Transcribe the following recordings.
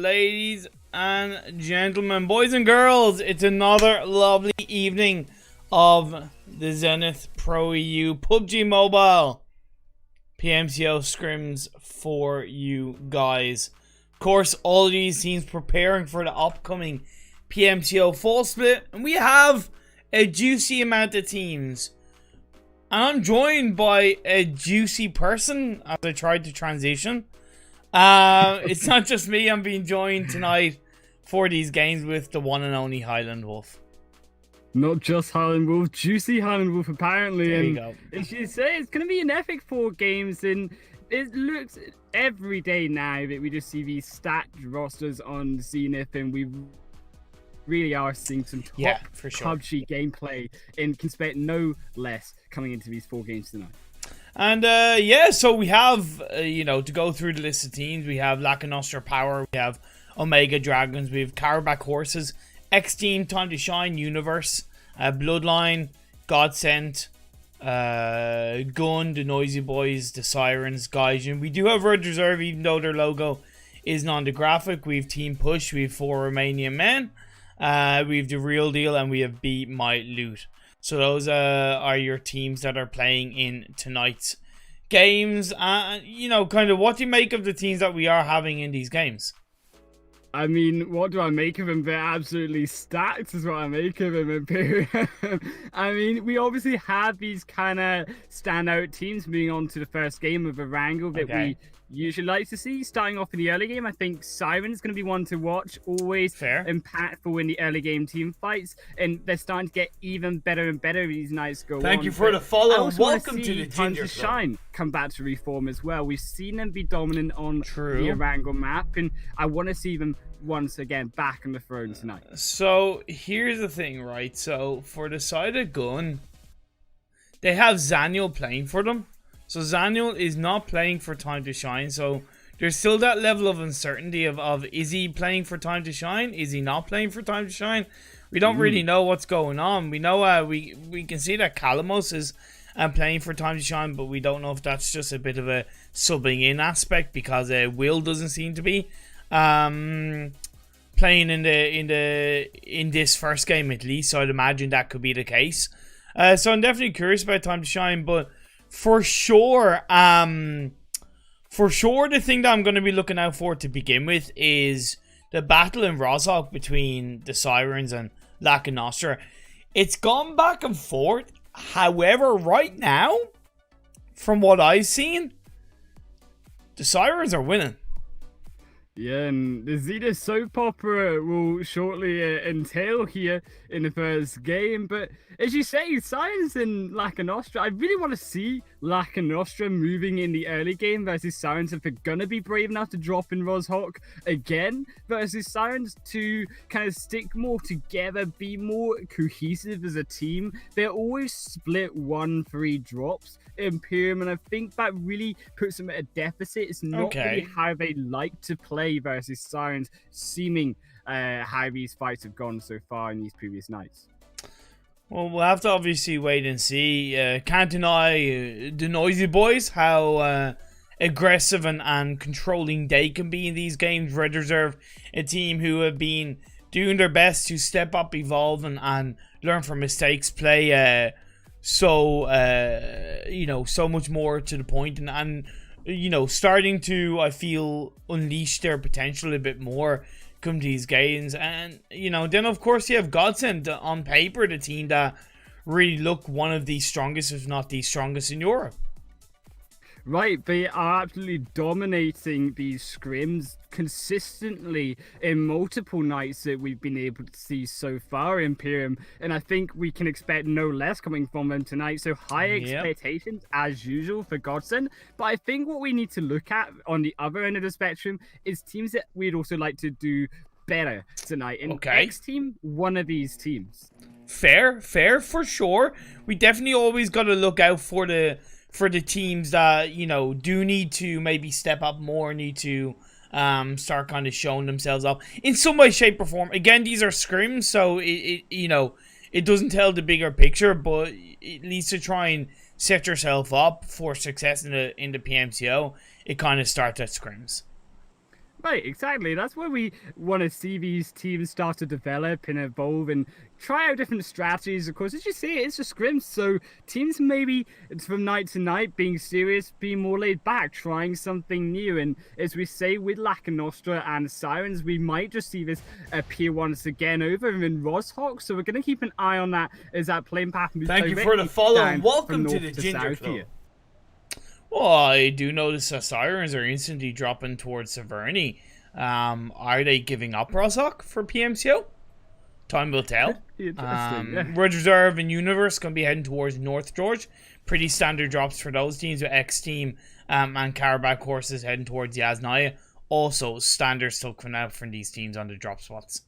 ladies and gentlemen, boys and girls, it's another lovely evening of the Zenith ProEU PUBG Mobile PMCO Scrims for you guys. Of course, all of these teams preparing for the upcoming PMCO fall split, and we have a juicy amount of teams. And I'm joined by a juicy person as I tried to transition. It's not just me, I'm being joined tonight for these games with the one and only HighlandWolf. Not just HighlandWolf, juicy HighlandWolf apparently. There you and go. as you say, it's going to be an epic 4 games, and it looks every day now that we just see these stacked rosters on Zenith, and we really are seeing some top for sure. PUBG gameplay, and can expect no less coming into these 4 games tonight. And so we have, to go through the list of teams, we have Lacanostra Power, we have Omega Dragons, we have Carback Horses, X Team, Time to Shine, Universe, Bloodline, Godsent, Gun, the Noisy Boys, the Sirens, Gaijin. We do have Red Reserve, even though their logo isn't on the graphic. We have Team Push, we have 4 Romanian men, we have The Real Deal, and we have Be My Loot. So those are your teams that are playing in tonight's games. Kind of what do you make of the teams that we are having in these games? I mean, what do I make of them? They're absolutely stacked is what I make of them, Imperium. I mean, we obviously have these kind of standout teams moving on to the first game of a wrangle that we usually like to see. Starting off in the early game, I think Siren's going to be one to watch. Always impactful in the early game team fights. And they're starting to get even better and better as these nights go on. Thank you for the follow. Welcome to the Time to Shine come back to reform as well. We've seen them be dominant on the wrangle map, and I want to see them once again back on the throne tonight. So here's the thing, right? So for the side of Gun, they have Zaniel playing for them. So Zaniel is not playing for Time to Shine. So there's still that level of uncertainty of is he playing for Time to Shine? Is he not playing for Time to Shine? We don't really know what's going on. We know we can see that Calamos is playing for Time to Shine, but we don't know if that's just a bit of a subbing in aspect because Will doesn't seem to be playing in this first game at least. So I'd imagine that could be the case. So I'm definitely curious about Time to Shine, but for sure, the thing that I'm going to be looking out for to begin with is the battle in Rozhok between the Sirens and Lacanostra. It's gone back and forth. However, right now, from what I've seen, the Sirens are winning. Yeah, and the Zenith soap opera will shortly entail here in the first game. But as you say, Sirens and Lacanostra, I really want to see Lacanostra moving in the early game versus Sirens if they're going to be brave enough to drop in Rozhok again versus Sirens to kind of stick more together, be more cohesive as a team. They're always split 1-3 drops. Imperium, and I think that really puts them at a deficit. It's not really how they like to play versus Sirens, seeming how these fights have gone so far in these previous nights. Well, we'll have to obviously wait and see. Can't deny the Noisy Boys, how aggressive and controlling they can be in these games. Red Reserve, a team who have been doing their best to step up, evolve, and learn from mistakes, play so much more to the point, and starting to, I feel, unleash their potential a bit more come to these games. And then of course you have Godsend, on paper the team that really look one of the strongest, if not the strongest, in Europe. Right, they are absolutely dominating these scrims consistently in multiple nights that we've been able to see so far, Imperium, and I think we can expect no less coming from them tonight. So high expectations as usual for Godsend, but I think what we need to look at on the other end of the spectrum is teams that we'd also like to do better tonight. And X Team, one of these teams. Fair for sure. We definitely always got to look out for the teams that, do need to maybe step up more, need to start kind of showing themselves up in some way, shape, or form. Again, these are scrims, so it doesn't tell the bigger picture, but at least to try and set yourself up for success in the PMCO, it kind of starts at scrims. Right, exactly. That's where we want to see these teams start to develop and evolve and try out different strategies. Of course, as you see, it's just scrims, so teams maybe from night to night being serious, being more laid back, trying something new. And as we say with Lack and Nostra and Sirens, we might just see this appear once again over in Roshawk. So we're going to keep an eye on that as that playing path moves. Thank you for the follow and welcome to the to Ginger south Club. here. Well, I do notice the Sirens are instantly dropping towards Severny. Are they giving up Roshawk for PMCO? Time will tell. Interesting. Red Reserve and Universe going to be heading towards North George. Pretty standard drops for those teams, with X Team and Carabac horses heading towards Yasnaya. Also, standard stuff coming out from these teams on the drop spots.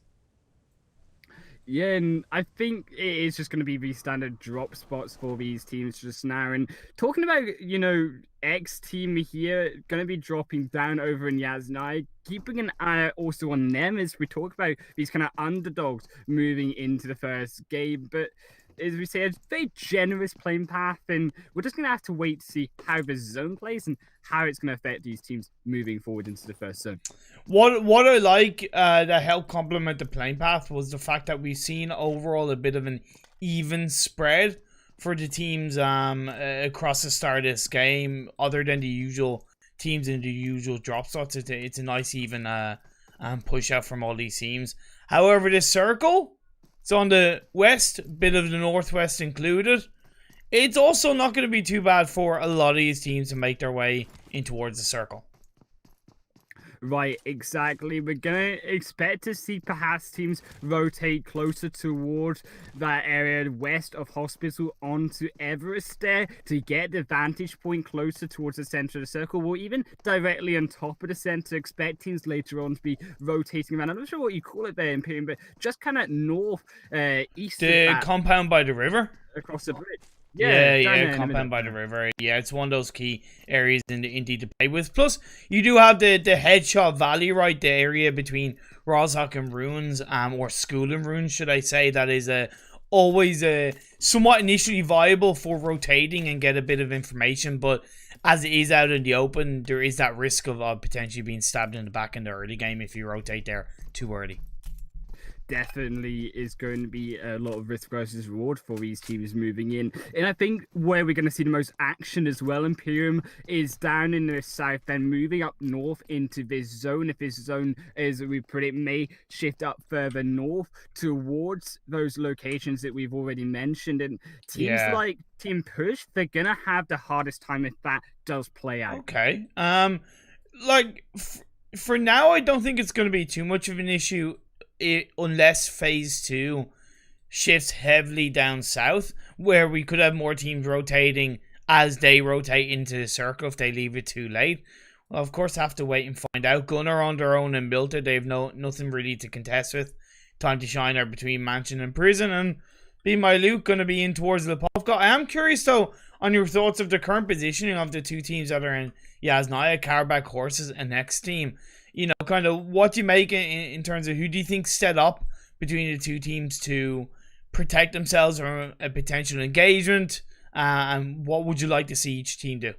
Yeah, and I think it is just going to be the standard drop spots for these teams just now. And talking about, X team here, going to be dropping down over in Yasnaya, keeping an eye also on them as we talk about these kind of underdogs moving into the first game. But as we say, a very generous playing path, and we're just going to have to wait to see how the zone plays and how it's going to affect these teams moving forward into the first zone. What I like that helped complement the playing path was the fact that we've seen overall a bit of an even spread for the teams across the start of this game, other than the usual teams in the usual drop slots. It's a nice even push out from all these teams. However, this circle, it's on the west, bit of the northwest included. It's also not going to be too bad for a lot of these teams to make their way in towards the circle. Right, exactly. We're going to expect to see perhaps teams rotate closer towards that area west of Hospital onto Everest there to get the vantage point closer towards the center of the circle, or even directly on top of the center. Expect teams later on to be rotating around. I'm not sure what you call it there, Imperium, but just kind of north, east of The that, compound by the river? across the bridge. Yeah, compound by the river. Yeah, it's one of those key areas indeed to play with. Plus, you do have the Headshot Valley, right? The area between Roshawk and Ruins, or School and Ruins, should I say, that is always somewhat initially viable for rotating and get a bit of information, but as it is out in the open, there is that risk of potentially being stabbed in the back in the early game if you rotate there too early. Definitely is going to be a lot of risk versus reward for these teams moving in. And I think where we're going to see the most action as well, Imperium, is down in the south, then moving up north into this zone. If this zone, as we predict, may shift up further north towards those locations that we've already mentioned. And teams like Team Push, they're going to have the hardest time if that does play out. Okay. For now, I don't think it's going to be too much of an issue, unless phase 2 shifts heavily down south, where we could have more teams rotating as they rotate into the circle if they leave it too late. Well, of course, have to wait and find out. Gunner on their own and built it. They have nothing really to contest with. Time to shine are between Mansion and Prison, and Be My Luke going to be in towards Lipovka. I am curious though on your thoughts of the current positioning of the two teams that are in Yasnaya, Carabac Horses and X Team. Kind of what do you make in terms of who do you think set up between the two teams to protect themselves from a potential engagement, and what would you like to see each team do?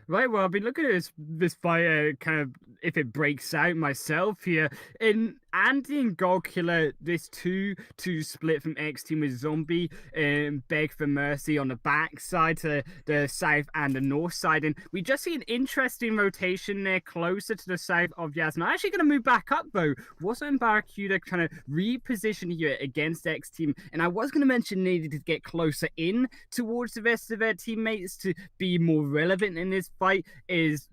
Right, well, I've been looking at this fight, kind of if it breaks out myself here. In Andy and Godkiller, this 2-2 split from X Team with Zombie and Beg for Mercy on the back side to the south and the north side. And we just see an interesting rotation there closer to the south of Yasna. Actually going to move back up though. Wasn't Barracuda kind of reposition here against X Team? And I was going to mention needed to get closer in towards the rest of their teammates to be more relevant in this fight. Is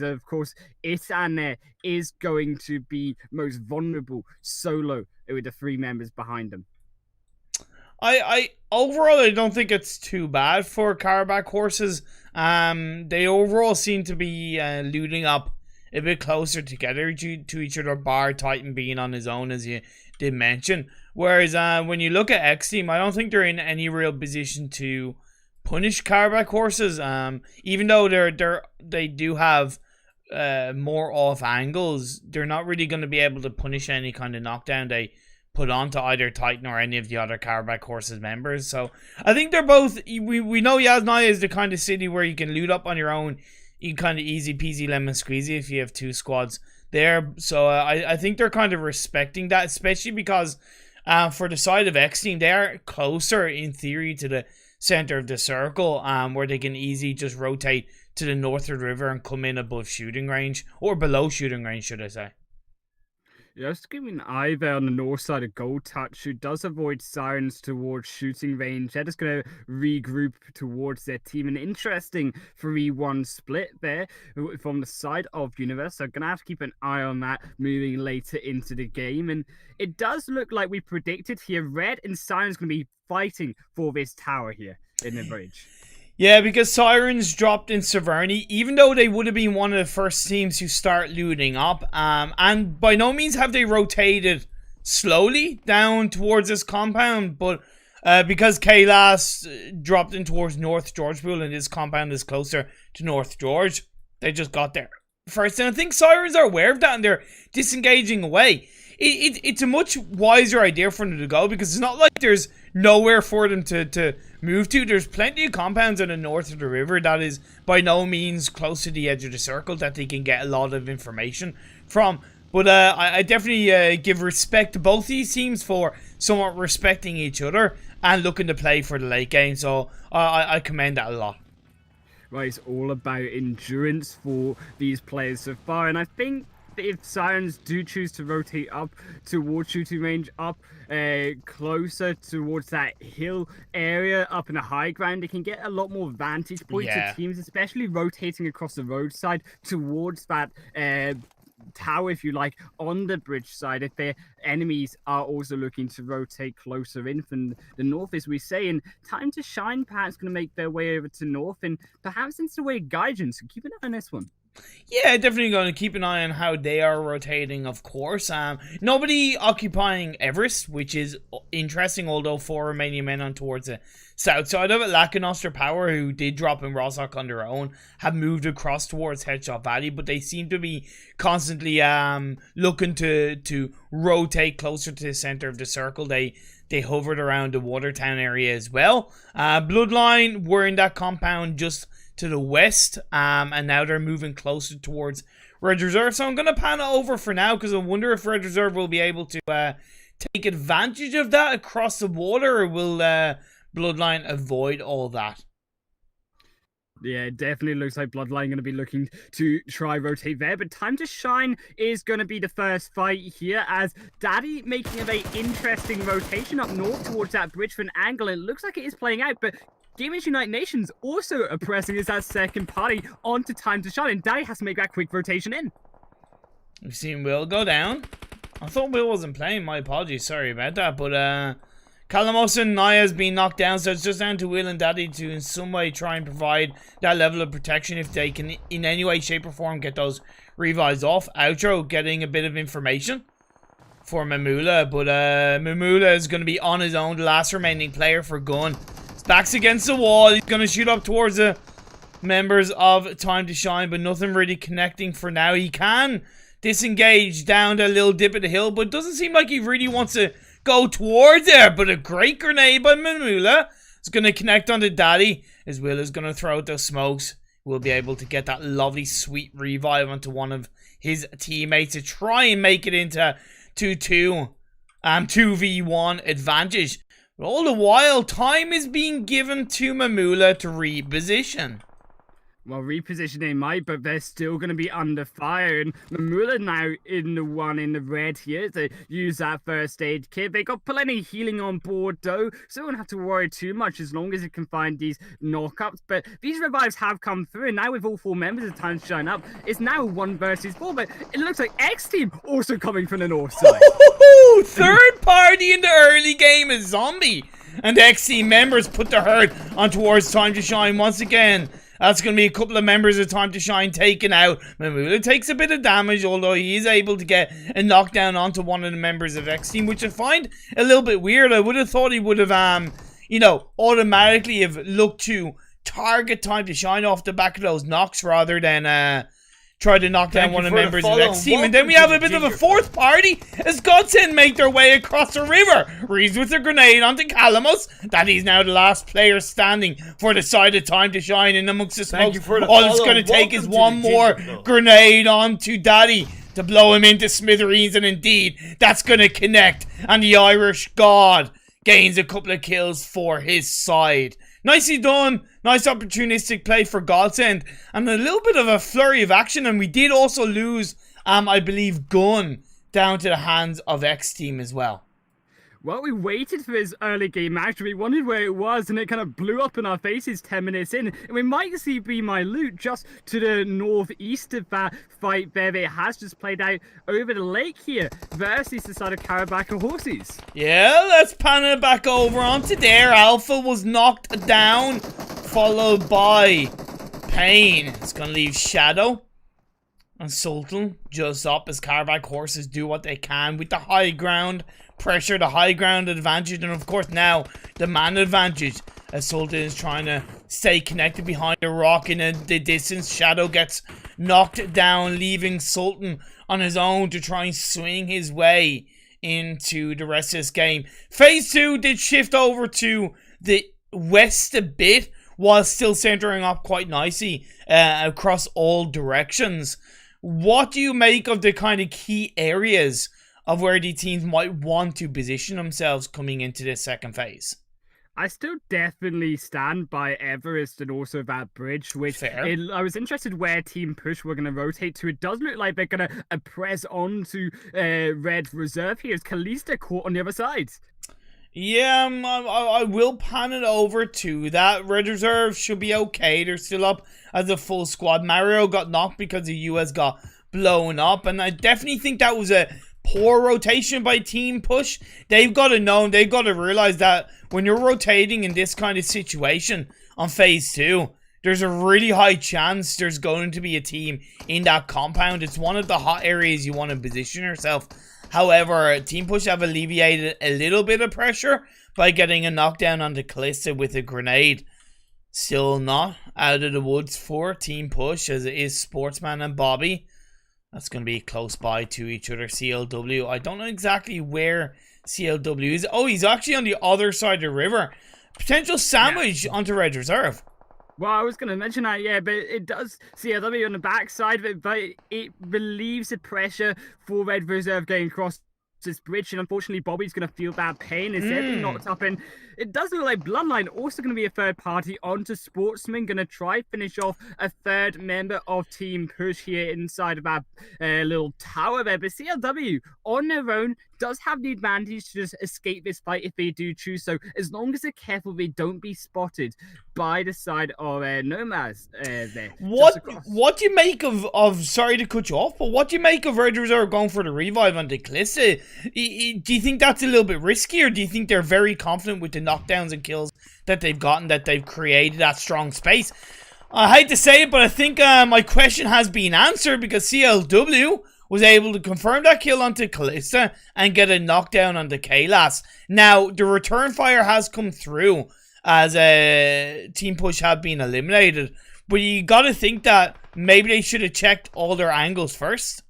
of course Isan there is going to be most vulnerable solo with the 3 members behind them. I overall I don't think it's too bad for Carabac Horses. They overall seem to be looting up a bit closer together to each other, bar Titan being on his own, as you did mention. Whereas when you look at X Team, I don't think they're in any real position to punish Carabac Horses. Even though they do have more off angles, they're not really going to be able to punish any kind of knockdown they put onto either Titan or any of the other Carabac Horses members. So I think they're both, we know Yasnaya is the kind of city where you can loot up on your own. You kind of easy peasy lemon squeezy if you have 2 squads there. So I think they're kind of respecting that, especially because for the side of X team, they are closer in theory to the center of the circle, where they can easily just rotate to the north of the river and come in above shooting range, or below shooting range, should I say. Yeah, just keeping an eye there on the north side of Gold Touch, who does avoid sirens towards shooting range. They're just going to regroup towards their team. An interesting 3-1 split there from the side of Universe. So going to have to keep an eye on that moving later into the game. And it does look like we predicted here, Red and Sirens going to be fighting for this tower here in the bridge. Yeah, because Sirens dropped in Severny, even though they would have been one of the first teams to start looting up. And by no means have they rotated slowly down towards this compound, but because Kailas dropped in towards North Georgepool and this compound is closer to North George, they just got there first. And I think Sirens are aware of that and they're disengaging away. It's a much wiser idea for them to go, because it's not like there's nowhere for them to move to. There's plenty of compounds on the north of the river that is by no means close to the edge of the circle that they can get a lot of information from. But I definitely give respect to both these teams for somewhat respecting each other and looking to play for the late game. So I commend that a lot. Right, it's all about endurance for these players so far, and I think if Sirens do choose to rotate up towards shooting range, up closer towards that hill area up in the high ground, they can get a lot more vantage points to teams, especially rotating across the roadside towards that tower, if you like, on the bridge side, if their enemies are also looking to rotate closer in from the north, as we say. And Time to Shine perhaps going to make their way over to north, and perhaps into the way of Gaijin, so keep an eye on this one. Yeah, definitely going to keep an eye on how they are rotating, of course. Nobody occupying Everest, which is interesting, although 4 Romanian men on towards the south side of it. Lacunoster Power, who did drop in Rostock on their own, have moved across towards Headshot Valley, but they seem to be constantly looking to rotate closer to the center of the circle. They hovered around the Watertown area as well. Bloodline were in that compound just to the west, and now they're moving closer towards Red Reserve. So I'm going to pan it over for now, because I wonder if Red Reserve will be able to take advantage of that across the water, or will Bloodline avoid all that? Yeah, it definitely looks like Bloodline going to be looking to try rotate there, but Time to Shine is going to be the first fight here, as Daddy making a very interesting rotation up north towards that bridge for an angle. It looks like it is playing out, but Gamers United Nations also oppressing is that second party onto Time to Shine, and Daddy has to make that quick rotation in. We've seen Will go down. I thought Will wasn't playing, my apologies, sorry about that, but Kalamos and Naya's been knocked down, so it's just down to Will and Daddy to in some way try and provide that level of protection if they can in any way, shape or form get those revives off. Outro getting a bit of information for Mamula, but Mamula is going to be on his own, the last remaining player for Gun. His back's against the wall, he's going to shoot up towards the members of Time to Shine, but nothing really connecting for now. He can disengage down that little dip of the hill, but it doesn't seem like he really wants to go towards there. But a great grenade by Mamula is going to connect onto Daddy, as Will is going to throw out those smokes. We'll be able to get that lovely sweet revive onto one of his teammates to try and make it into 2v1 advantage. But all the while, time is being given to Mamula to reposition. Well, repositioning might, but they're still going to be under fire. And Mamula now in the one in the red here to use that first aid kit. They got plenty of healing on board though, so they don't have to worry too much as long as it can find these knockups. But these revives have come through, and now with all 4 members of Time to Shine up, it's now 1 versus 4. But it looks like X Team also coming from the north side. Third party in the early game is Zombie. And the X Team members put the hurt on towards Time to Shine once again. That's going to be a couple of members of Time to Shine taken out. Mamula takes a bit of damage, although he is able to get a knockdown onto one of the members of X Team, which I find a little bit weird. I would have thought he would have, you know, automatically have looked to target Time to Shine off the back of those knocks rather than try to knock down one of the members of X Team. And then we have a bit of a fourth party as Godsend make their way across the river. Reeves with a grenade onto Kalamos. That he's now the last player standing for the side of Time to Shine in amongst the smokes. All it's going to take is one more grenade onto Daddy to blow him into smithereens, and indeed, that's going to connect, and the Irish God gains a couple of kills for his side. Nicely done, nice opportunistic play for Godsend, and a little bit of a flurry of action, and we did also lose, I believe, Gun down to the hands of X Team as well. Well, we waited for his early game match. We wondered where it was, and it kind of blew up in our faces 10 minutes in. And we might see Be My Loot just to the northeast of that fight there. It has just played out over the lake here versus the side of Carabao Horses. Yeah, let's pan it back over onto there. Alpha was knocked down, followed by Pain. It's going to leave Shadow and Sultan just up as Carabao Horses do what they can with the high ground pressure, the high ground advantage, and of course now the man advantage as Sultan is trying to stay connected behind a rock in the distance. Shadow gets knocked down, leaving Sultan on his own to try and swing his way into the rest of this game. Phase 2 did shift over to the west a bit while still centering up quite nicely across all directions. What do you make of the kind of key areas of where the teams might want to position themselves coming into this second phase? I still definitely stand by Everest and also that bridge, which I was interested where Team Push were going to rotate to. It does look like they're going to press on to Red Reserve here as Kalista caught on the other side. Yeah, I will pan it over to that. Red Reserve should be okay. They're still up as a full squad. Mario got knocked because the US got blown up, and I definitely think that was a poor rotation by Team Push. They've got to know, they've got to realize that when you're rotating in this kind of situation on phase 2, there's a really high chance there's going to be a team in that compound. It's one of the hot areas you want to position yourself. However, Team Push have alleviated a little bit of pressure by getting a knockdown on the Kalista with a grenade. Still not out of the woods for Team Push, as it is Sportsman and Bobby. That's going to be close by to each other. CLW, I don't know exactly where CLW is. Oh, he's actually on the other side of the river. Potential sandwich onto Red Reserve. Well, I was going to mention that, yeah, but it does CLW on the backside of it, but it relieves the pressure for Red Reserve getting across this bridge, and unfortunately Bobby's going to feel that pain. It's getting knocked up, and it does look like Bloodline also going to be a third party onto Sportsman, going to try finish off a third member of Team Push here inside of our little tower there. But CLW on their own does have the advantage to just escape this fight if they do choose so, as long as they're careful they don't be spotted by the side of Nomads there. What do you make of sorry to cut you off, but what do you make of Red Reserve going for the revive on the Kalista? Do you think that's a little bit risky, or do you think they're very confident with the knockdowns and kills that they've gotten, that they've created that strong space? I hate to say it, but I think my question has been answered, because CLW was able to confirm that kill onto Kalista and get a knockdown onto Kaylas. Now, the return fire has come through as Team Push have been eliminated, but you gotta think that maybe they should have checked all their angles first.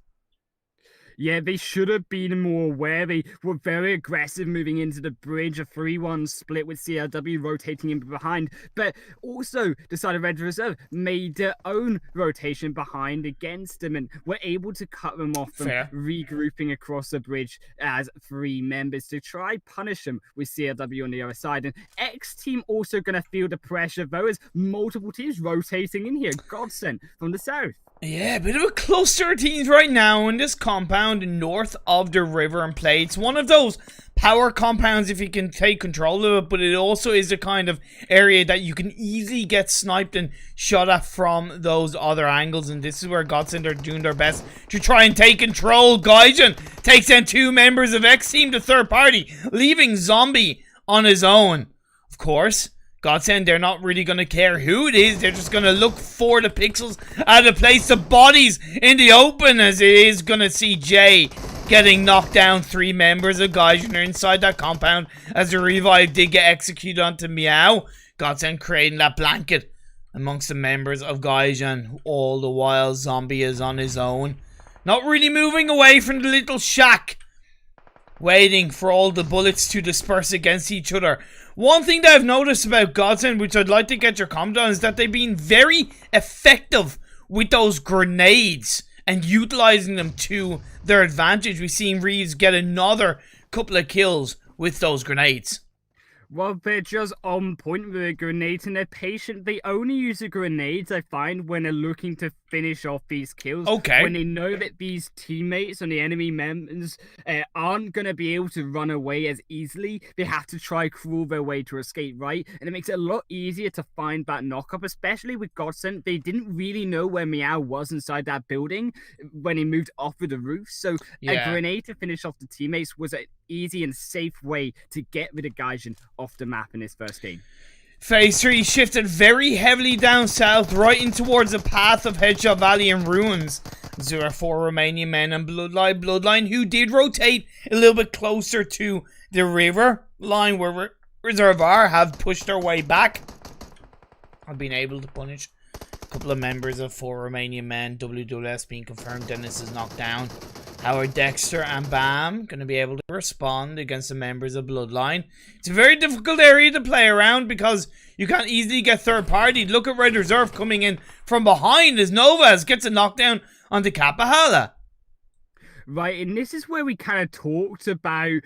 Yeah, they should have been more aware. They were very aggressive moving into the bridge, a 3-1 split with CLW rotating in behind. But also, the side of Red Reserve made their own rotation behind against them and were able to cut them off from regrouping across the bridge as 3 members to try punish them with CLW on the other side. And X Team also going to feel the pressure, though, as multiple teams rotating in here. Godsend from the south. Yeah, a bit of a cluster of teams right now in this compound north of the river and play. It's one of those power compounds if you can take control of it, but it also is a kind of area that you can easily get sniped and shot at from those other angles, and this is where Godsend are doing their best to try and take control. Gaijin takes in 2 members of X Team, the third party, leaving Zombie on his own. Of course, Godsend, they're not really going to care who it is. They're just going to look for the pixels out of place. The bodies in the open, as it is going to see Jay getting knocked down. 3 members of Gaijin are inside that compound as the revive did get executed onto Meow. Godsend creating that blanket amongst the members of Gaijin. All the while, Zombie is on his own, not really moving away from the little shack, waiting for all the bullets to disperse against each other. One thing that I've noticed about Godsend, which I'd like to get your comment on, is that they've been very effective with those grenades and utilizing them to their advantage. We've seen Reeves get another couple of kills with those grenades. Well, they're just on point with the grenades, and they're patient. They only use the grenades, I find, when they're looking to finish off these kills. Okay. When they know that these teammates and the enemy members aren't going to be able to run away as easily, they have to try crawl their way to escape, right? And it makes it a lot easier to find that knock-up, especially with Godsend. They didn't really know where Meow was inside that building when he moved off of the roof, so a grenade to finish off the teammates was an easy and safe way to get rid of Gaijin off the map in his first game. Phase 3 shifted very heavily down south, right in towards the path of Headshot Valley and Ruins. There are 4 Romanian men and Bloodline who did rotate a little bit closer to the river line where Reservoir have pushed their way back. I've been able to punish a couple of members of 4 Romanian men. WWS being confirmed. Dennis is knocked down. Howard, Dexter, and Bam going to be able to respond against the members of Bloodline. It's a very difficult area to play around because you can't easily get third party. Look at Red Reserve coming in from behind as Novas gets a knockdown onto Kapahala. Right, and this is where we kind of talked about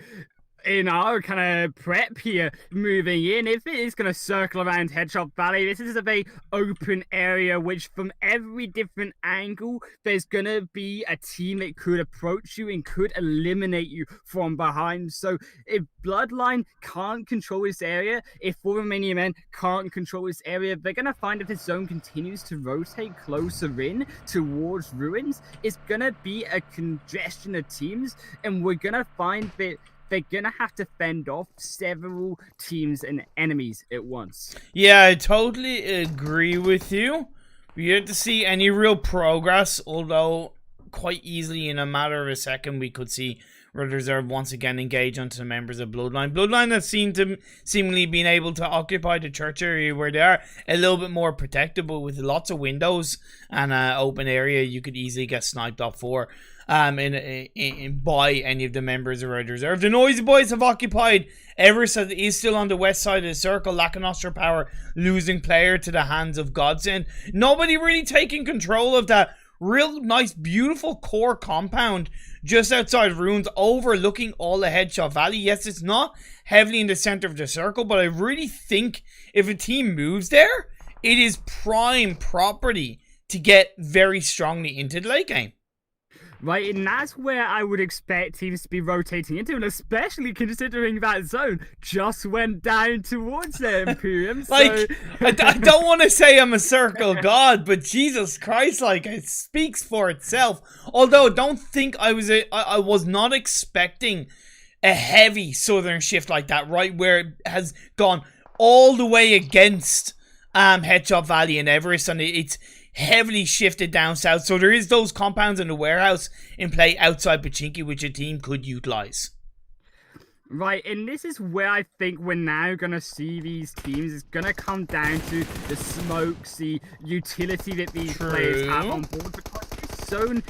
in our kind of prep here, moving in, if it is going to circle around Headshot Valley, this is a very open area, which from every different angle, there's going to be a team that could approach you and could eliminate you from behind. So if Bloodline can't control this area, if 4 Romanian men can't control this area, they're going to find if this zone continues to rotate closer in towards Ruins, it's going to be a congestion of teams, and we're going to find that they're going to have to fend off several teams and enemies at once. Yeah, I totally agree with you. We yet to see any real progress, although quite easily in a matter of a second we could see Red Reserve once again engage onto the members of Bloodline. Bloodline have seemingly been able to occupy the church area where they are a little bit more protectable with lots of windows and an open area you could easily get sniped off for. By any of the members of Red Reserve. The Noisy Boys have occupied Everest, is still on the west side of the circle. Lackluster Power losing player to the hands of Godsend. Nobody really taking control of that real nice, beautiful core compound just outside Ruins, overlooking all the Headshot Valley. Yes, it's not heavily in the center of the circle, but I really think if a team moves there, it is prime property to get very strongly into the late game. Right, and that's where I would expect teams to be rotating into, and especially considering that zone just went down towards the Imperium. So... Like, I don't want to say I'm a circle god, but Jesus Christ, like, it speaks for itself. Although, don't think I was not expecting a heavy southern shift like that, right, where it has gone all the way against Headshot Valley and Everest, and it's heavily shifted down south, so there is those compounds in the warehouse in play outside Pachinki which a team could utilize. Right, and this is where I think we're now going to see these teams. It's going to come down to the smokes, the utility that these players have on board, because this zone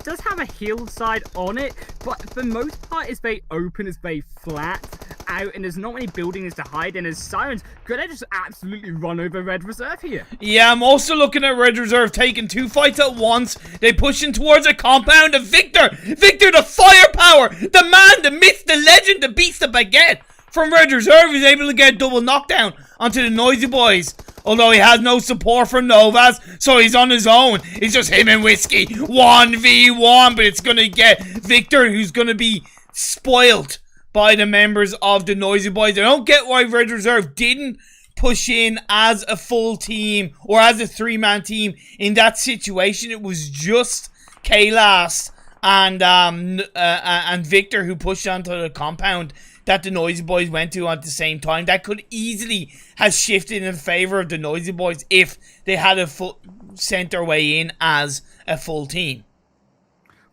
does have a hillside on it, but for the most part it's very open, it's very flat out, and there's not many buildings to hide in. As Sirens could just absolutely run over Red Reserve here. Yeah, I'm also looking at Red Reserve taking 2 fights at once. They push in towards a compound of Victor, the firepower, the man, the myth, the legend, the beast, the baguette from Red Reserve. He's able to get a double knockdown onto the Noisy Boys, although he has no support from Novas, so he's on his own. It's just him and Whiskey 1v1, but it's gonna get Victor, who's gonna be spoiled by the members of the Noisy Boys. I don't get why Red Reserve didn't push in as a full team or as a 3-man team in that situation. It was just Kaylas and Victor who pushed onto the compound that the Noisy Boys went to at the same time. That could easily have shifted in favor of the Noisy Boys if they had sent their way in as a full team.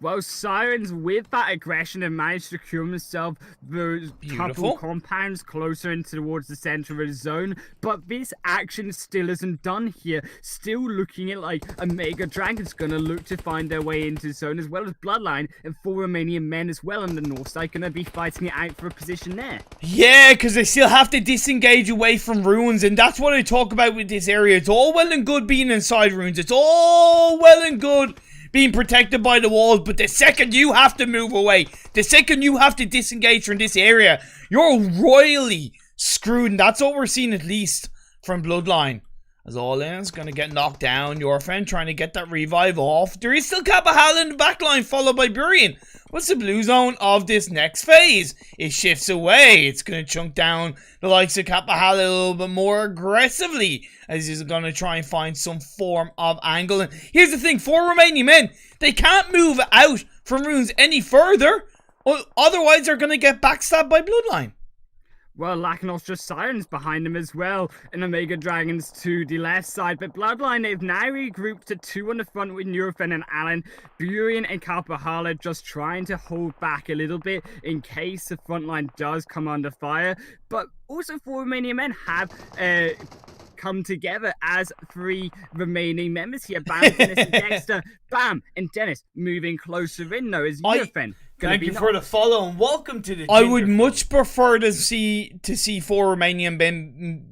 Well, Sirens, with that aggression, have managed to secure themselves those couple compounds closer into towards the center of the zone. But this action still isn't done here. Still looking at like a Mega Dragon's gonna look to find their way into the zone, as well as Bloodline and 4 Romanian men as well on the north side gonna be fighting it out for a position there. Yeah, because they still have to disengage away from Ruins, and that's what I talk about with this area. It's all well and good being inside Ruins. It's all well and good being protected by the walls, but the second you have to move away, the second you have to disengage from this area, you're royally screwed, and that's what we're seeing at least from Bloodline. As All-In's gonna get knocked down, Yorfen trying to get that revive off. There is still Kappa Hal in the backline, followed by Burian. What's the blue zone of this next phase? It shifts away. It's gonna chunk down the likes of Kappa Hal a little bit more aggressively, as he's gonna try and find some form of angle. And here's the thing, 4 Romanian men, they can't move out from runes any further, otherwise they're gonna get backstabbed by Bloodline. Well, Lakinos just Sirens behind him as well, and Omega Dragons to the left side. But Bloodline have now regrouped to 2 on the front with Nurofen and Alan. Burian and Kalpahala just trying to hold back a little bit in case the front line does come under fire. But also 4 Romanian men have come together as 3 remaining members here. Bam, Dennis and Dexter. Bam, and Dennis moving closer in though as Nurofen. Thank you for the follow and welcome to the I would much prefer to see 4 Romanian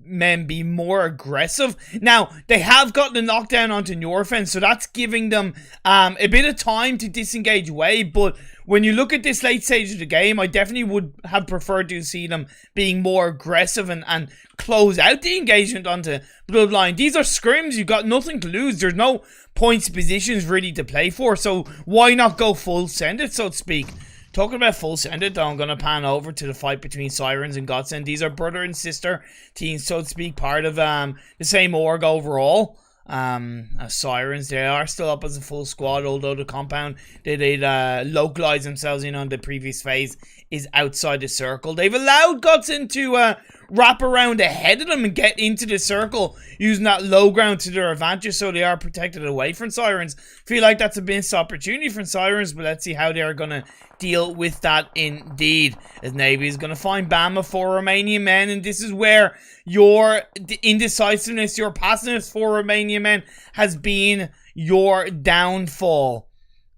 men be more aggressive. Now, they have gotten a knockdown onto Nurofen, so that's giving them a bit of time to disengage away, but when you look at this late stage of the game, I definitely would have preferred to see them being more aggressive and close out the engagement onto Bloodline. These are scrims, you've got nothing to lose, there's no points positions really to play for, so why not go full send it, so to speak. Talking about full send it, though, I'm going to pan over to the fight between Sirens and Godsend. These are brother and sister teams, so to speak, part of the same org overall. As Sirens, they are still up as a full squad, although the compound they'd localize themselves in on the previous phase is outside the circle. They've allowed Godsend to wrap around ahead of them and get into the circle using that low ground to their advantage, so they are protected away from Sirens. Feel like that's a missed opportunity from Sirens, but let's see how they are going to deal with that indeed. As Navy is going to find Bama for Romanian men, and this is where your indecisiveness, your passiveness for Romanian men has been your downfall.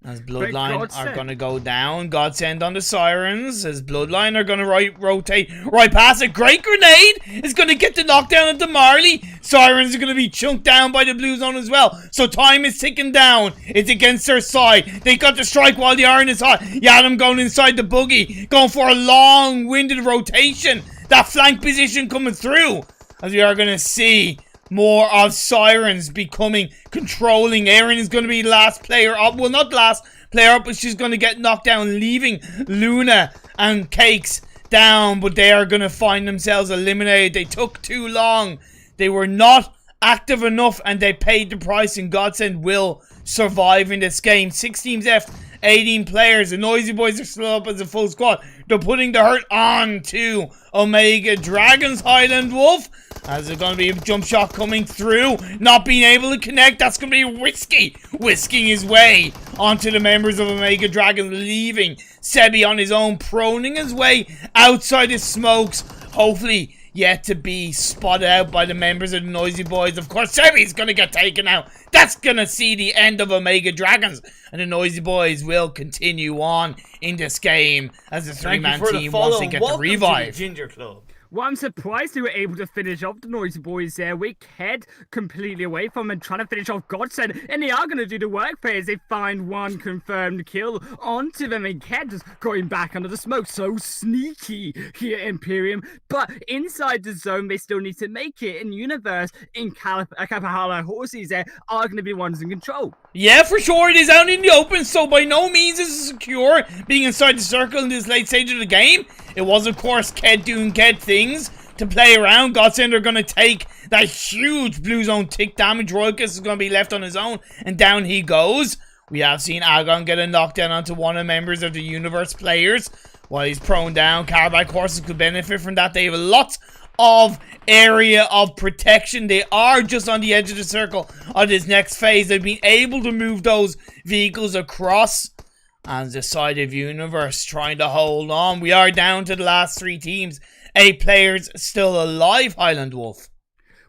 As Bloodline are going to go down. Godsend on the Sirens. As Bloodline are going to rotate right past it. Great grenade is going to get the knockdown into Marley. Sirens are going to be chunked down by the blue zone as well. So time is ticking down. It's against their side. They got to strike while the iron is hot. Yadam going inside the boogie. Going for a long-winded rotation. That flank position coming through. As we are going to see more of Sirens becoming controlling. Erin is going to be the last player up. Well, not last player up, but she's going to get knocked down, leaving Luna and Cakes down. But they are going to find themselves eliminated. They took too long. They were not active enough, and they paid the price, and Godsend will survive in this game. 6 teams left, 18 players. The Noisy Boys are still up as a full squad. They're putting the hurt on to Omega Dragons. HighlandWolf, as there's going to be a jump shot coming through, not being able to connect. That's going to be Whiskey whisking his way onto the members of Omega Dragons, leaving Sebi on his own, proning his way outside the smokes, hopefully yet to be spotted out by the members of the Noisy Boys. Of course, Sebi's going to get taken out. That's going to see the end of Omega Dragons, and the Noisy Boys will continue on in this game as the 3-man team once they get the revive. To the Ginger Club. Well, I'm surprised they were able to finish off the Noisy Boys there. With Ked completely away from them and trying to finish off Godsend. And they are going to do the work for as they find one confirmed kill onto them. And Ked just going back under the smoke. So sneaky here, Imperium. But inside the zone, they still need to make it. In Universe, in Kapahala Horses there are going to be ones in control. Yeah, for sure. It is out in the open, so by no means is it secure being inside the circle in this late stage of the game. It was, of course, Ked doing Ked things to play around. Godsend are going to take that huge blue zone tick damage. Roykus is going to be left on his own, and down he goes. We have seen Agon get a knockdown onto one of the members of the Universe players while he's prone down. Carbide horses could benefit from that. They have a lot of area of protection. They are just on the edge of the circle of this next phase. They've been able to move those vehicles across. And the side of Universe trying to hold on. We are down to the last 3 teams. 8 players still alive, HighlandWolf.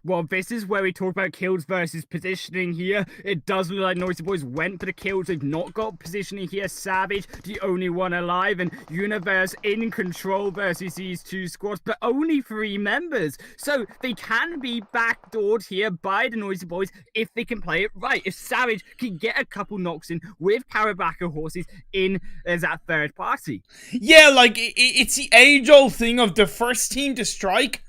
Well, this is where we talk about kills versus positioning here. It does look like Noisy Boys went for the kills. They've not got positioning here. Savage, the only one alive, and Universe in control versus these two squads, but only 3 members. So they can be backdoored here by the Noisy Boys if they can play it right. If Savage can get a couple knocks in with Carabaka horses in as that third party. Yeah, like, it's the age-old thing of the first team to strike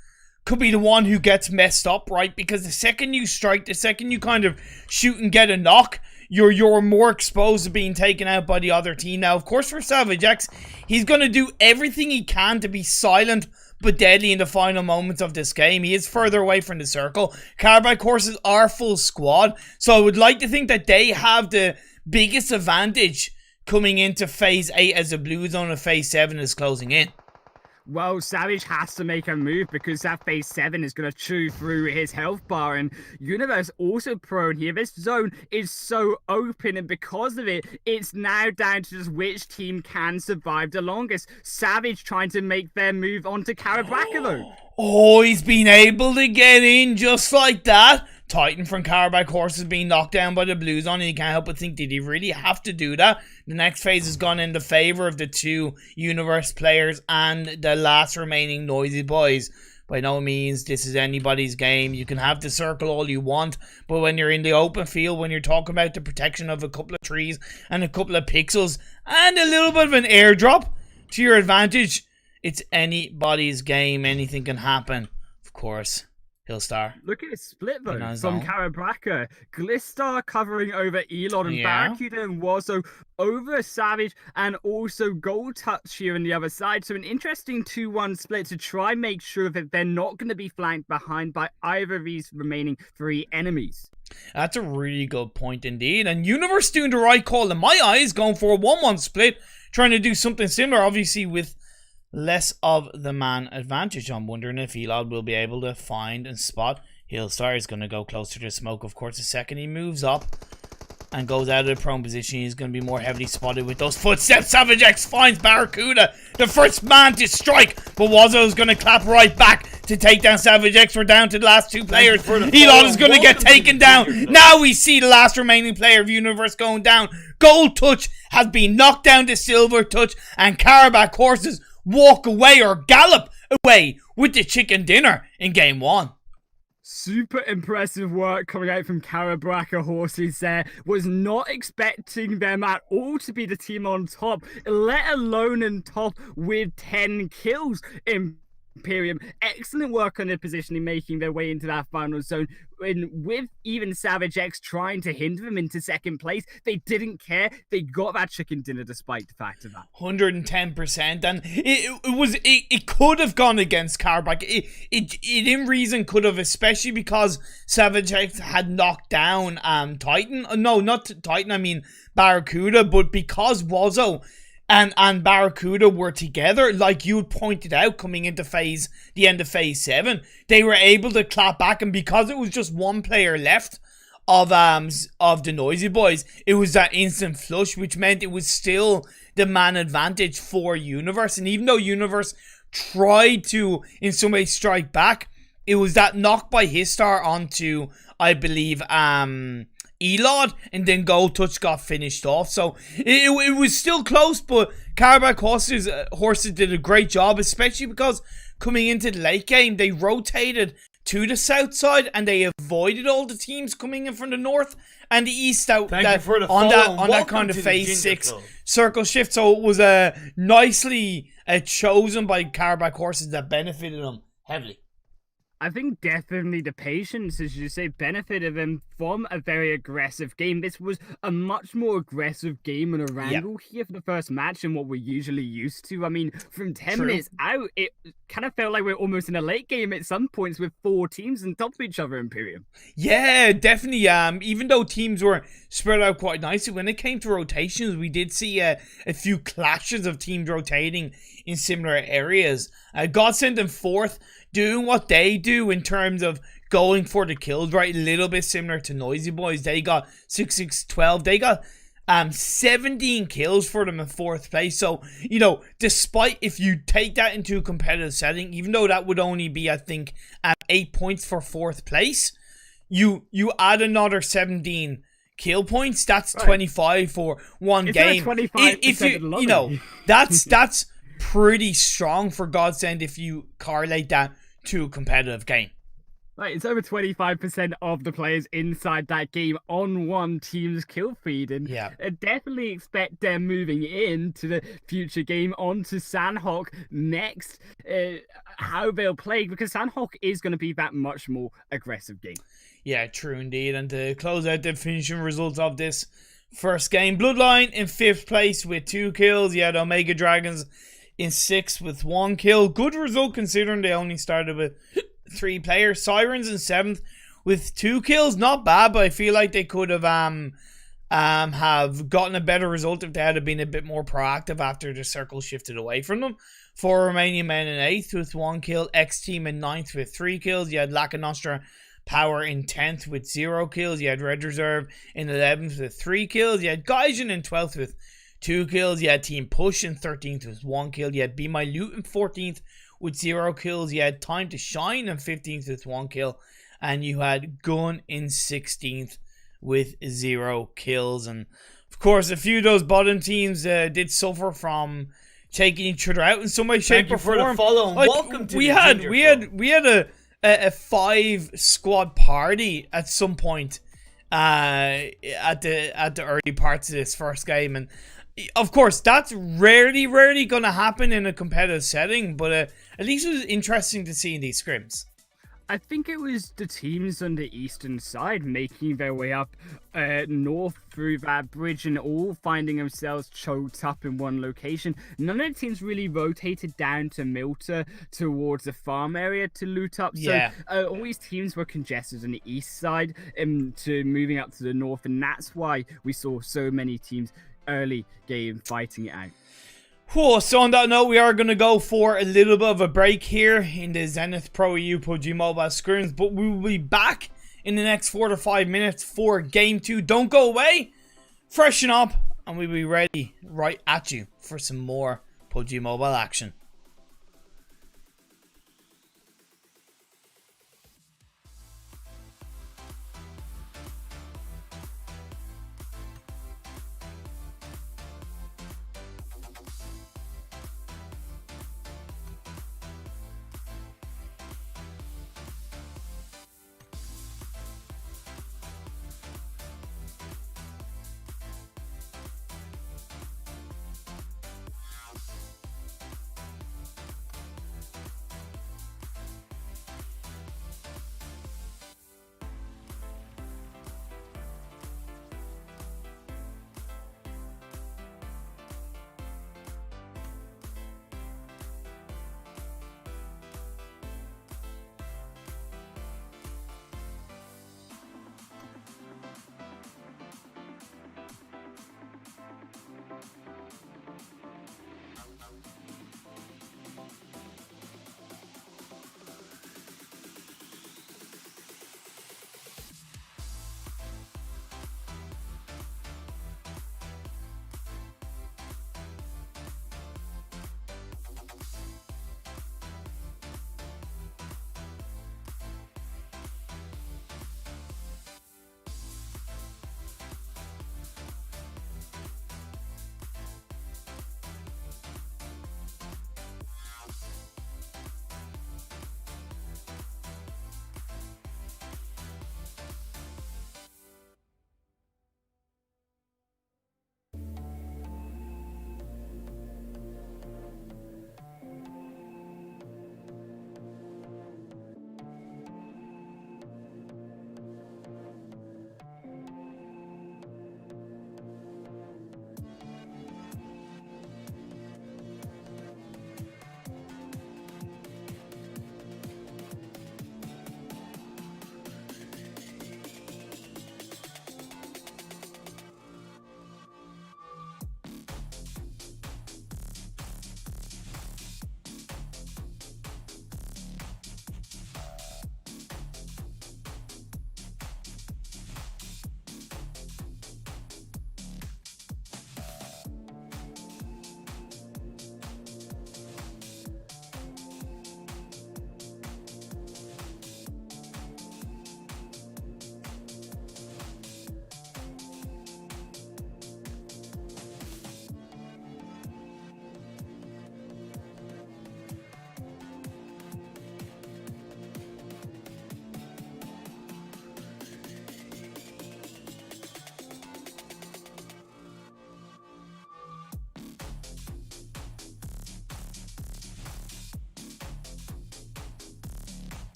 could be the one who gets messed up, right? Because the second you strike, the second you kind of shoot and get a knock, you're more exposed to being taken out by the other team. Now, of course, for Savage X, he's going to do everything he can to be silent but deadly in the final moments of this game. He is further away from the circle. Carbide courses are full squad, so I would like to think that they have the biggest advantage coming into Phase 8 as the Blue Zone of Phase 7 is closing in. Well, Savage has to make a move because that Phase 7 is going to chew through his health bar, and Universe also prone here. This zone is so open, and because of it, it's now down to just which team can survive the longest. Savage trying to make their move onto Carabaka, though. Oh, he's been able to get in just like that. Titan from Carabak Horse is being knocked down by the Blues on, and you can't help but think, did he really have to do that? The next phase has gone in the favor of the 2 Universe players and the last remaining Noisy Boys. By no means this is anybody's game. You can have the circle all you want, but when you're in the open field, when you're talking about the protection of a couple of trees and a couple of pixels and a little bit of an airdrop to your advantage, it's anybody's game. Anything can happen, of course. Hillstar. Look at his split though from Carabaka. Glistar covering over Elon and Barracuda and Wazo over Savage, and also Gold Touch here on the other side. So an interesting 2-1 split to try and make sure that they're not going to be flanked behind by either of these remaining 3 enemies. That's a really good point indeed. And Universe doing the right call in my eyes, going for a 1-1 split, trying to do something similar, obviously with less of the man advantage. I'm wondering if Elon will be able to find and spot. Hillstar is going to go closer to smoke, of course. The second he moves up and goes out of the prone position, he's going to be more heavily spotted with those footsteps. Savage X finds Barracuda, the first man to strike, but Wazo's going to clap right back to take down Savage X. We're down to the last 2 players. Elon is going to get taken down. Now we see the last remaining player of Universe going down. Gold Touch has been knocked down to Silver Touch, and Carabak Horses walk away or gallop away with the chicken dinner in game 1. Super impressive work coming out from Carabaka Horses there. Was not expecting them at all to be the team on top, let alone in top with 10 kills. Imperium, excellent work on their positioning, making their way into that final zone. And with even Savage X trying to hinder them into second place, they didn't care. They got that chicken dinner despite the fact of that. 110%, and it could have gone against Carbike. It in reason could have, especially because Savage X had knocked down Titan. No, not Titan. I mean Barracuda, but because Wazo and Barracuda were together, like you pointed out, coming into the end of phase 7, they were able to clap back, and because it was just one player left of the Noisy Boys, it was that instant flush, which meant it was still the man advantage for Universe. And even though Universe tried to in some way strike back, it was that knock by Histar onto, I believe, Elod, and then Gold Touch got finished off. So it was still close, but Carabak Horses did a great job, especially because coming into the late game, they rotated to the south side and they avoided all the teams coming in from the north and the east out on that kind of phase 6 circle shift. So it was nicely chosen by Carabak Horses that benefited them heavily. I think definitely the patience, as you say, benefited them from a very aggressive game. This was a much more aggressive game and a wrangle here for the first match than what we're usually used to. I mean, from 10 minutes out, it kind of felt like we're almost in a late game at some points with 4 teams on top of each other, Imperium. Yeah, definitely. Even though teams were spread out quite nicely, when it came to rotations, we did see a few clashes of teams rotating in similar areas. Godsend and Fourth doing what they do in terms of going for the kills, right? A little bit similar to Noisy Boys. They got 6-6-12. They got 17 kills for them in 4th place. So, you know, despite if you take that into a competitive setting, even though that would only be, I think, 8 points for 4th place. You add another 17 kill points. That's 25 for one game. 25% If you that's pretty strong for Godsend if you correlate that to a competitive game. Right, it's over 25% of the players inside that game on one team's kill feed. And I definitely expect them moving into the future game onto Sandhawk next, how they'll play, because Sandhawk is going to be that much more aggressive game. Yeah, true indeed. And to close out the finishing results of this first game, Bloodline in 5th place with 2 kills. You had Omega Dragons in 6th with 1 kill. Good result considering they only started with 3 players. Sirens in 7th with 2 kills. Not bad, but I feel like they could have gotten a better result if they had been a bit more proactive after the circle shifted away from them. 4 Romanian men in 8th with 1 kill. X Team in 9th with 3 kills. You had Laka Nostra Power in 10th with 0 kills. You had Red Reserve in 11th with 3 kills. You had Gaijin in 12th with 2 kills. You had Team Push in 13th with 1 kill. You had Be My Loot in 14th with 0 kills. You had Time to Shine in 15th with 1 kill. And you had Gun in 16th with 0 kills. And of course, a few of those bottom teams did suffer from taking each other out in some way, shape, or form. Thank you for the follow and welcome to we had a 5 squad party at some point at the early parts of this first game, and of course that's rarely gonna happen in a competitive setting, but at least it was interesting to see in these scrims. I think it was the teams on the eastern side making their way up north through that bridge and all finding themselves choked up in one location. None of the teams really rotated down to Milta towards the farm area to loot up. So all these teams were congested on the east side to moving up to the north, and that's why we saw so many teams early game fighting it out. Cool, so on that note, we are going to go for a little bit of a break here in the Zenith ProEU PUBG Mobile Scrims, but we will be back in the next 4 to 5 minutes for Game 2. Don't go away, freshen up, and we'll be ready right at you for some more PUBG Mobile action.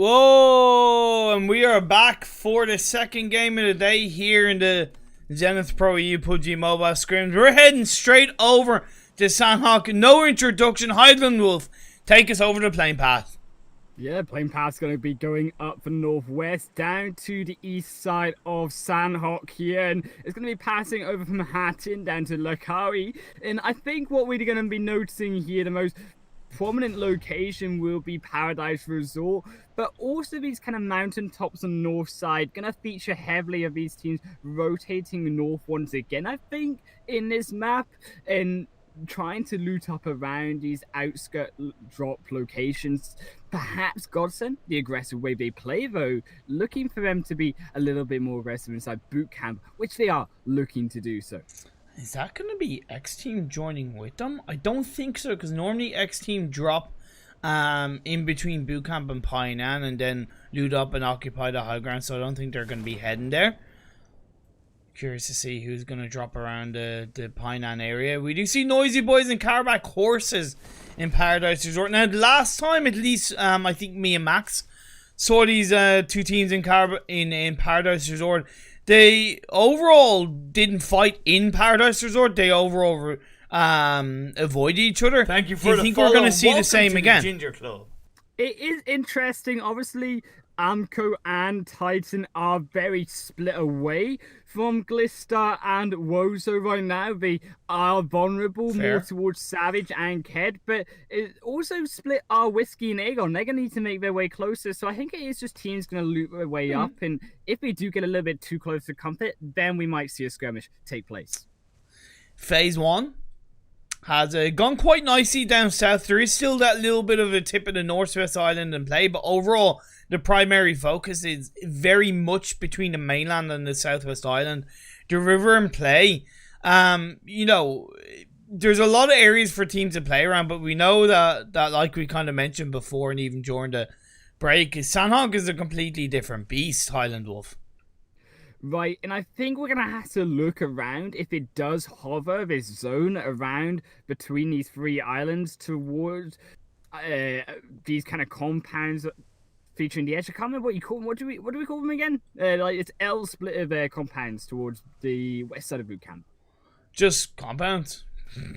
Whoa, and we are back for the second game of the day here in the Zenith ProEU PMCO Mobile Scrims. We're heading straight over to Sandhawk. No introduction. HighlandWolf, take us over the plane path. Yeah, plane path's going to be going up the northwest down to the east side of Sandhawk here, and it's going to be passing over from Hatton down to Lakari. And I think what we're going to be noticing here, the most prominent location will be Paradise Resort, but also these kind of mountain tops on the north side going to feature heavily of these teams rotating north once again, I think, in this map, and trying to loot up around these outskirt drop locations. Perhaps Godson, the aggressive way they play, though, looking for them to be a little bit more aggressive inside boot camp, which they are looking to do so. Is that going to be X Team joining with them? I don't think so, because normally X Team drop in between boot camp and Painan and then loot up and occupy the high ground, so I don't think they're going to be heading there. Curious to see who's going to drop around the Painan area. We do see Noisy Boys and Carback Horses in Paradise Resort. Now, last time, at least, I think me and Max saw these two teams in Paradise Resort. They overall didn't fight in Paradise Resort. They overall avoided each other. Thank you Do for you think we're going to see the same again? Ginger Club. It is interesting. Obviously, Amco and Titan are very split away from Glistar and Wozo right now. They are vulnerable more towards Savage and Ked, but it also split our Whiskey and Aegon. They're going to need to make their way closer, so I think it is just teams going to loot their way up, and if we do get a little bit too close to Comfort, then we might see a skirmish take place. Phase 1 has gone quite nicely down south. There is still that little bit of a tip of the Northwest Island in play, but overall, the primary focus is very much between the mainland and the Southwest Island. The river in play, you know, there's a lot of areas for teams to play around, but we know that like we kind of mentioned before and even during the break, Sandhawk is a completely different beast, HighlandWolf. Right, and I think we're going to have to look around if it does hover this zone around between these three islands towards these kind of compounds featuring the edge. I can't remember what you call them. What do we call them again? Like it's L split of compounds towards the west side of boot camp. Just compounds.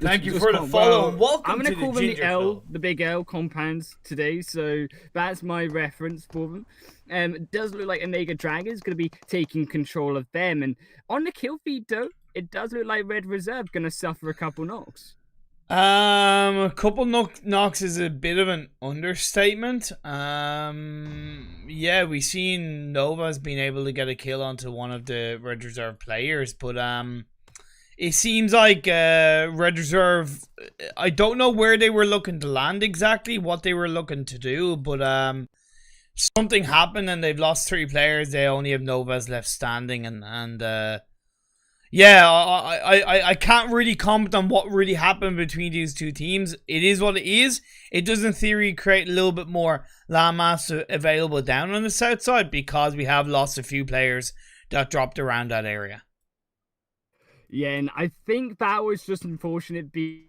Thank you for the follow and welcome I'm going to to call the them the Ginger L, Club. the big L compounds today, so that's my reference for them. It does look like Omega Dragon is going to be taking control of them, and on the kill feed though, it does look like Red Reserve going to suffer a couple knocks. A couple knocks is a bit of an understatement. Yeah, we've seen Nova's been able to get a kill onto one of the Red Reserve players, but it seems like Red Reserve, I don't know where they were looking to land exactly, what they were looking to do, but something happened and they've lost 3 players. They only have Novas left standing, and yeah, I can't really comment on what really happened between these two teams. It is what it is. It does in theory create a little bit more landmass available down on the south side because we have lost a few players that dropped around that area. Yeah, and I think that was just unfortunate being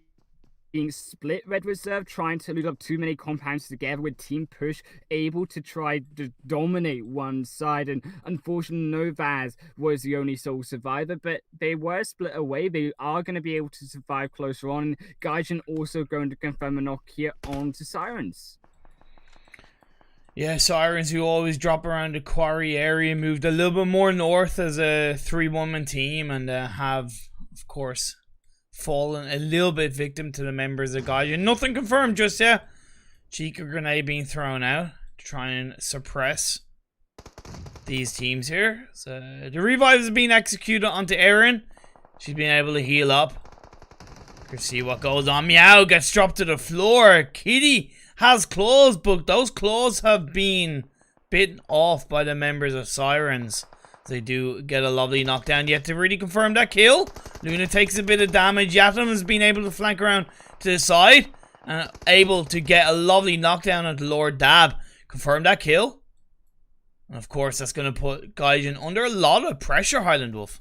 split. Red Reserve trying to loot up too many compounds together with Team Push able to try to dominate one side, and unfortunately Novaz was the only sole survivor, but they were split away. They are going to be able to survive closer on. Gaijin also going to confirm a knock here onto Sirens. Yeah, Sirens, who always drop around the quarry area, moved a little bit more north as a 3-woman team, and have, of course, fallen a little bit victim to the members of Gaijin. Nothing confirmed just yet. Chica grenade being thrown out to try and suppress these teams here. So the revive is being executed onto Erin. She's been able to heal up. Let's see what goes on. Meow gets dropped to the floor. Kitty has claws, but those claws have been bitten off by the members of Sirens. They do get a lovely knockdown. Yet to really confirm that kill. Luna takes a bit of damage. Yatum has been able to flank around to the side and able to get a lovely knockdown onto Lord Dab. Confirm that kill. And of course, that's going to put Gaijin under a lot of pressure, HighlandWolf.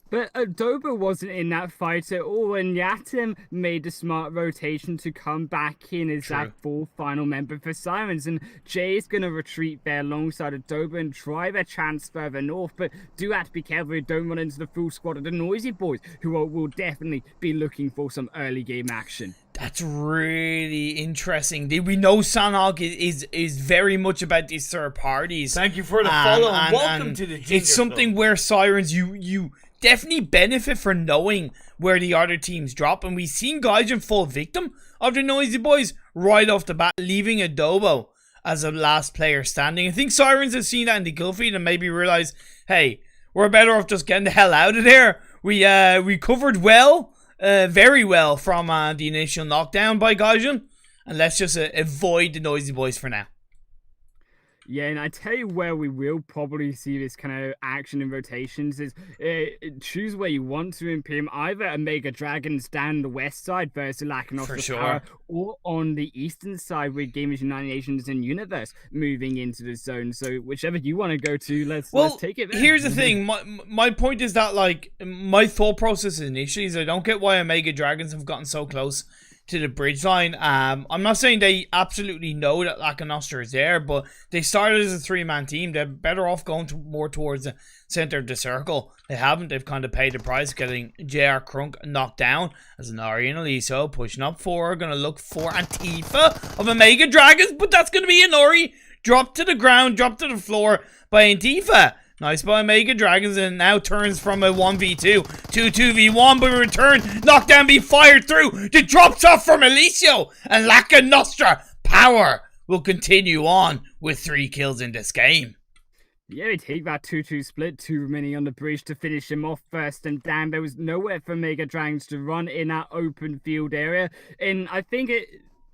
But Adoba wasn't in that fight at all, and Yatem made the smart rotation to come back in as that full final member for Sirens. And Jay's going to retreat there alongside Adoba and try their chance further north, but do have to be careful you don't run into the full squad of the Noisy Boys, who will definitely be looking for some early game action. That's really interesting. We know Sanhok is very much about these third parties. Thank you for the follow and welcome to the Ginger It's something Club. where Sirens, you definitely benefit from knowing where the other teams drop. And we've seen Gaijin fall victim of the Noisy Boys right off the bat, leaving Adobo as a last player standing. I think Sirens have seen that in the kill feed and maybe realized, hey, we're better off just getting the hell out of there. We covered well. Very well from the initial knockdown by Gaijin, and let's just avoid the Noisy Boys for now. Yeah, and I tell you where we will probably see this kind of action in rotations is choose where you want to Imperium, either Omega Dragons down the west side versus Lacanostra Power, or on the eastern side with Gamers United Nations and Universe moving into the zone. So whichever you want to go to, let's take it there. Here's the thing, my point is that, like, my thought process initially is I don't get why Omega Dragons have gotten so close to the bridge line. I'm not saying they absolutely know that Lacanostra is there, but they started as a three-man team. They're better off going more towards the center of the circle. They haven't. They've kind of paid the price, getting JR Crunk knocked down as Nari and Aliso pushing up forward. Going to look for Antifa of Omega Dragons, but that's going to be Nori dropped to the ground, dropped to the floor by Antifa. Nice by Omega Dragons, and now turns from a 1v2 to 2v1, but in return, knockdown be fired through. The drops off from Alicio, and Lacanostra Power will continue on with 3 kills in this game. Yeah, we take that 2-2 split, 2 remaining on the bridge to finish him off first and down. There was nowhere for Mega Dragons to run in that open field area, and I think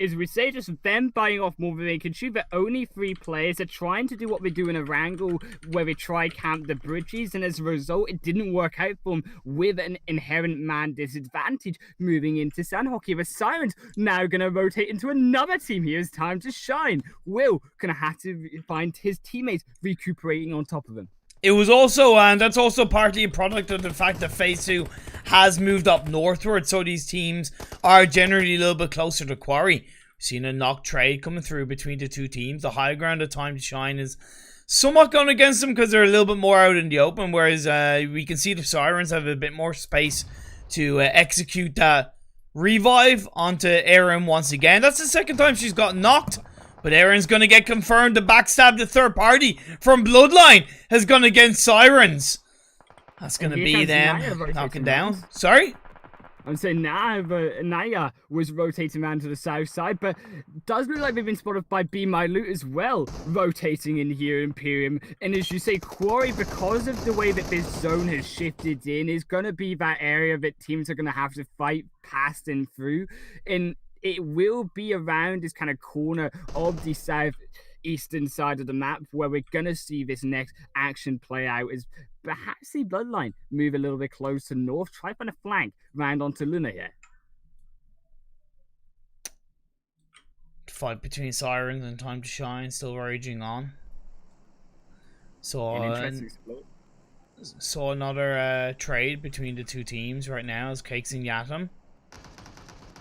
as we say, just them buying off more than they can shoot. But only 3 players are trying to do what they do in a wrangle where they try camp the bridges, and as a result, it didn't work out for them with an inherent man disadvantage moving into Sanhok. The Sirens now going to rotate into another team here. It's time to shine. Will going to have to find his teammates recuperating on top of him. It was also, and that's also partly a product of the fact that Phase 2 has moved up northward, so these teams are generally a little bit closer to Quarry. We've seen a knock trade coming through between the two teams. The high ground of Time to Shine is somewhat going against them because they're a little bit more out in the open, whereas we can see the Sirens have a bit more space to execute that revive onto Erin once again. That's the second time she's got knocked. But Erin's going to get confirmed. The backstab, the third party from Bloodline has gone against Sirens. That's going to be them knocking down. Sorry? I'm saying Naya was rotating around to the south side, but does look like they've been spotted by Be My Loot as well, rotating in here, Imperium. And as you say, Quarry, because of the way that this zone has shifted in, is going to be that area that teams are going to have to fight past and through. And it will be around this kind of corner of the southeastern side of the map where we're going to see this next action play out as perhaps the Bloodline move a little bit closer north, try on a flank round onto Luna here. Fight between Sirens and Time to Shine still raging on. Saw another trade between the two teams right now as Cakes and Yatum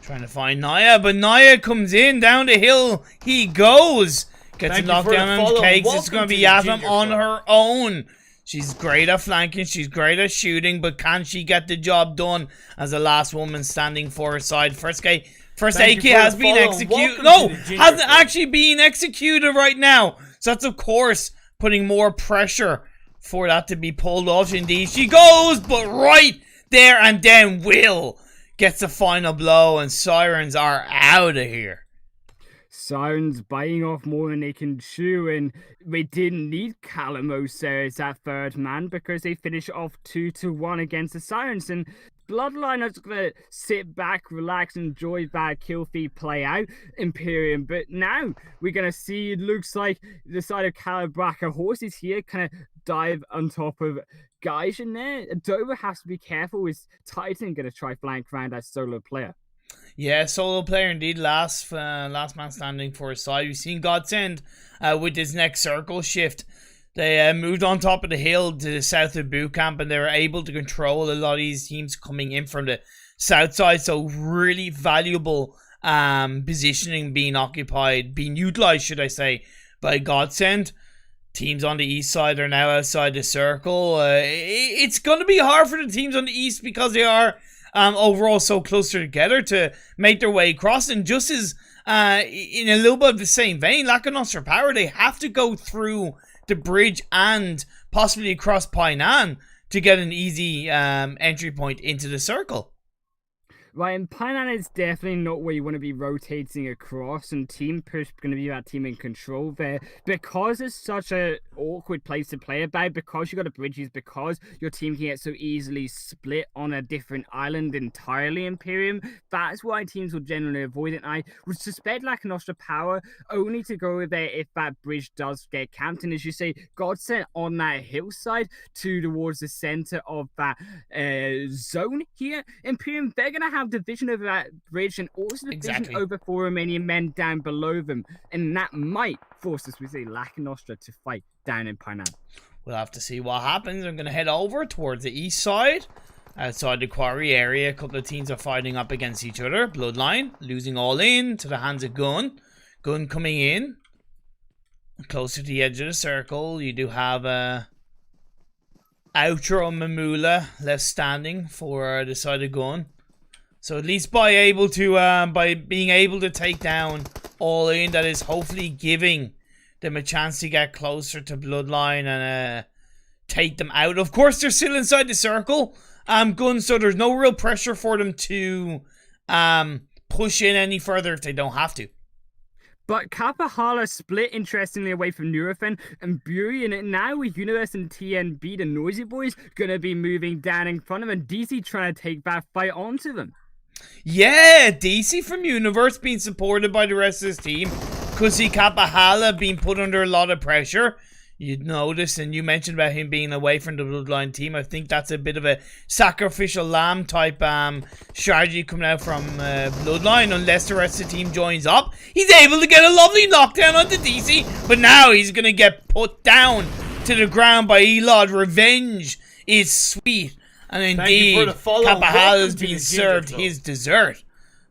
trying to find Naya, but Naya comes in down the hill. He goes. Gets a knockdown on Cakes. It's going to be Yatum on her own. She's great at flanking. She's great at shooting, but can she get the job done as the last woman standing for her side? First AK has been executed. No, hasn't actually been executed right now. So that's, of course, putting more pressure for that to be pulled off. Indeed, she goes, but right there and then Will gets the final blow, and Sirens are out of here. Sirens biting off more than they can chew, and they didn't need Calamos there as that third man because they finish off 2-1 against the Sirens. And Bloodline is going to sit back, relax, and enjoy that kill feed play out, Imperium. But now we're going to see, it looks like the side of Calabraca horses here kind of dive on top of Gaijin there. Dover has to be careful. Is Titan going to try flank around that solo player? Yeah, solo player indeed. Last man standing for his side. We've seen Godsend with his next circle shift They moved on top of the hill to the south of boot camp, and they were able to control a lot of these teams coming in from the south side. So really valuable positioning being utilized, should I say, by Godsend. Teams on the east side are now outside the circle. It's going to be hard for the teams on the east because they are overall so closer together to make their way across. And just as in a little bit of the same vein, Lac of Nostra Power, they have to go through the bridge and possibly across Painan to get an easy entry point into the circle. Right, and Painan is definitely not where you want to be rotating across, and Team Push going to be that team in control there. Because it's such an awkward place to play about, because you got the bridges, because your team can get so easily split on a different island entirely, Imperium, that's why teams will generally avoid it. And I would suspect Lac of Nostra Power only to go there if that bridge does get camped. And as you say, Godsend on that hillside towards the center of that zone here, Imperium, they're going to have division over that bridge and also division over 4 Romanian men down below them, and that might force us, we say, Lac of Nostra to fight down in Painan. We'll have to see what happens. I'm going to head over towards the east side. Outside the quarry area, a couple of teams are fighting up against each other. Bloodline losing all in to the hands of Gun. Gun coming in closer to the edge of the circle. You do have Outro and Mamula left standing for the side of Gun. So at least by being able to take down all in, that is hopefully giving them a chance to get closer to Bloodline and take them out. Of course, they're still inside the circle, Guns, so there's no real pressure for them to push in any further if they don't have to. But Kapahala split, interestingly, away from Nurofen and Burian. And now with Universe and TNB, the Noisy Boys, going to be moving down in front of them. And DC trying to take that fight onto them. Yeah, DC from Universe being supported by the rest of his team. Kusi Kapahala being put under a lot of pressure. You'd notice, and you mentioned about him being away from the Bloodline team. I think that's a bit of a sacrificial lamb type strategy coming out from Bloodline. Unless the rest of the team joins up, he's able to get a lovely knockdown onto DC. But now he's going to get put down to the ground by Elod. Revenge is sweet. And indeed, Kapahala has been served his dessert.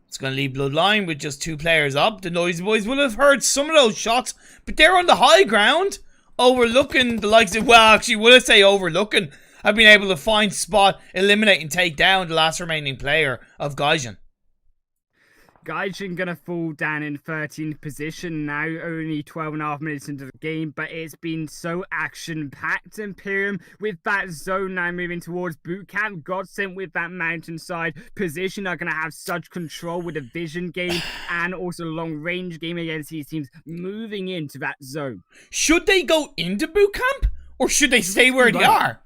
It's going to leave Bloodline with just 2 players up. The Noisy Boys will have heard some of those shots, but they're on the high ground, overlooking the likes of, well, actually, will I say overlooking? I've been able to find, spot, eliminate, and take down the last remaining player of Gaijin. Gaijin gonna fall down in 13th position now, only 12.5 minutes into the game, but it's been so action-packed, Imperium, with that zone now moving towards boot camp. Godsend with that mountainside position are gonna have such control with a vision game and also long-range game against these teams moving into that zone. Should they go into boot camp, or should they stay where they are?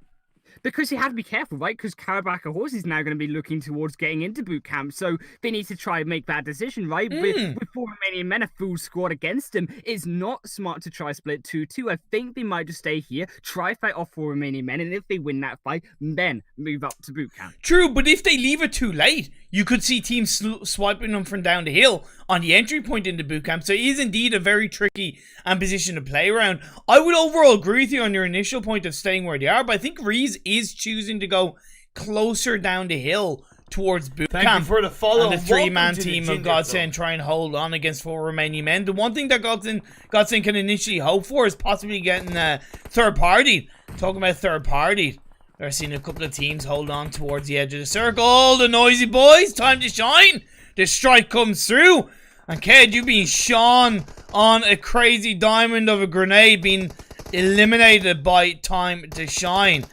Because you have to be careful, right? Because Karabakh Horse is now going to be looking towards getting into boot camp, so they need to try and make that decision, right? With 4 Romanian men, a full squad against him, it's not smart to try split 2-2. I think they might just stay here, try fight off 4 Romanian men, and if they win that fight, then move up to boot camp. True, but if they leave it too late, you could see teams swiping them from down the hill on the entry point into boot camp. So it is indeed a very tricky position to play around. I would overall agree with you on your initial point of staying where they are, but I think Reese is choosing to go closer down the hill towards boot camp. Thank you for the follow. And the 3-man team of Godsend try and hold on against 4 Romanian men. The one thing that Godsend can initially hope for is possibly getting third party. Talking about third party, they're seeing a couple of teams hold on towards the edge of the circle. The Noisy Boys, time to shine. The strike comes through. And Ked, you've been shone on a crazy diamond of a grenade being eliminated by time to shine.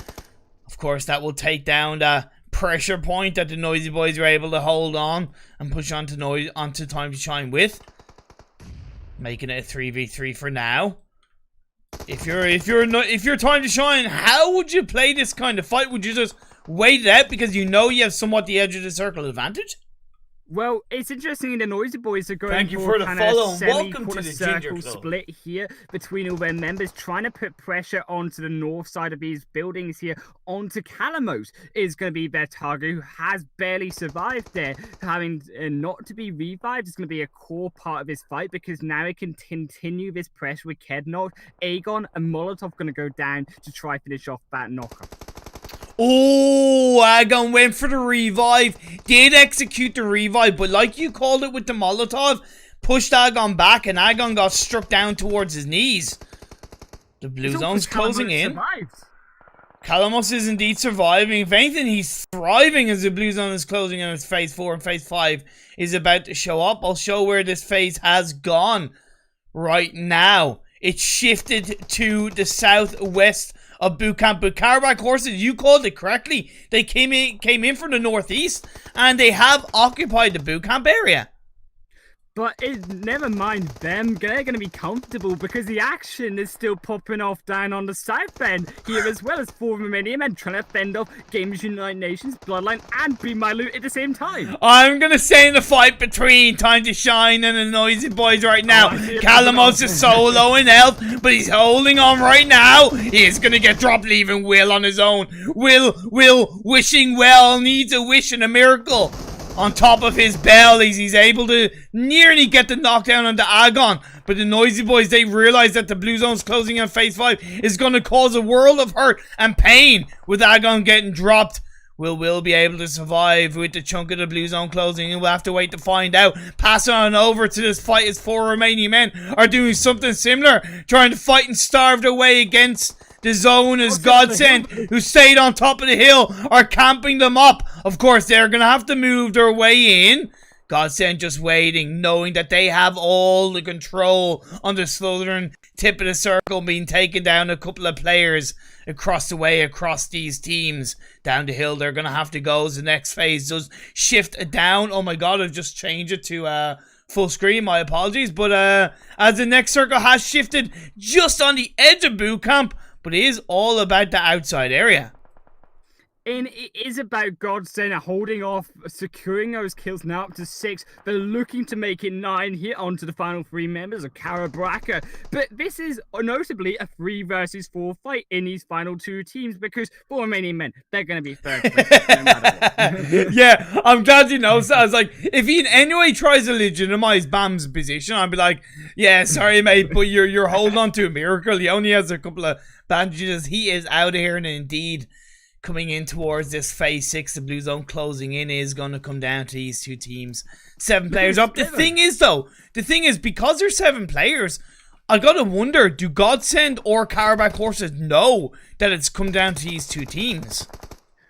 Of course, that will take down the pressure point that the Noisy Boys were able to hold on and push onto time to shine with. Making it a 3v3 for now. If you're time to shine, how would you play this kind of fight? Would you just wait it out because you know you have somewhat the edge of the circle advantage? Well, it's interesting the Noisy Boys are going Thank you for for the kind follow of and welcome to the semi-quarter Ginger circle Club. split here between all their members, trying to put pressure onto the north side of these buildings here, onto Calamos is going to be their target, who has barely survived there. Having not to be revived is going to be a core part of this fight, because now it can continue this pressure with Kednot, Aegon, and Molotov going to go down to try finish off that knocker. Oh, Agon went for the revive. Did execute the revive, but like you called it with the Molotov, pushed Agon back, and Agon got struck down towards his knees. The blue zone's closing in. Calamos is indeed surviving. If anything, he's thriving as the blue zone is closing in its phase 4, and phase 5 is about to show up. I'll show where this phase has gone right now. It's shifted to the southwest of boot camp, but Karabakh horses, you called it correctly. They came in from the northeast, and they have occupied the boot camp area. But never mind them, they're going to be comfortable because the action is still popping off down on the south end here, as well as 4 Romanian men trying to fend off Gamers United Nations, Bloodline, and Be My Loot at the same time. I'm going to say in the fight between Time to Shine and the Noisy Boys right now, Calamos is so low in health, but he's holding on right now. He is going to get dropped, leaving Will on his own. Will, wishing well, needs a wish and a miracle. On top of his bellies, he's able to nearly get the knockdown on the Agon. But the Noisy Boys, they realize that the blue zone's closing on phase 5 is going to cause a world of hurt and pain with Agon getting dropped. Will be able to survive with the chunk of the blue zone closing, and we'll have to wait to find out. Passing on over to this fight as 4 Romanian men are doing something similar, trying to fight and starve their way against the zone as Godsend, who stayed on top of the hill, are camping them up. Of course, they're going to have to move their way in. Godsend just waiting, knowing that they have all the control on the southern tip of the circle, being taken down a couple of players across the way, across these teams. Down the hill, they're going to have to go as the next phase does shift down. Oh my god, I've just changed it to full screen, my apologies. But as the next circle has shifted just on the edge of boot camp, but it is all about the outside area. And it is about Godsend holding off, securing those kills now up to 6. They're looking to make it 9 here onto the final 3 members of Karabraka. But this is notably a 3 versus 4 fight in these final 2 teams, because 4 Romanian men, they're going to be third place no matter what. Yeah, I'm glad you know. So I was like, if he in any way tries to legitimize Bam's position, I'd be like, yeah, sorry mate, but you're holding on to a miracle. He only has a couple of bandages. He is out of here, and indeed, coming in towards this phase 6, the blue zone closing in is going to come down to these 2 teams. 7 players up. The thing is, because there's 7 players, I gotta wonder, do Godsend or Karabakh horses know that it's come down to these 2 teams?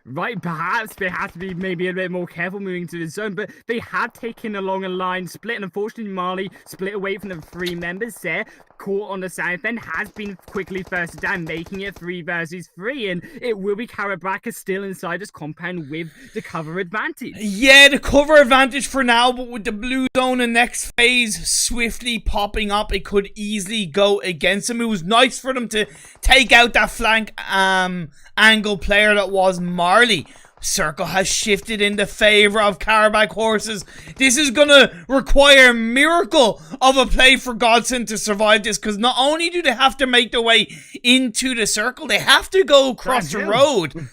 Right, perhaps they have to be maybe a bit more careful moving to the zone, but they had taken along a line split, and unfortunately Marley split away from the 3 members there. Caught on the south end, has been quickly first down, making it 3 versus 3, and it will be Karabraka still inside his compound with the cover advantage. Yeah, the cover advantage for now, but with the blue zone and next phase swiftly popping up, it could easily go against him. It was nice for them to take out that flank angle player that was Marley. Circle has shifted in the favor of Karabakh horses. This is gonna require a miracle of a play for Godsend to survive this, because not only do they have to make their way into the circle, they have to go across the road.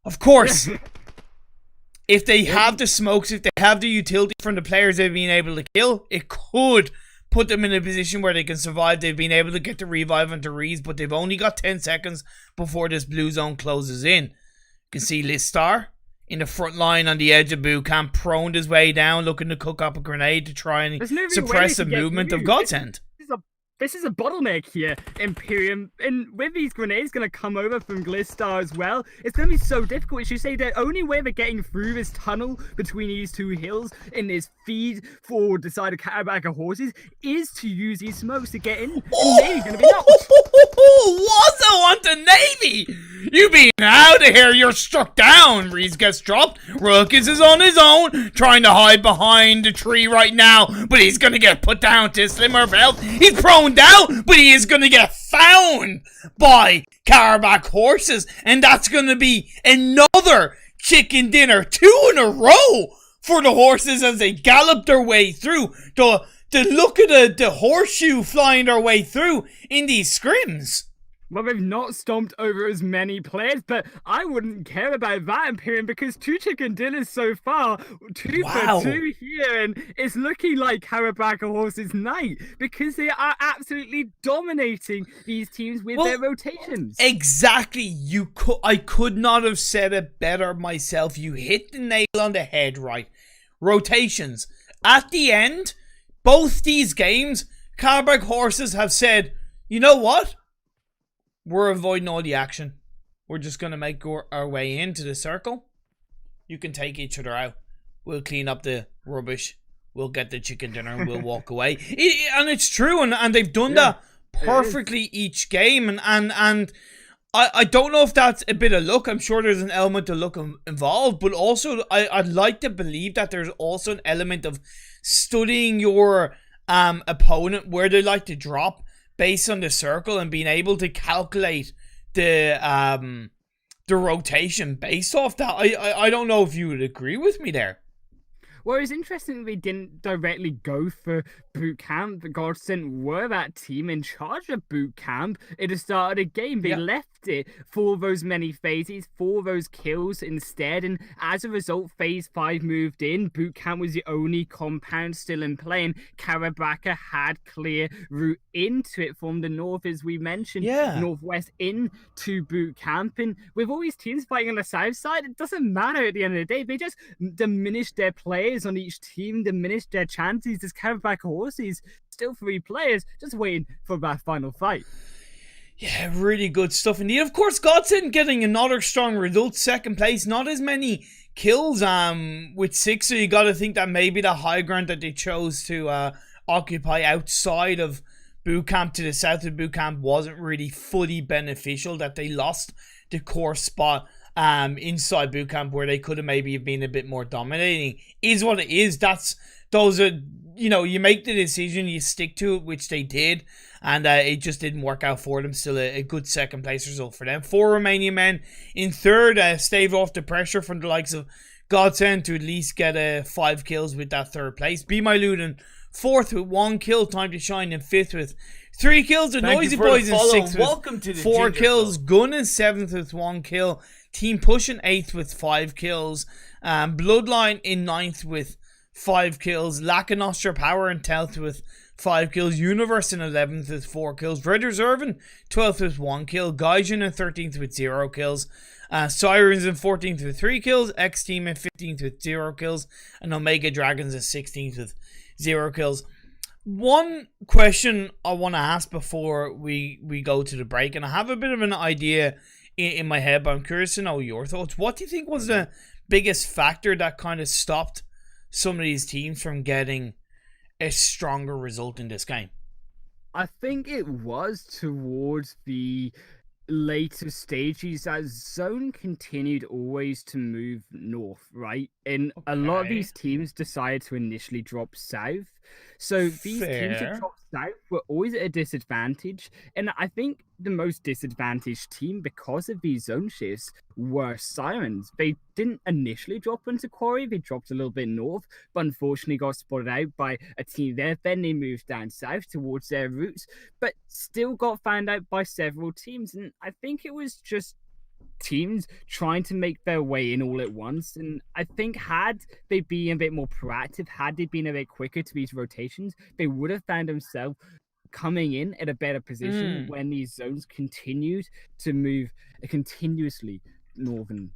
Of course, if they have the smokes, if they have the utility from the players they've been able to kill, it could put them in a position where they can survive. They've been able to get the revive onto Rees, but they've only got 10 seconds before this blue zone closes in. You can see Listar in the front line on the edge of boot camp, proned his way down, looking to cook up a grenade to try and suppress the movement of Godsend. This is a bottleneck here, Imperium, and with these grenades going to come over from Glistar as well, it's going to be so difficult. As you say, the only way they're getting through this tunnel between these 2 hills in this feed for the side of Karabakh horses is to use these smokes to get in, and Navy going to be knocked. Wazo onto Navy! You being out of here, you're struck down. Reese gets dropped. Ruckus is on his own, trying to hide behind the tree right now, but he's going to get put down to a slimmer belt. He's prone down, but he is going to get found by Karabakh horses, and that's going to be another chicken dinner, 2 in a row for the horses as they gallop their way through. The look at the horseshoe flying their way through in these scrims. Well, they've not stomped over as many players, but I wouldn't care about that, Imperium, because 2 chicken dinners so far, 2 Wow. for 2 here, and it's looking like Karabakh Horse's night, because they are absolutely dominating these teams with their rotations. Exactly. I could not have said it better myself. You hit the nail on the head, right? Rotations. At the end, both these games, Karabakh Horses have said, you know what? We're avoiding all the action. We're just going to make our way into the circle. You can take each other out. We'll clean up the rubbish. We'll get the chicken dinner and we'll walk away. And it's true. And they've done that perfectly each game. And I don't know if that's a bit of luck. I'm sure there's an element of luck involved. But also, I'd like to believe that there's also an element of studying your opponent, where they like to drop, based on the circle, and being able to calculate the rotation based off that. I don't know if you would agree with me there. Well, it's interesting that they didn't directly go for boot camp. The Godsend were that team in charge of boot camp at the start of the game. They left it for those many phases, for those kills instead, and as a result, phase 5 moved in. Boot camp was the only compound still in play, and Karabakh had clear route into it from the north, as we mentioned, northwest into boot camp. And with all these teams fighting on the south side, it doesn't matter at the end of the day. They just diminished their players on each team, diminished their chances. There's Karabakh Horses, still 3 players, just waiting for that final fight. Yeah, really good stuff indeed. Of course, Godsend getting another strong result, second place. Not as many kills with 6, so you got to think that maybe the high ground that they chose to occupy outside of boot camp to the south of boot camp wasn't really fully beneficial, that they lost the core spot inside boot camp where they could have maybe been a bit more dominating. Is what it is. Those are, you make the decision, you stick to it, which they did, and it just didn't work out for them. Still a good second place result for them. 4 Romanian men in third, staved off the pressure from the likes of Godsend to at least get 5 kills with that third place. Be My Luden fourth with 1 kill, Time to Shine in 5th with 3 kills. The Noisy Boys in 6th with 4 kills. Gun in 7th with 1 kill. Team Push in 8th with 5 kills. Bloodline in 9th with 5 kills. Lacanostra Power in 10th with 5 kills. Universe in 11th with 4 kills. Red Reserve in 12th with 1 kill. Gaijin in 13th with 0 kills. Sirens in 14th with 3 kills. X Team in 15th with 0 kills. And Omega Dragons in 16th with 0 kills. One question I want to ask before we go to the break, and I have a bit of an idea in my head, but I'm curious to know your thoughts. What do you think was the biggest factor that kind of stopped some of these teams from getting a stronger result in this game? I think it was towards the later stages as Zone continued always to move north, right? And a lot of these teams decided to initially drop south. So these teams that dropped south were always at a disadvantage. And I think the most disadvantaged team because of these zone shifts were Sirens. They didn't initially drop into Quarry. They dropped a little bit north, but unfortunately got spotted out by a team there. Then they moved down south towards their routes, but still got found out by several teams. And I think it was just teams trying to make their way in all at once. And I think had they been a bit more proactive, had they been a bit quicker to these rotations, they would have found themselves coming in at a better position when these zones continued to move continuously northern.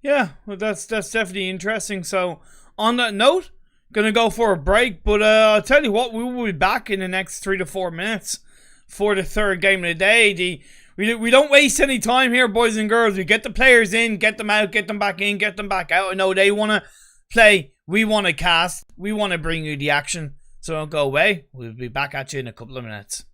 Yeah, well, that's definitely interesting. So on that note, gonna go for a break, but I'll tell you what, we will be back in the next 3 to 4 minutes for the third game of the day. We don't waste any time here, boys and girls. We get the players in, get them out, get them back in, get them back out. I know they want to play. We want to cast. We want to bring you the action. So don't go away. We'll be back at you in a couple of minutes.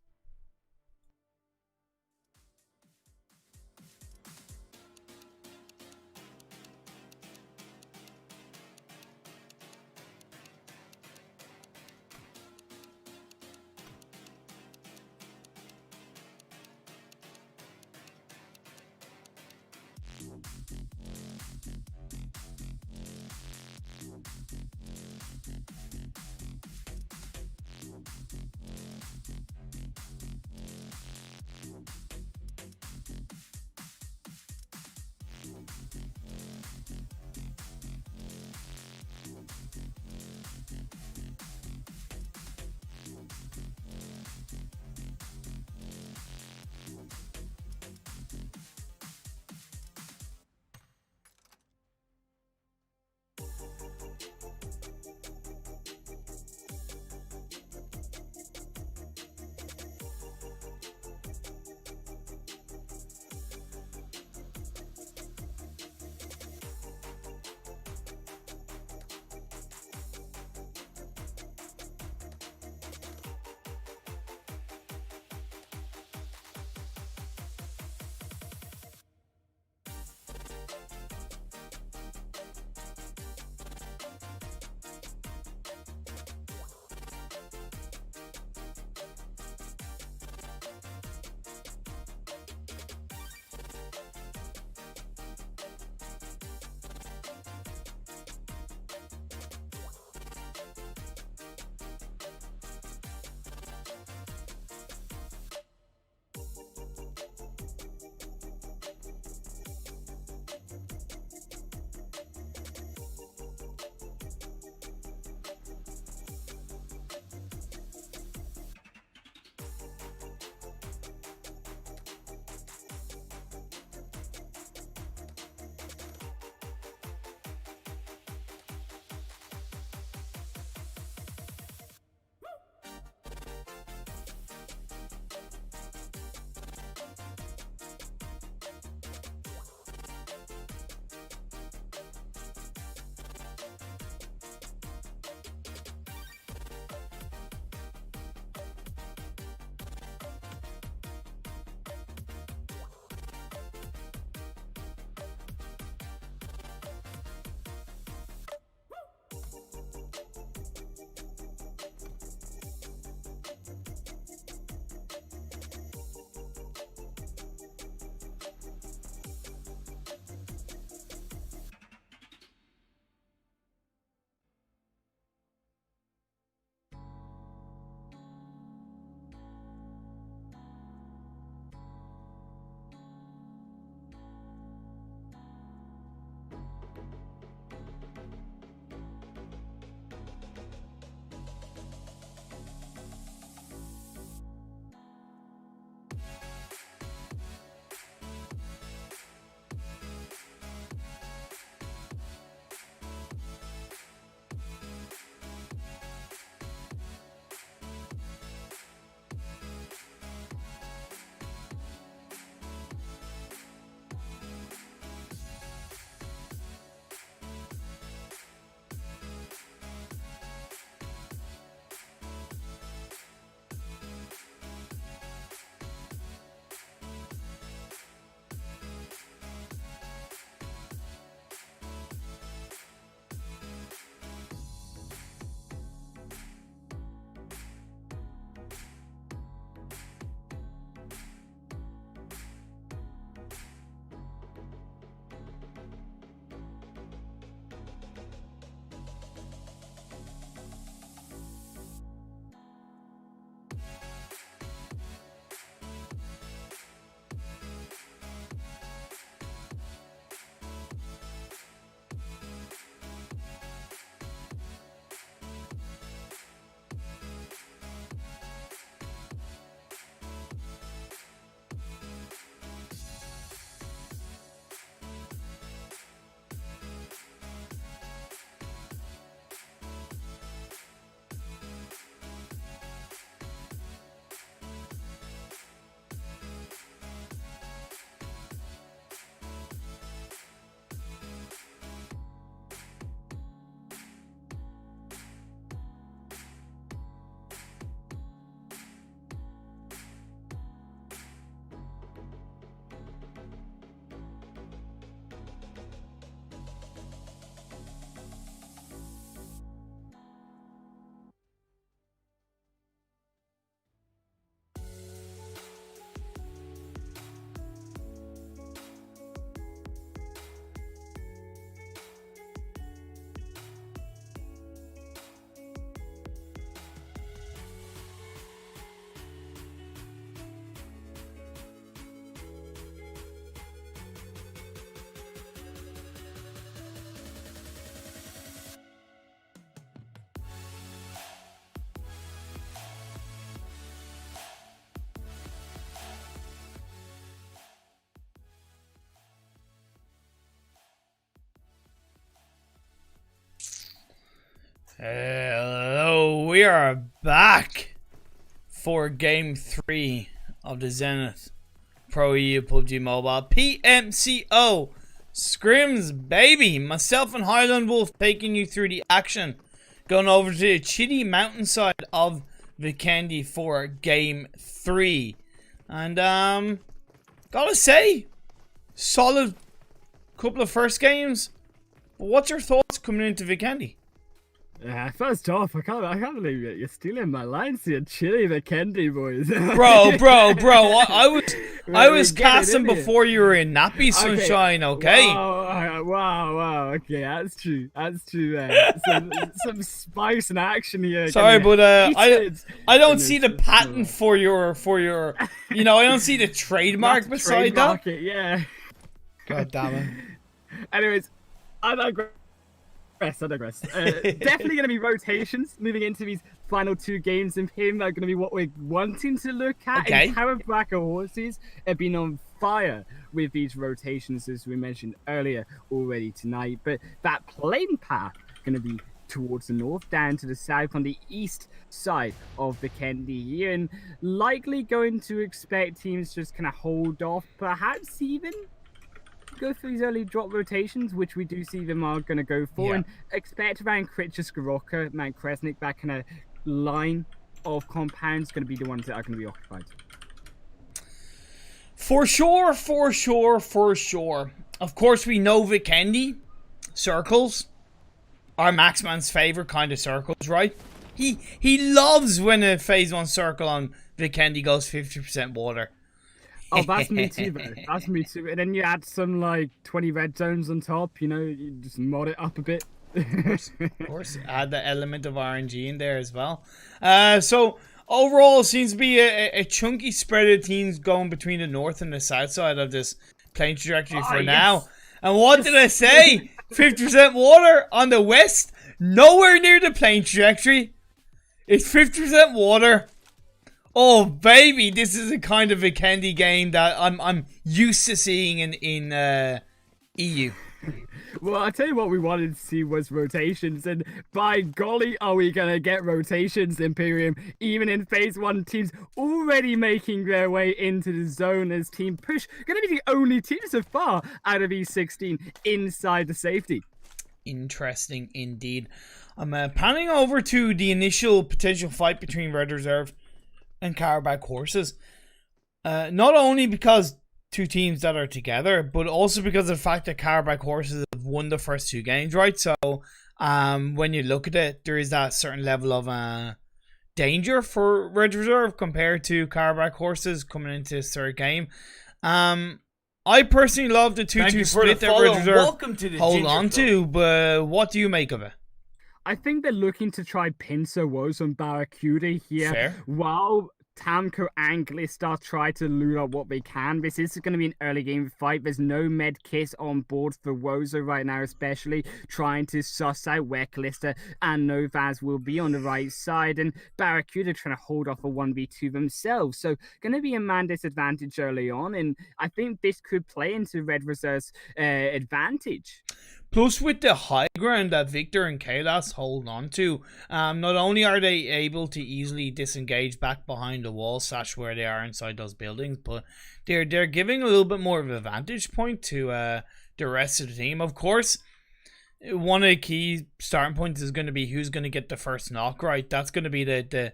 Hello, we are back for Game 3 of the Zenith ProEU PUBG Mobile PMCO Scrims, baby. Myself and HighlandWolf taking you through the action. Going over to the chilly mountainside of Vikendi for Game 3. And, gotta say, solid couple of first games. But what's your thoughts coming into Vikendi? First off, I can't believe it. You're stealing my lines here, chilly Vikendi boys. bro. I was casting before you were in nappy sunshine. Okay. Wow. Okay, that's true. Some spice and action here. Sorry, but I don't see the patent for your I don't see the trademark beside that. Yeah. God damn it. Anyways, I digress. Definitely going to be rotations moving into these final two games in him are going to be what we're wanting to look at. Okay. And Kawabaka horses have been on fire with these rotations, as we mentioned earlier already tonight. But that plane path going to be towards the north, down to the south on the east side of Vikendi here, and likely going to expect teams just kind of hold off, perhaps even go for these early drop rotations, which we do see them are going to go for, and expect around Kritcha, Skoroka, Mount Kresnik, that kind of line of compounds going to be the ones that are going to be occupied. For sure. Of course, we know Vikendi circles are Maxman's favorite kind of circles, right? He loves when a phase 1 circle on Vikendi goes 50% water. Oh, that's me too, though. That's me too. And then you add some, 20 red zones on top, you just mod it up a bit. Of course. Add the element of RNG in there as well. So, overall, seems to be a chunky spread of teams going between the north and the south side of this plane trajectory for now. And what did I say? 50% water on the west? Nowhere near the plane trajectory. It's 50% water. Oh baby, this is a kind of Vikendi game that I'm used to seeing in EU. Well, I'll tell you what we wanted to see was rotations, and by golly are we gonna get rotations, Imperium, even in phase 1. Teams already making their way into the zone as Team Push gonna be the only team so far out of E16 inside the safety. Interesting indeed. I'm panning over to the initial potential fight between Red Reserve and Karabakh horses, not only because two teams that are together, but also because of the fact that Karabakh horses have won the first two games, right? So when you look at it, there is that certain level of danger for Red Reserve compared to Karabakh horses coming into this third game. I personally love the 2-2 split that Red Reserve hold on to, but what do you make of it? I think they're looking to try pincer woes on Barracuda here. Fair. While Tamco and Glistar try to loot up what they can. This is going to be an early game fight. There's no med kit on board for Wozo right now, especially trying to suss out where Glistar and Novaz will be on the right side, and Barracuda trying to hold off a 1v2 themselves. So going to be a man disadvantage early on, and I think this could play into Red Reserve's advantage. Plus, with the high ground that Victor and Kailas hold on to, not only are they able to easily disengage back behind the wall / where they are inside those buildings, but they're giving a little bit more of a vantage point to the rest of the team. Of course, one of the key starting points is going to be who's going to get the first knock, right? That's going to be the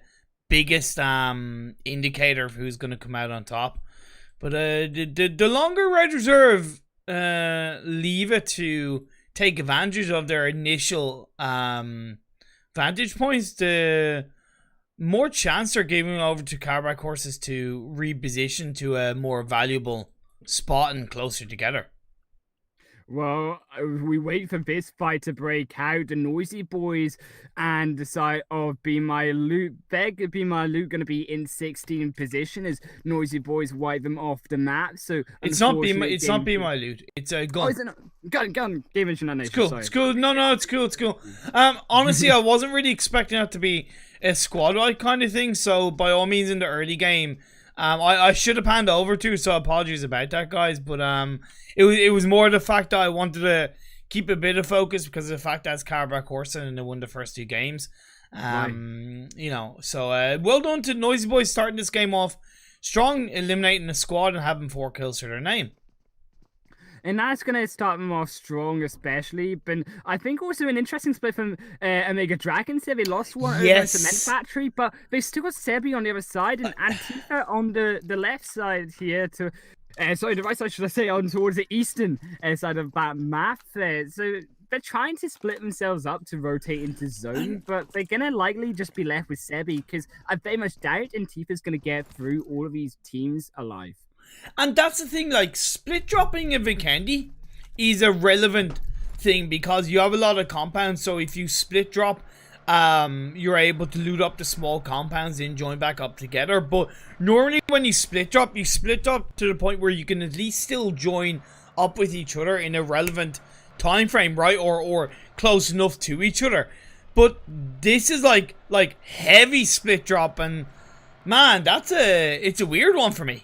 biggest indicator of who's going to come out on top. But the longer Red Reserve leave it to take advantage of their initial vantage points, the more chance they're giving over to Karabakh horses to reposition to a more valuable spot and closer together. Well, we wait for this fight to break out. The Noisy Boys and the side of Be My Loot. Be My Loot going to be in 16th position as Noisy Boys wipe them off the map. So it's not Be My Loot. It's a gun. Oh, is it not? Gun. Game Nation. It's cool. Sorry. It's cool. No, it's cool. It's cool. Honestly, I wasn't really expecting that to be a squad wide kind of thing. So by all means, in the early game, I should have panned over to, so apologies about that, guys. But it was more the fact that I wanted to keep a bit of focus because of the fact that's Karabakh Horse and they won the first 2 games. You know, so well done to Noisy Boys starting this game off strong, eliminating the squad and having 4 kills to their name. And that's going to start them off strong, especially. But I think also an interesting split from Omega Dragons there. They lost one over the Cement Factory, but they've still got Sebi on the other side and Antifa on the left side here to... sorry, the right side, should I say, on towards the eastern side of that map there. So they're trying to split themselves up to rotate into zone, but they're going to likely just be left with Sebi because I very much doubt Antifa's going to get through all of these teams alive. And that's the thing, like, split dropping a Vikendi is a relevant thing because you have a lot of compounds, so if you split drop, you're able to loot up the small compounds and join back up together. But normally when you split drop to the point where you can at least still join up with each other in a relevant time frame, right? Or close enough to each other. But this is like heavy split drop, and man, it's a weird one for me.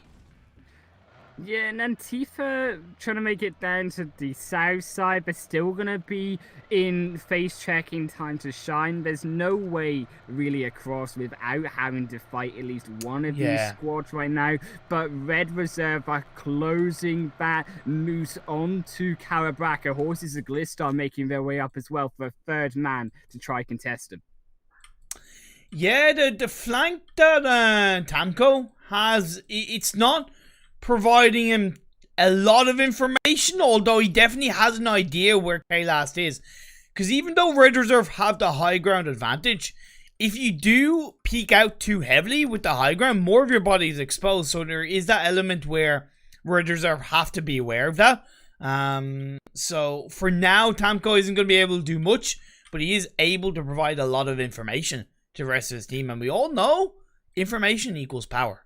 Yeah, and Antifa trying to make it down to the south side, but still going to be in face checking time to shine. There's no way really across without having to fight at least one of these squads right now. But Red Reserve are closing that noose onto Karabakh. Horses of Glistar making their way up as well for a 3rd man to try contest him. Yeah, the flank that Tamco has, it's not providing him a lot of information, although he definitely has an idea where K-Last is. Because even though Red Reserve have the high ground advantage, if you do peek out too heavily with the high ground, more of your body is exposed. So there is that element where Red Reserve have to be aware of that. So for now, Tamco isn't going to be able to do much, but he is able to provide a lot of information to the rest of his team. And we all know information equals power.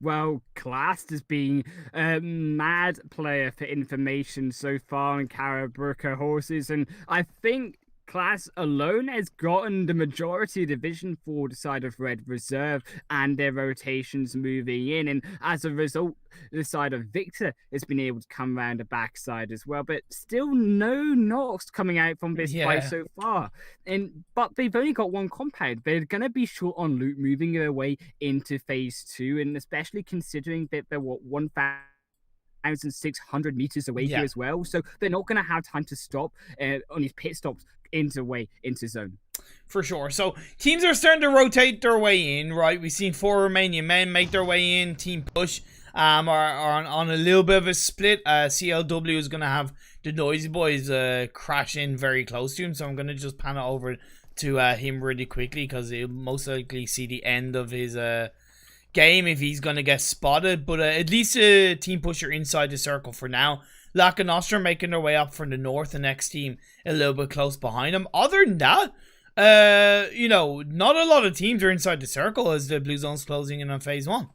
Well, Class has been a mad player for information so far in Karabakh Horses, and I think Class alone has gotten the majority of the Division 4 side of Red Reserve and their rotations moving in, and as a result, the side of Victor has been able to come around the backside as well, but still no knocks coming out from this fight so far. But they've only got one compound. They're going to be short on loot moving their way into Phase 2, and especially considering that they're 1,600 meters away here as well, so they're not going to have time to stop on these pit stops into zone. For sure. So teams are starting to rotate their way in, right? We've seen 4 Romanian men make their way in. Team Push are on a little bit of a split. CLW is going to have the Noisy Boys crash in very close to him, so I'm going to just pan it over to him really quickly because he'll most likely see the end of his game if he's going to get spotted. But at least Team Push are inside the circle for now. Lack and Nostra making their way up from the north, the next team a little bit close behind them. Other than that, you know, not a lot of teams are inside the circle as the Blue Zone's closing in on Phase 1.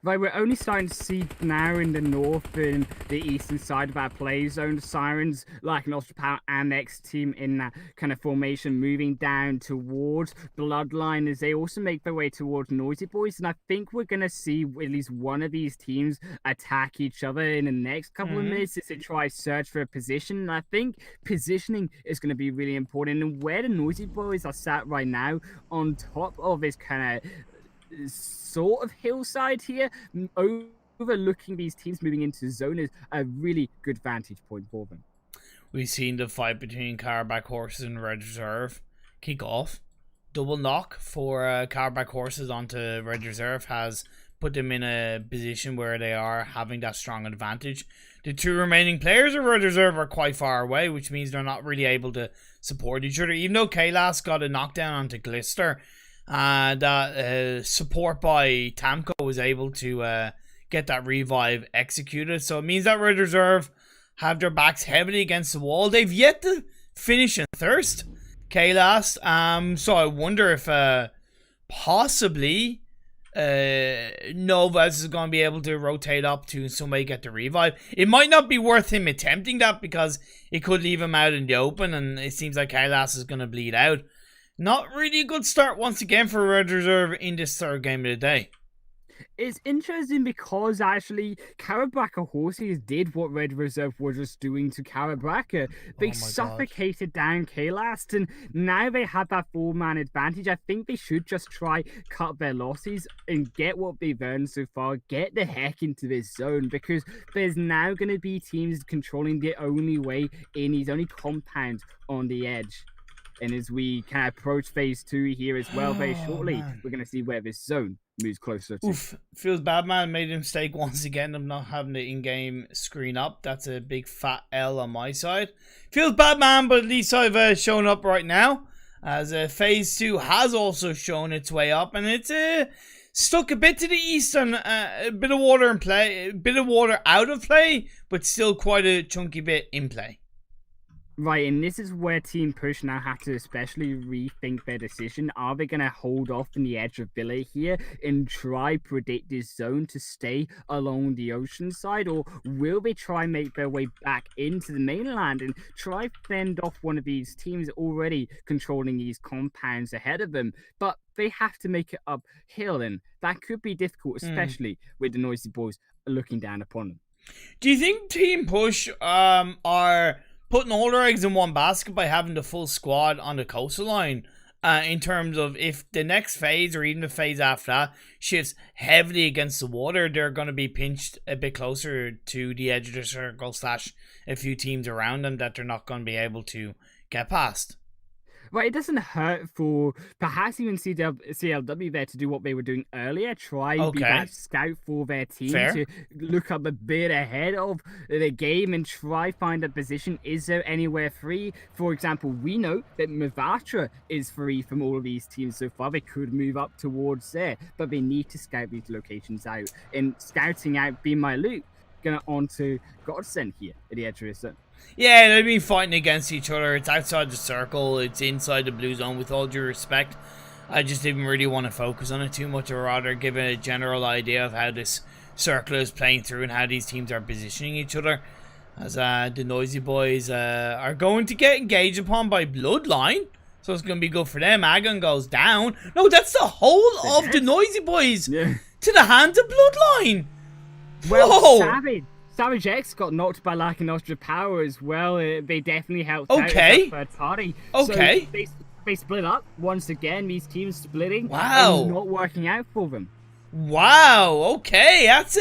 Right, we're only starting to see now in the north and the eastern side of our play zone, Sirens, like an Ultra Power and next team in that kind of formation, moving down towards Bloodline as they also make their way towards Noisy Boys. And I think we're going to see at least one of these teams attack each other in the next couple of minutes as they try to search for a position. And I think positioning is going to be really important. And where the Noisy Boys are sat right now, on top of this kind of sort of hillside here, overlooking these teams moving into zone is a really good vantage point for them. We've seen the fight between Karabakh Horses and Red Reserve kick off. Double knock for Karabakh Horses onto Red Reserve has put them in a position where they are having that strong advantage. The 2 remaining players of Red Reserve are quite far away, which means they're not really able to support each other. Even though Kailas got a knockdown onto Glister, that support by Tamco was able to get that revive executed. So it means that Red Reserve have their backs heavily against the wall. They've yet to finish in thirst, K-Last. So I wonder if possibly Novas is going to be able to rotate up to some way get the revive. It might not be worth him attempting that because it could leave him out in the open, and it seems like K-Last is going to bleed out. Not really a good start once again for Red Reserve in this 3rd game of the day. It's interesting because actually Karabraka horses did what Red Reserve were just doing to Karabraka. They Oh my God. suffocated down Kalast, and now they have that 4-man advantage. I think they should just try cut their losses and get what they've earned so far, get the heck into this zone, because there's now going to be teams controlling the only way in, these only compounds on the edge. And as we kind of approach phase 2 here as well, very shortly, man. we're going to see where this zone moves closer to. Oof, feels bad, man. Made a mistake once again. I'm not having the in-game screen up. That's a big fat L on my side. Feels bad, man, but at least I've shown up right now. As phase 2 has also shown its way up, and it's stuck a bit to the east and a bit of water in play, a bit of water out of play, but still quite a chunky bit in play. Right, and this is where Team Push now have to especially rethink their decision. Are they going to hold off on the edge of Villa here and try predict this zone to stay along the ocean side, or will they try make their way back into the mainland and try fend off one of these teams already controlling these compounds ahead of them? But they have to make it uphill, and that could be difficult, especially with the Noisy Boys looking down upon them. Do you think Team Push are putting all their eggs in one basket by having the full squad on the coastal line, in terms of if the next phase or even the phase after that shifts heavily against the water, they're going to be pinched a bit closer to the edge of the circle / a few teams around them that they're not going to be able to get past? Well, it doesn't hurt for perhaps even CLW there to do what they were doing earlier. Try be that scout for their team to look up a bit ahead of the game and try find a position. Is there anywhere free? For example, we know that Mavatra is free from all of these teams so far. They could move up towards there, but they need to scout these locations out. And scouting out Be My Loot, going on to Godsend here at the edge of this zone. Yeah, they've been fighting against each other. It's outside the circle. It's inside the blue zone, with all due respect. I just didn't really want to focus on it too much, or rather give a general idea of how this circle is playing through and how these teams are positioning each other. As the Noisy Boys are going to get engaged upon by Bloodline. So it's going to be good for them. Agon goes down. No, that's the whole of the Noisy Boys to the hands of Bloodline. Well, Whoa. Savage X got knocked by Lack and Nostra power as well. They definitely helped out as a third party. Okay. So they split up once again. These teams splitting. Wow. And not working out for them. Wow. Okay. That's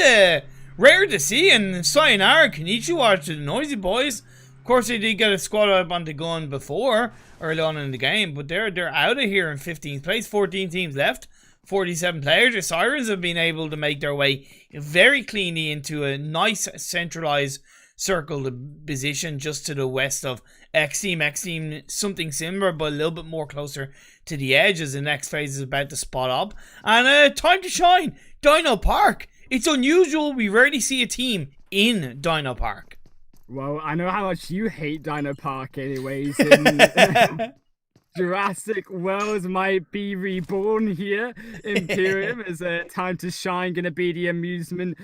rare to see. And sayonara, konnichiwa to the Noisy Boys. Of course, they did get a squad up on the gun before, early on in the game, but they're out of here in 15th place. 14 teams left. 47 players. The Sirens have been able to make their way very cleanly into a nice centralized circle position just to the west of X-Team. X-Team, something similar, but a little bit more closer to the edge as the next phase is about to spot up. And time to shine. Dino Park. It's unusual. We rarely see a team in Dino Park. Well, I know how much you hate Dino Park anyways. And Jurassic Worlds might be reborn here. Imperium is time to shine, going to be the amusement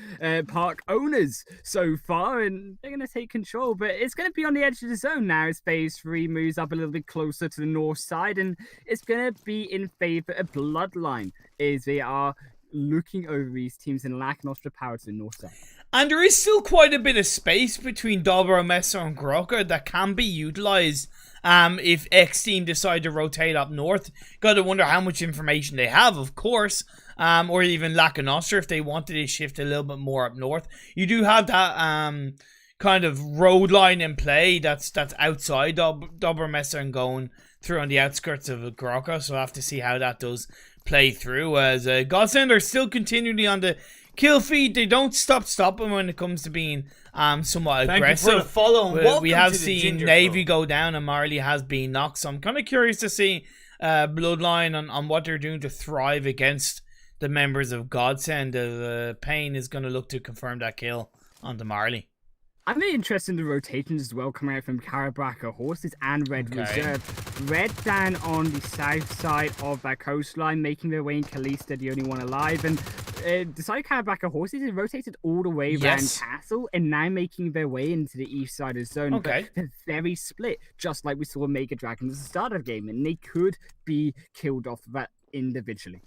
park owners so far, and they're going to take control. But it's going to be on the edge of the zone now as phase 3 moves up a little bit closer to the north side, and it's going to be in favor of Bloodline as they are looking over these teams and lack Nostra power to the north side. And there is still quite a bit of space between Dobro, Messer, and Groka that can be utilized. If X-Team decide to rotate up north. Gotta wonder how much information they have, of course. Or even Lack of Nostra if they wanted to shift a little bit more up north. You do have that kind of road line in play that's outside Dobromesser and going through on the outskirts of Groka. So I have to see how that does play through. As Godsend are still continually on the kill feed. They don't stopping when it comes to being somewhat aggressive. Thank you for the follow and welcome we have to the seen Ginger Navy Pro. go down and Marley has been knocked. So I'm kind of curious to see Bloodline on what they're doing to thrive against the members of Godsend. Payne is going to look to confirm that kill onto Marley. I'm very interested in the rotations as well coming out from Karabraka Horses and Red Reserve. Red down on the south side of that coastline, making their way in Kalista, the only one alive. And the side of Karabraka Horses is rotated all the way around Castle and now making their way into the east side of the zone. Okay. But they're very split, just like we saw Mega Dragons at the start of the game. And they could be killed off that individually.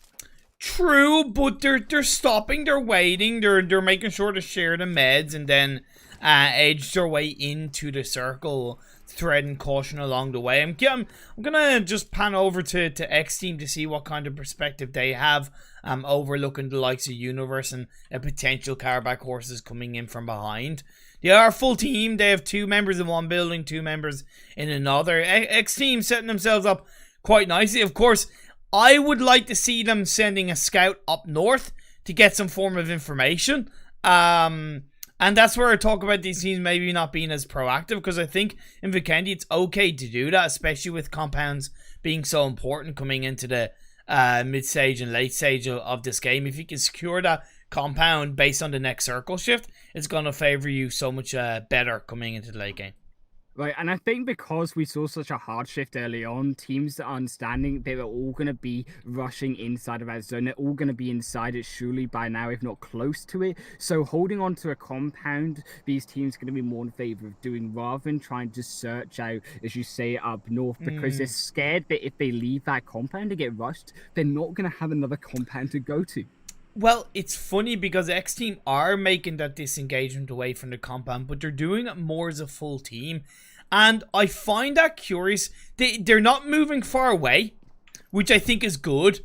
True, but they're stopping, they're waiting, they're making sure to share the meds and then edge their way into the circle, threading caution along the way. I'm gonna just pan over to X Team to see what kind of perspective they have, overlooking the likes of Universe and a potential carback horses coming in from behind. They are a full team. They have 2 members in one building, 2 members in another. X Team setting themselves up quite nicely. Of course, I would like to see them sending a scout up north to get some form of information. And that's where I talk about these teams maybe not being as proactive, because I think in Vikendi it's okay to do that, especially with compounds being so important coming into the mid-stage and late stage of this game. If you can secure that compound based on the next circle shift, it's going to favor you so much better coming into the late game. Right, and I think because we saw such a hard shift early on, teams are understanding they were all going to be rushing inside of our zone. They're all going to be inside it surely by now, if not close to it. So holding on to a compound, these teams are going to be more in favor of doing rather than trying to search out, as you say, up north, because they're scared that if they leave that compound to get rushed, they're not going to have another compound to go to. Well, it's funny because X Team are making that disengagement away from the compound, but they're doing it more as a full team. And I find that curious. They're not moving far away, which I think is good.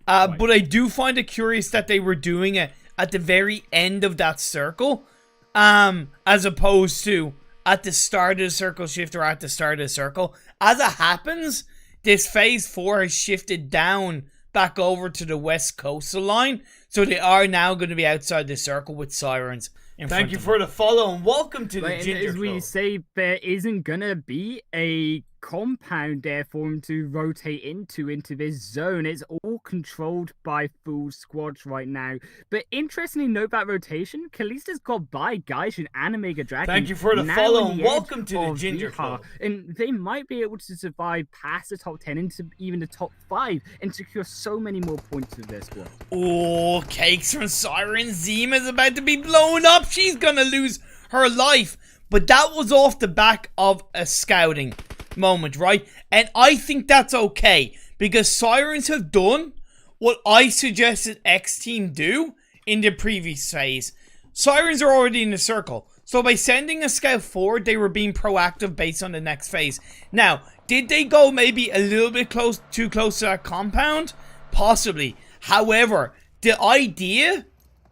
Right. But I do find it curious that they were doing it at the very end of that circle, as opposed to at the start of the circle shift or at the start of the circle. As it happens, this phase 4 has shifted down back over to the west coastal line, so they are now going to be outside the circle with sirens. Thank you for the follow and welcome to the Ginger Club. As we say, there isn't going to be a compound there for him to rotate into this zone. It's all controlled by full squads right now. But interestingly, note that rotation. Kalista's got by Gaijin and Omega Dragon. Thank you for the follow and welcome to the Ginger Club. And they might be able to survive past the top 10 into even the top 5 and secure so many more points with their squad. Oh, cakes from Siren. Zima's about to be blown up. She's gonna lose her life. But that was off the back of a scouting moment, right? And I think that's okay, because Sirens have done what I suggested X Team do in the previous phase. Sirens are already in the circle, so by sending a scout forward, they were being proactive based on the next phase. Now, did they go maybe a little bit too close to that compound? Possibly. However, the idea,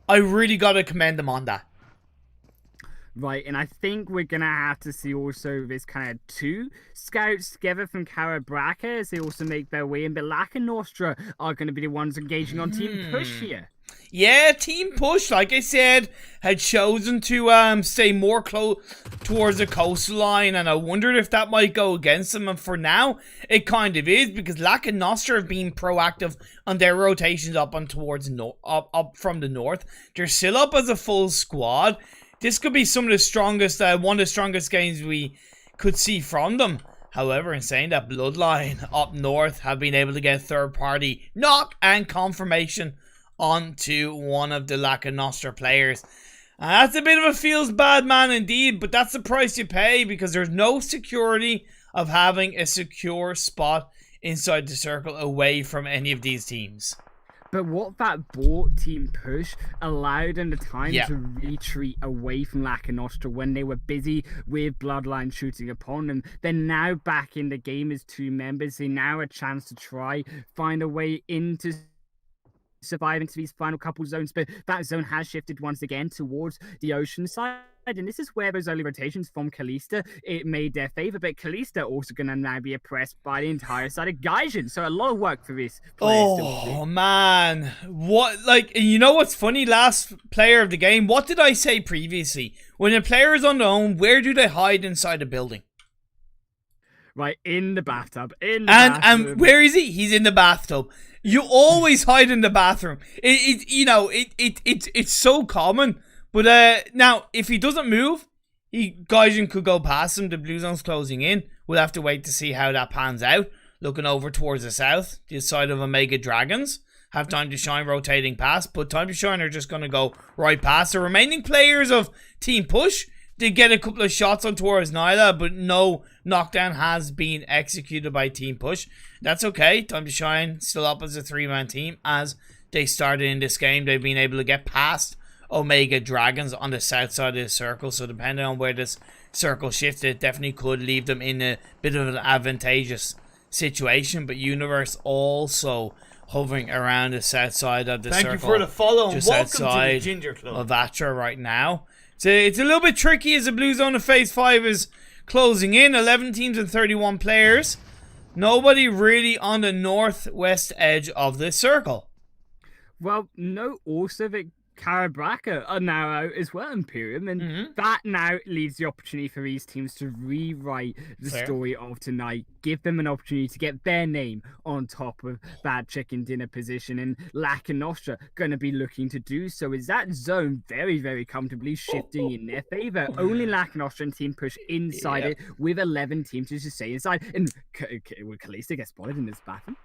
I really gotta commend them on that. Right, and I think we're going to have to see also this kind of 2 scouts together from Karabraka as they also make their way in. But Lack and Nostra are going to be the ones engaging on Team Push here. Yeah, Team Push, like I said, had chosen to stay more close towards the coastline, and I wondered if that might go against them, and for now, it kind of is, because Lack and Nostra have been proactive on their rotations up and towards up from the north. They're still up as a full squad. This could be some of the strongest, one of the strongest games we could see from them. However, in saying that, Bloodline up north have been able to get third-party knock and confirmation onto one of the Lack and Nostra players. And that's a bit of a feels bad man indeed, but that's the price you pay, because there's no security of having a secure spot inside the circle away from any of these teams. But what that bought Team Push allowed them the time to retreat away from Lack and Nostra when they were busy with Bloodline shooting upon them. They're now back in the game as 2 members. They now have a chance to try find a way into survive into these final couple zones, but that zone has shifted once again towards the ocean side. And this is where those early rotations from Kalista, it made their favor, but Kalista also going to now be oppressed by the entire side of Gaijin. So a lot of work for this player. Oh, man. What, like, you know what's funny? Last player of the game, what did I say previously? When a player is on their own, where do they hide inside a building? Right, in the bathtub. And where is he? He's in the bathtub. You always hide in the bathroom. It's so common. But now, if he doesn't move, Gaijin could go past him. The blue zone's closing in. We'll have to wait to see how that pans out. Looking over towards the south, the side of Omega Dragons. Have Time to Shine rotating past, but Time to Shine are just going to go right past. The remaining players of Team Push, did get a couple of shots on towards Nyla, but no knockdown has been executed by Team Push. That's okay. Time to Shine still up as a 3-man team. As they started in this game, they've been able to get past Omega Dragons on the south side of the circle. So depending on where this circle shifts, it definitely could leave them in a bit of an advantageous situation. But Universe also hovering around the south side of the circle. Thank you for the follow and just welcome outside to the Ginger Club of Atra right now. So it's a little bit tricky as the Blue Zone of Phase 5 is closing in. 11 teams and 31 players. Nobody really on the northwest edge of this circle. Well, no, also that Carabraca are now out as well, Imperium, and that now leaves the opportunity for these teams to rewrite the story of tonight, give them an opportunity to get their name on top of Bad Chicken Dinner position, and Lack and Nostra going to be looking to do so. Is that zone very, very comfortably shifting in their favor? Only Lack and Nostra and Team Push inside it, with 11 teams to just stay inside, and will Kalista get spotted in this bathroom?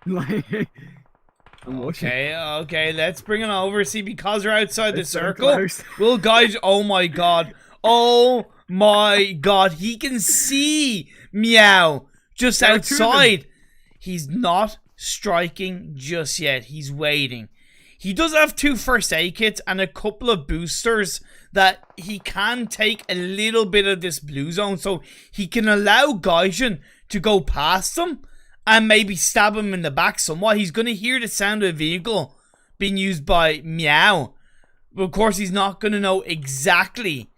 Okay, let's bring it over. See, because we're outside the circle, we'll guide. Oh my god, he can see Meow just outside. He's not striking just yet. He's waiting. He does have 2 first aid kits and a couple of boosters that he can take a little bit of this blue zone, so he can allow Gaijin to go past him and maybe stab him in the back somewhat. He's going to hear the sound of a vehicle being used by Meow. But of course, he's not going to know exactly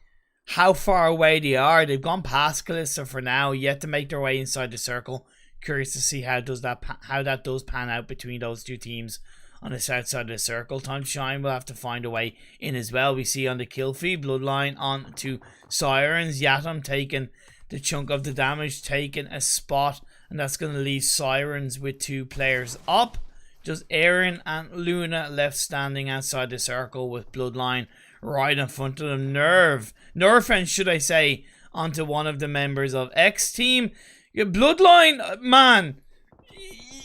how far away they are. They've gone past Kalista for now, yet to make their way inside the circle. Curious to see how that does pan out between those 2 teams on the south side of the circle. Time to Shine will have to find a way in as well. We see on the kill feed, Bloodline on to Sirens. Yatum taking the chunk of the damage, taking a spot. And that's going to leave Sirens with 2 players up. Just Aaron and Luna left standing outside the circle with Bloodline right in front of them. Nerf, should I say, onto one of the members of X Team. Bloodline, man,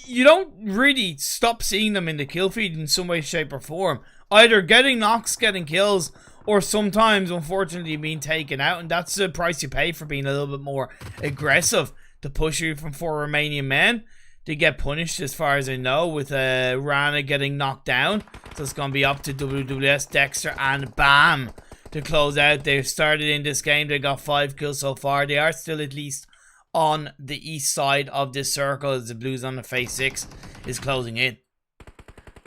you don't really stop seeing them in the kill feed in some way, shape or form. Either getting knocks, getting kills, or sometimes, unfortunately, being taken out. And that's the price you pay for being a little bit more aggressive. To push you from 4 Romanian men. They get punished as far as I know, with Rana getting knocked down. So it's going to be up to WWS, Dexter and Bam to close out. They've started in this game. They got 5 kills so far. They are still at least on the east side of this circle as the Blues on the Phase 6 is closing in.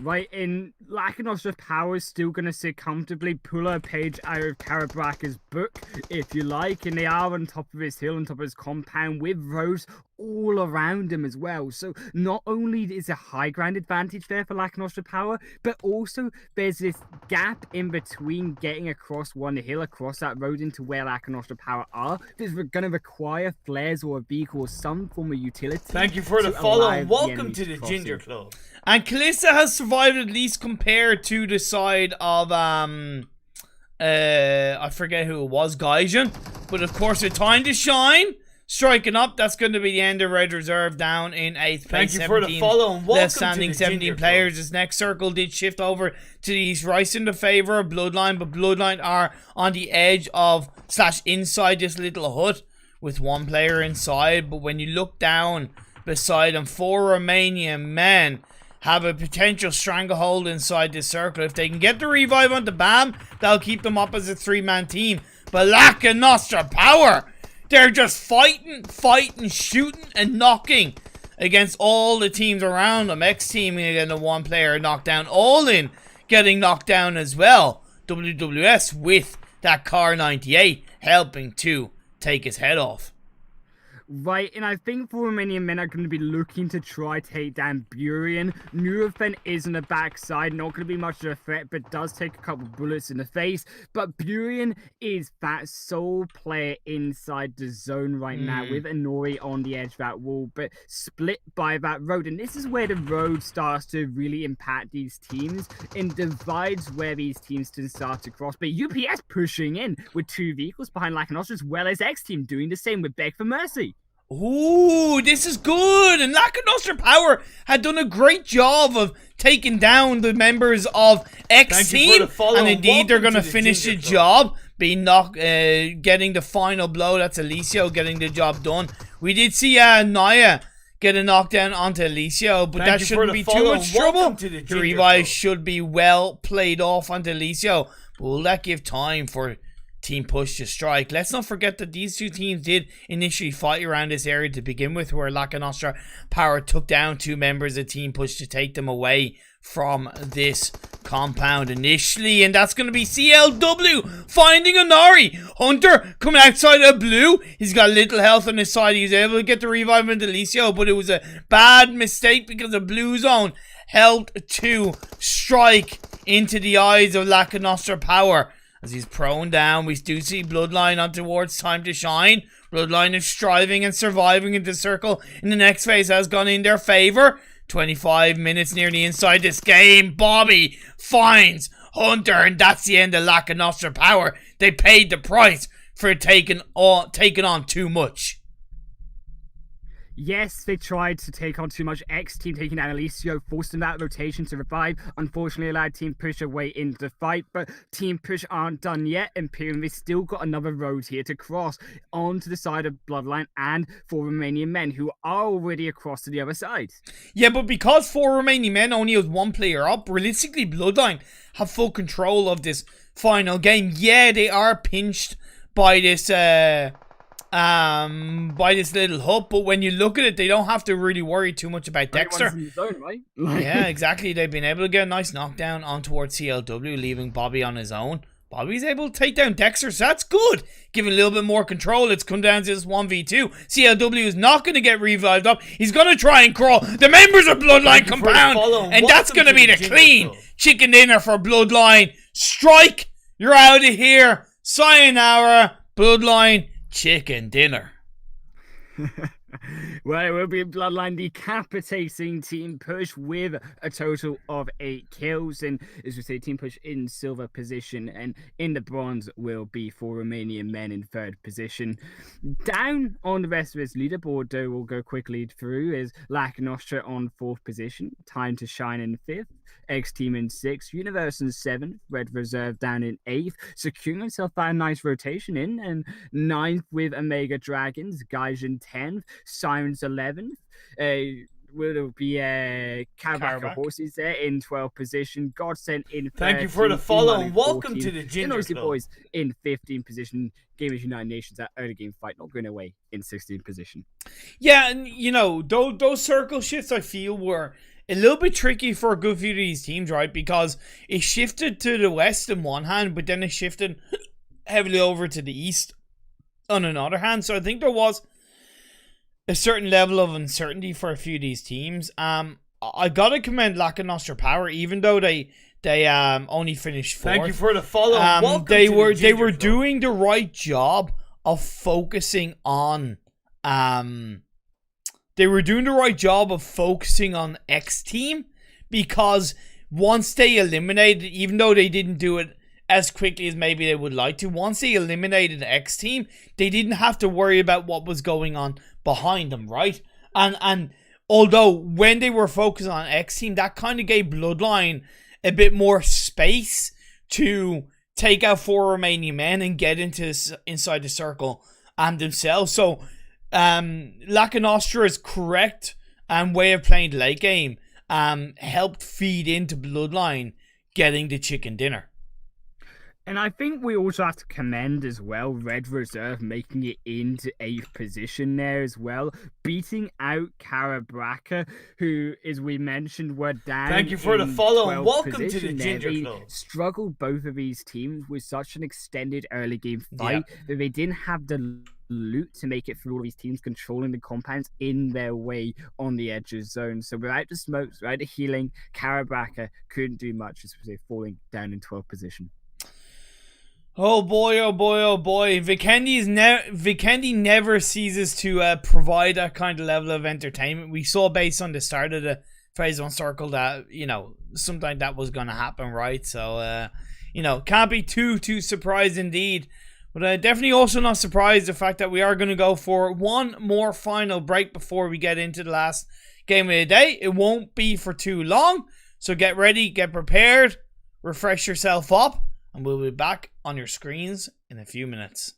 Right, in Lack and Nostra Power is still going to sit comfortably, pull a page out of Carabraca's book, if you like, and they are on top of his hill, on top of his compound, with roads all around him as well. So not only is a high ground advantage there for Lack and Nostra Power, but also there's this gap in between getting across one hill, across that road into where Lack and Nostra Power are. This is going to require flares or a vehicle or some form of utility. Thank you for the follow and welcome to the Ginger Club. And Kalista has survived, at least compared to the side of I forget who it was, Gaijin. But of course, with Time to Shine striking up, that's going to be the end of Red Reserve down in 8th place. Thank you for the follow and welcome left standing, 17 players. This next circle did shift over to the east, right in the favor of Bloodline, but Bloodline are on the edge of / inside this little hut with 1 player inside. But when you look down beside them, 4 Romanian men have a potential stranglehold inside this circle. If they can get the revive onto Bam, that'll keep them up as a 3-man team. But Lack and Nostra Power, they're just fighting, shooting and knocking against all the teams around them. X Team getting a 1 player knocked down. All in getting knocked down as well. WWS with that Car 98 helping to take his head off. Right, and I think for Romanian men are going to be looking to try take down Burian. Nurofen is on the backside, not going to be much of a threat, but does take a couple bullets in the face. But Burian is that sole player inside the zone right now, with Inori on the edge of that wall, but split by that road. And this is where the road starts to really impact these teams and divides where these teams can start to cross. But UPS pushing in with 2 vehicles behind Lack and Nostra, as well as X Team doing the same with Beg for Mercy. Ooh, this is good. And Lack and Nostra Power had done a great job of taking down the members of X Team. And indeed, they're going to finish the job. being knocked, getting the final blow. That's Alicio getting the job done. We did see Naya get a knockdown onto Alicio, but that shouldn't be too much trouble. The revive should be well played off onto Alicio, but will that give time for Team Push to strike? Let's not forget that these two teams did initially fight around this area to begin with, where Laca Nostra Power took down 2 members of Team Push to take them away from this compound initially, and that's going to be CLW finding Onari. Hunter coming outside of blue. He's got little health on his side. He's able to get the revive into Alicio, but it was a bad mistake because the blue zone helped to strike into the eyes of Laca Nostra Power. As he's prone down, we do see Bloodline on towards Time to Shine. Bloodline is striving and surviving into the circle in the next phase has gone in their favor. 25 minutes nearly inside this game. Bobby finds Hunter, and that's the end of Laca Nostra Power. They paid the price for taking on too much. Yes, they tried to take on too much. X-Team taking down Alicio, forced them that rotation to revive. Unfortunately, allowed Team Push away into the fight, but Team Push aren't done yet. Imperium, they still got another road here to cross onto the side of Bloodline and 4 Romanian men who are already across to the other side. Yeah, but because 4 Romanian men only has 1 player up, realistically, Bloodline have full control of this final game. Yeah, they are pinched by this little hub, but when you look at it, they don't have to really worry too much about Dexter. In the zone, right? Yeah, exactly. They've been able to get a nice knockdown on towards CLW, leaving Bobby on his own. Bobby's able to take down Dexter, so that's good. Giving a little bit more control. It's come down to this 1v2. CLW is not going to get revived up. He's going to try and crawl the members of Bloodline compound, and that's going to be the clean chicken dinner for Bloodline. Strike! You're out of here. Sayonara, Bloodline. Chicken dinner. Well, it will be Bloodline decapitating Team Push with a total of 8 kills. And as we say, Team Push in silver position, and in the bronze will be 4 Romanian men in 3rd position. Down on the rest of its leaderboard, though, we'll go quickly through, is Laca Nostra on 4th position, Time to Shine in 5th, X-Team in 6th, Universe in 7th, Red Reserve down in 8th, securing himself that nice rotation in, and 9th with Omega Dragons, Gaijin 10th, Sirens 11th, will be Caravaca Horses there in 12th position, Godsend in 13th. Thank you for the follow and welcome to the Ginger Club. Boys in 15th position, Gamers United Nations, that early game fight not going away in 16th position. Yeah, and you know, those circle shifts I feel were a little bit tricky for a good few of these teams, right? Because it shifted to the west on one hand, but then it shifted heavily over to the east on another hand. So I think there was a certain level of uncertainty for a few of these teams. I gotta commend Laca Nostra Power, even though they only finished 4th. Thank you for the follow. They were doing the right job of focusing on X-Team, because once they eliminated, even though they didn't do it as quickly as maybe they would like to, once they eliminated X-Team, they didn't have to worry about what was going on behind them, right? And although when they were focused on X-Team, that kind of gave Bloodline a bit more space to take out 4 Romanian men and get inside the circle themselves. So Laca Nostra's correct way of playing the late game helped feed into Bloodline getting the chicken dinner. And I think we also have to commend as well Red Reserve making it into 8th position there as well, beating out Carabraca, who, as we mentioned, were down. Thank you for the follow and welcome to the there. Ginger Club. Struggled both of these teams with such an extended early game fight that they didn't have the loot to make it through all these teams controlling the compounds in their way on the edge of zone. So without the smokes, without the healing, Carabraca couldn't do much, as we say, falling down in 12th position. Oh boy, oh boy, oh boy. Vikendi never ceases to provide that kind of level of entertainment. We saw based on the start of the Phase 1 circle that, you know, something like that was going to happen, right? So, you know, can't be too surprised indeed. But definitely also not surprised the fact that we are going to go for one more final break before we get into the last game of the day. It won't be for too long. So get ready, get prepared, refresh yourself up. and we'll be back on your screens in a few minutes.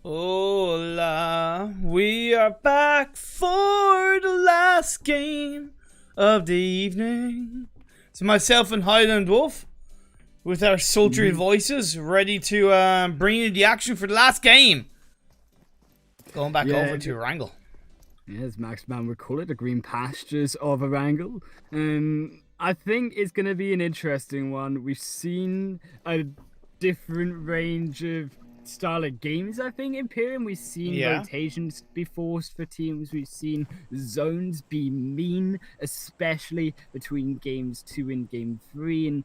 Hola, we are back for the last game of the evening. It's myself and HighlandWolf with our sultry voices ready to bring you the action for the last game. Going back over to Wrangle. Yes, Max Man would call it the green pastures of Wrangle. I think it's going to be an interesting one. We've seen a different range of style of games, I think, in Imperium. We've seen rotations be forced for teams. We've seen zones be mean, especially between games 2 and game 3. And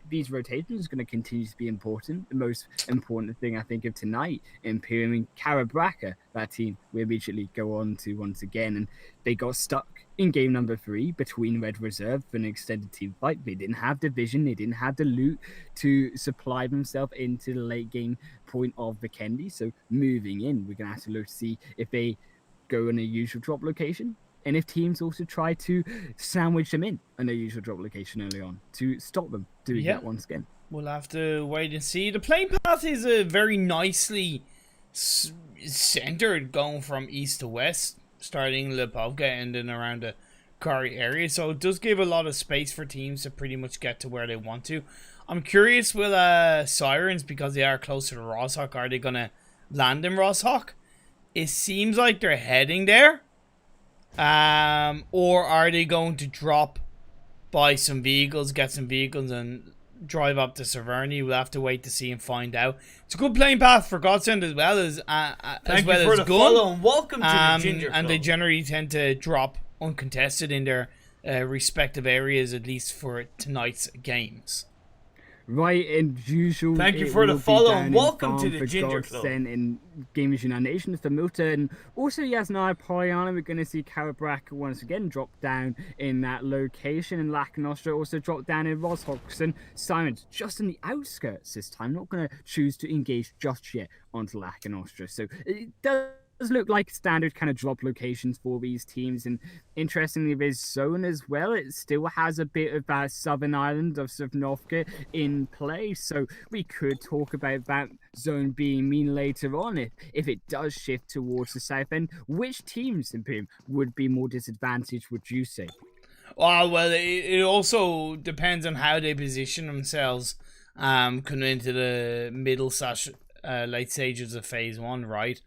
these rotations are going to continue to be important. The most important thing I think of tonight, Imperium and Carabraca, that team we immediately go on to once again, and they got stuck in game number 3 between Red Reserve for an extended team fight. They didn't have the vision, they didn't have the loot to supply themselves into the late game point of Vikendi. So moving in, we're going to have to look to see if they go in a usual drop location, and if teams also try to sandwich them in their usual drop location early on to stop them doing that once again. We'll have to wait and see. The playing path is a very nicely centered, going from east to west, starting Lipovka, ending around the Kari area. So it does give a lot of space for teams to pretty much get to where they want to. I'm curious, will Sirens, because they are closer to Rosshawk, are they going to land in Rosshawk? It seems like they're heading there. Or are they going to drop by some vehicles, get some vehicles, and drive up to Severny? We'll have to wait to see and find out. It's a good playing path for Godsend as well as Thank you for the follow and welcome to the Ginger Club. And they generally tend to drop uncontested in their respective areas, at least for tonight's games. Right, and usual. Thank you for the follow and welcome to the Ginger Club. In Gamers United Nations for Milta, and also Yasnaya Polyana. We're going to see Carabraca once again drop down in that location, and Lacanostra also drop down in Roshawks, and Simons just in the outskirts this time. Not going to choose to engage just yet onto Lacanostra. So it does look like standard kind of drop locations for these teams, and interestingly, there's zone as well. It still has a bit of that southern island of Sovnovka in play, so we could talk about that zone being mean later on if it does shift towards the south end. Which teams in Imperium would be more disadvantaged, would you say? Well, it also depends on how they position themselves coming into the middle / late stages of phase 1, right?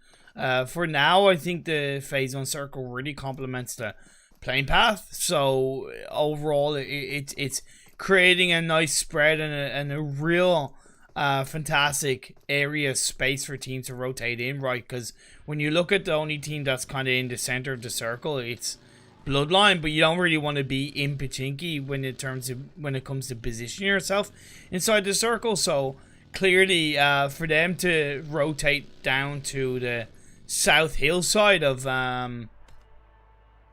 For now, I think the phase 1 circle really complements the playing path. So overall, it's creating a nice spread and a real fantastic area of space for teams to rotate in, right? Because when you look at the only team that's kind of in the center of the circle, it's Bloodline, but you don't really want to be in Pachinki when it comes to positioning yourself inside the circle. So clearly, for them to rotate down to the south hillside of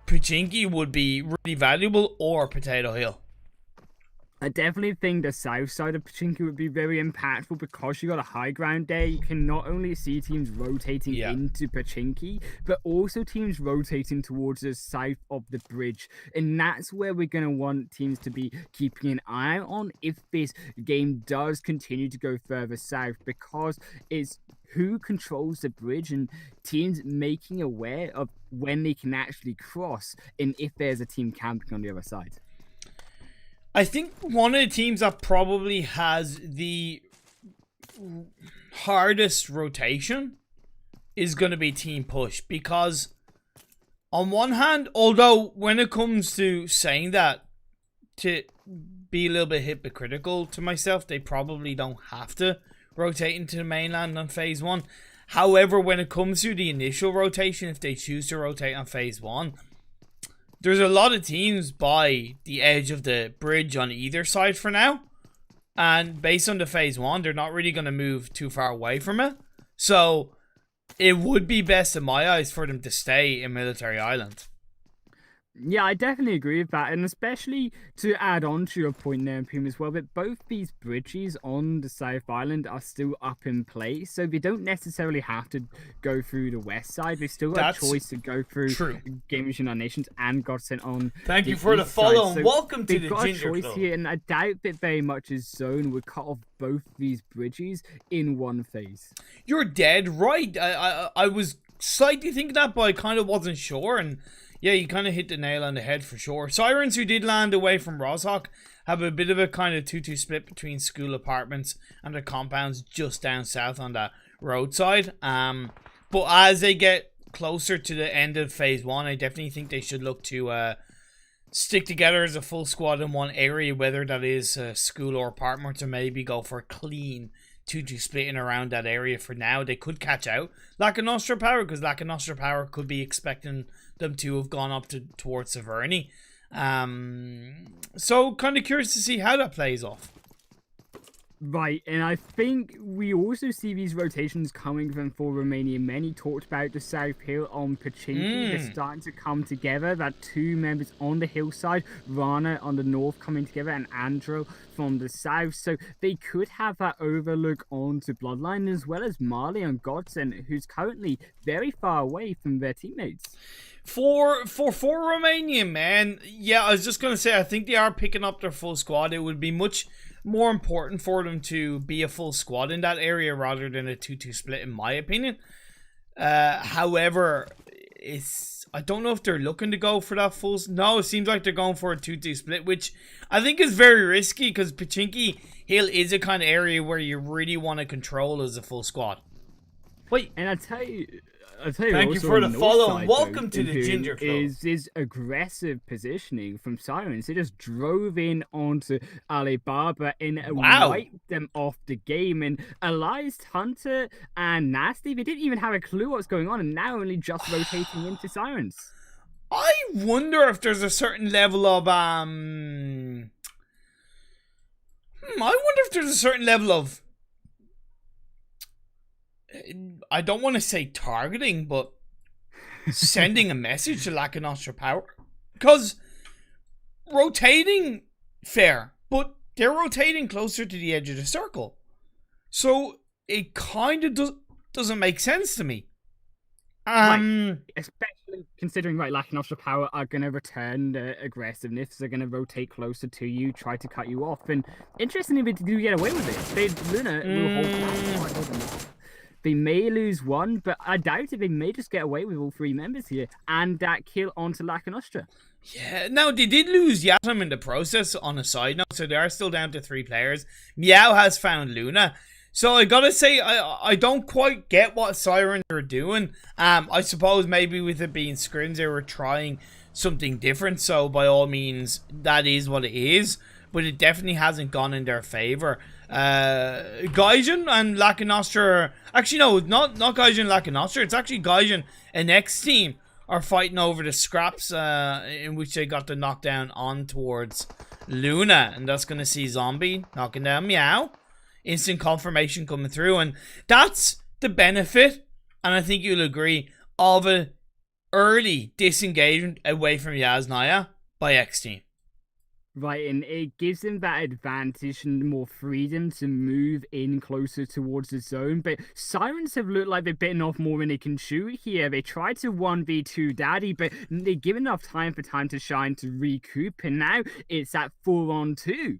Pachinki would be really valuable, or Potato Hill. I definitely think the south side of Pachinki would be very impactful because you got a high ground there. You can not only see teams rotating into Pachinki, but also teams rotating towards the south of the bridge. And that's where we're going to want teams to be keeping an eye on if this game does continue to go further south, because it's who controls the bridge and teams making aware of when they can actually cross and if there's a team camping on the other side. I think one of the teams that probably has the hardest rotation is going to be Team Push, because on one hand, although when it comes to saying that, to be a little bit hypocritical to myself, they probably don't have to rotate into the mainland on phase 1. However, when it comes to the initial rotation, if they choose to rotate on phase 1, there's a lot of teams by the edge of the bridge on either side for now. And based on the phase 1, they're not really going to move too far away from it. So it would be best in my eyes for them to stay in Military Island. Yeah, I definitely agree with that, and especially to add on to your point there, Pim, as well, that both these bridges on the South Island are still up in place, so they don't necessarily have to go through the west side. They still got a choice to go through Gamers United Nations and Godsent on. Thank you for the follow, and welcome to the Ginger Club. They've got a choice here, and I doubt that very much is Zone would cut off both these bridges in one phase. You're dead right. I was slightly thinking that, but I kind of wasn't sure, and yeah, you kind of hit the nail on the head for sure. Sirens, who did land away from Roshawk, have a bit of a kind of 2-2 split between school apartments and their compounds just down south on that roadside. But as they get closer to the end of phase 1, I definitely think they should look to stick together as a full squad in one area, whether that is school or apartments, or maybe go for a clean 2-2 splitting around that area for now. They could catch out Lac Nostra Power, because Lac Nostra Power could be expecting them to have gone up towards Severny. So kind of curious to see how that plays off. Right, and I think we also see these rotations coming from for Romanian men. He talked about the South Hill on Pachinki. They're starting to come together. That two members on the hillside, Rana on the north coming together, and Andro from the south. So they could have that overlook onto Bloodline, as well as Marley and Godsent, who's currently very far away from their teammates. For Romanian men, yeah, I was just going to say, I think they are picking up their full squad. It would be much more important for them to be a full squad in that area rather than a 2-2 split, in my opinion. However, I don't know if they're looking to go for that full... No, it seems like they're going for a 2-2 split, which I think is very risky, because Pachinki Hill is a kind of area where you really want to control as a full squad. Wait, and I tell you... Thank you for the follow, and welcome to the Ginger Club. Is aggressive positioning from Sirens. They just drove in onto Alibaba and wiped them off the game. And Elias, Hunter, and Nasty, they didn't even have a clue what's going on, and now only just rotating into Sirens. I wonder if there's a certain level of I wonder if there's a certain level of, I don't want to say targeting, but sending a message to Lac Nostra Power. Because rotating, fair, but they're rotating closer to the edge of the circle. So it kind of doesn't make sense to me. Especially considering, Lac Nostra Power are going to return the aggressiveness. They're going to rotate closer to you, try to cut you off. And interestingly, they do get away with it. Luna will hold that. They may lose one, but I doubt it. They may just get away with all three members here and that kill onto Lac Nostra. Yeah, now they did lose Yatum in the process on a side note, so they are still down to 3 players. Meow has found Luna. So I gotta say, I don't quite get what Sirens are doing. I suppose maybe with it being Scrims, they were trying something different. So by all means, that is what it is. But it definitely hasn't gone in their favor. Gaijin and Lac Nostra, actually no, not Gaijin and Lac Nostra, it's actually Gaijin and X team are fighting over the scraps in which they got the knockdown on towards Luna, and that's going to see Zombie knocking down Meow. Instant confirmation coming through, and that's the benefit, and I think you'll agree, of an early disengagement away from Yasnaya by X team. Right, and it gives them that advantage and more freedom to move in closer towards the zone. But Sirens have looked like they're bitten off more than they can chew here. They tried to 1v2 Daddy, but they give enough time for Time to Shine to recoup, and now it's at 4-on-2.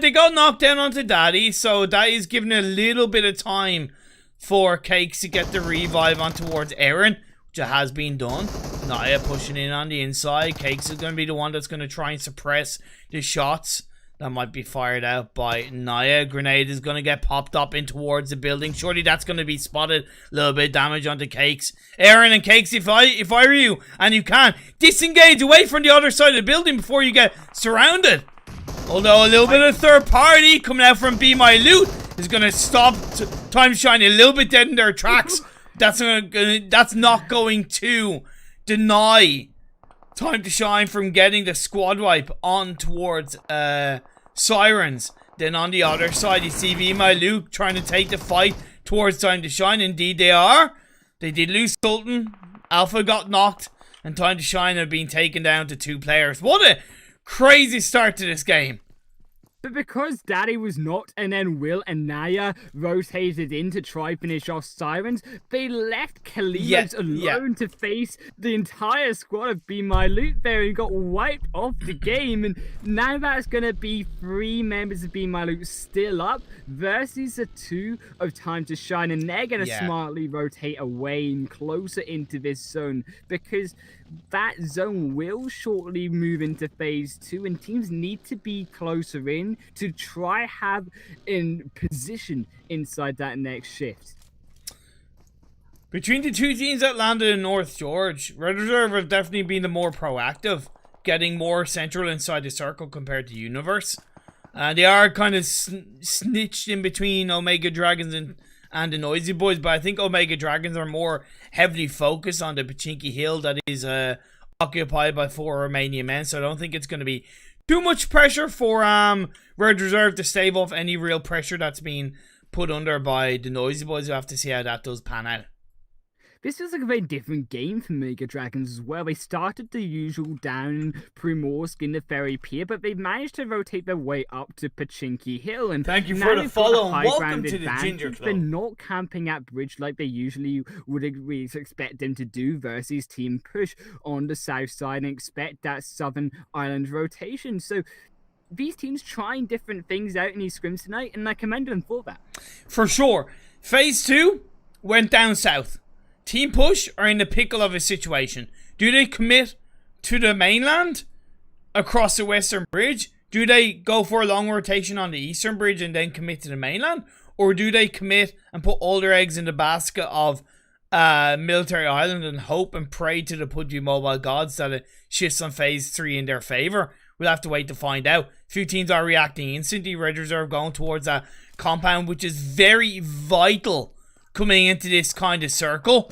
They got knocked down onto Daddy, so Daddy's giving a little bit of time for Cakes to get the revive on towards Aaron, which has been done. Naya pushing in on the inside. Cakes is going to be the one that's going to try and suppress the shots that might be fired out by Naya. Grenade is going to get popped up in towards the building. Surely that's going to be spotted. A little bit of damage onto Cakes. Aaron and Cakes, if I were you, and you can, disengage away from the other side of the building before you get surrounded. Although a little bit of third party coming out from Be My Loot is going to stop Time to Shine a little bit dead in their tracks. That's not going to deny Time to Shine from getting the squad wipe on towards Sirens. Then on the other side, you see Be My Loot trying to take the fight towards Time to Shine. Indeed, they are. They did lose Sultan. Alpha got knocked. and Time to Shine have been taken down to 2 players. What a crazy start to this game. But because Daddy was not, and then Will and Naya rotated in to try finish off Sirens, they left Kalimos alone to face the entire squad of Be My Loot there and got wiped off the game. And now that's going to be 3 members of Be My Loot still up versus the 2 of Time to Shine. And they're going to smartly rotate away and closer into this zone, because that zone will shortly move into phase 2 and teams need to be closer in to try have in position inside that next shift. Between the 2 teams that landed in North George, Red Reserve have definitely been the more proactive, getting more central inside the circle compared to Universe. They are kind of snitched in between Omega Dragons and the Noisy Boys, but I think Omega Dragons are more heavily focused on the Pachinki Hill that is occupied by 4 Romanian men, so I don't think it's going to be too much pressure for Red Reserve to stave off any real pressure that's being put under by the Noisy Boys. We'll have to see how that does pan out. This feels like a very different game for Mega Dragons as well. They started the usual down in Primorsk in the Ferry Pier, but they managed to rotate their way up to Pachinki Hill. And thank you for the follow and welcome to the Ginger Club. They're not camping at bridge like they usually would expect them to do versus Team Push on the south side and expect that Southern Island rotation. So these teams trying different things out in these scrims tonight, and I commend them for that. For sure. Phase 2 went down south. Team Push are in the pickle of a situation. Do they commit to the mainland across the western bridge? Do they go for a long rotation on the eastern bridge and then commit to the mainland? Or do they commit and put all their eggs in the basket of Military Island and hope and pray to the Pudgy Mobile Gods that it shifts on phase 3 in their favour? We'll have to wait to find out. A few teams are reacting instantly. Red Reserve going towards that compound, which is very vital coming into this kind of circle.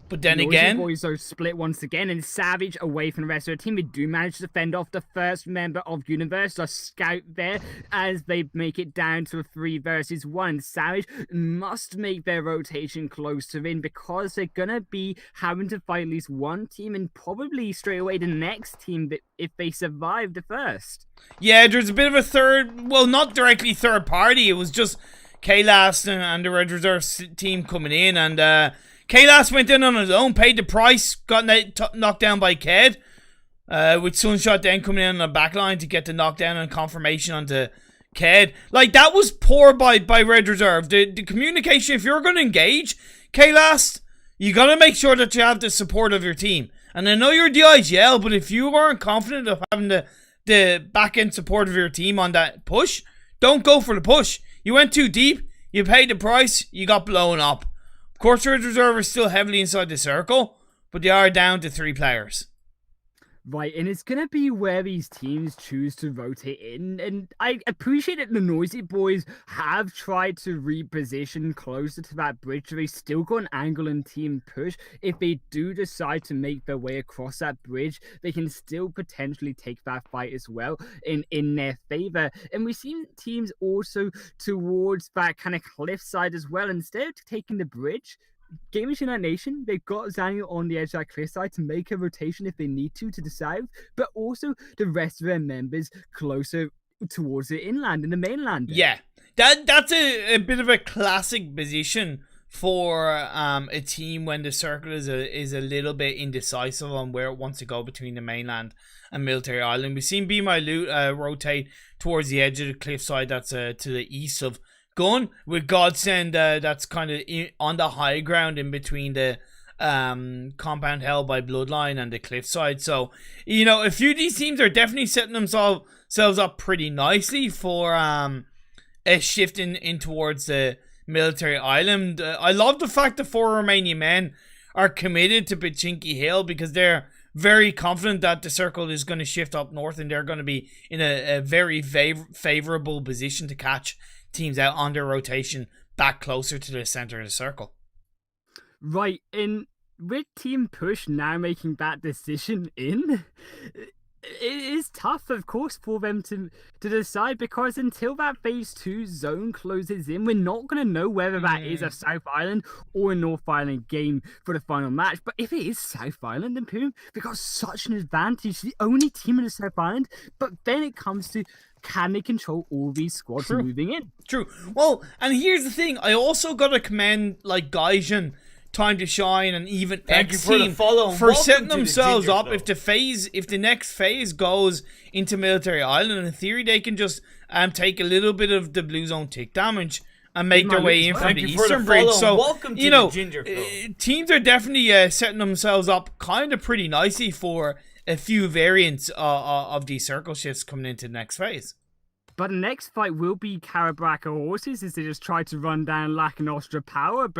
But then again, boys are split once again, and Savage away from the rest of the team. They do manage to fend off the first member of Universe, a scout there, as they make it down to a 3 versus 1. Savage must make their rotation closer in because they're gonna be having to fight at least one team and probably straight away the next team if they survive the first. Yeah, there's a bit of a third, well, not directly third party. It was just K-Last and the Red Reserve team coming in, and K-Last went in on his own, paid the price, got knocked down by Ked, with Sunshot then coming in on the back line to get the knockdown and confirmation onto Ked. Like, that was poor by Red Reserve. The communication, if you're going to engage K-Last, you got to make sure that you have the support of your team. And I know you're the IGL, but if you aren't confident of having the back-end support of your team on that push, don't go for the push. You went too deep, you paid the price, you got blown up. Of course, Red Reserve is still heavily inside the circle, but they are down to 3 players. Right, and it's going to be where these teams choose to rotate in, and I appreciate that the Noisy Boys have tried to reposition closer to that bridge, so they still got an angle and Team Push. If they do decide to make their way across that bridge, they can still potentially take that fight as well in their favor. And we see teams also towards that kind of cliffside as well. Instead of taking the bridge, Gamers Unite Nation, they've got Zaniel on the edge of that cliffside to make a rotation if they need to the south, but also the rest of their members closer towards the inland and the mainland. Yeah, that's a bit of a classic position for a team when the circle is a little bit indecisive on where it wants to go between the mainland and Military Island. We've seen Be My Loot rotate towards the edge of the cliffside that's to the east of Gun, with Godsend that's kind of on the high ground in between the compound held by Bloodline and the cliffside. So, you know, a few of these teams are definitely setting themselves up pretty nicely for a shift in towards the Military Island. I love the fact that 4 Romanian men are committed to Pachinki Hill because they're very confident that the circle is going to shift up north and they're going to be in a very favorable position to catch teams out on their rotation back closer to the center of the circle. Right, and with Team Push now making that decision in, it is tough, of course, for them to decide, because until that phase 2 zone closes in, we're not going to know whether that is a South Island or a North Island game for the final match. But if it is South Island, then Imperium, they've got such an advantage, the only team in the South Island. But then it comes to, can they control all these squads moving in? True. Well, and here's the thing, I also got to commend like Gaijin, Time to Shine, and even X Team for setting themselves up. If the next phase goes into Military Island, in theory they can just take a little bit of the Blue Zone tick damage and make their way in from the Eastern Bridge. So, you know, teams are definitely setting themselves up kind of pretty nicely for a few variants of these circle shifts coming into the next phase. But the next fight will be Karabaka Horses, as they just try to run down Lack and Nostra Power,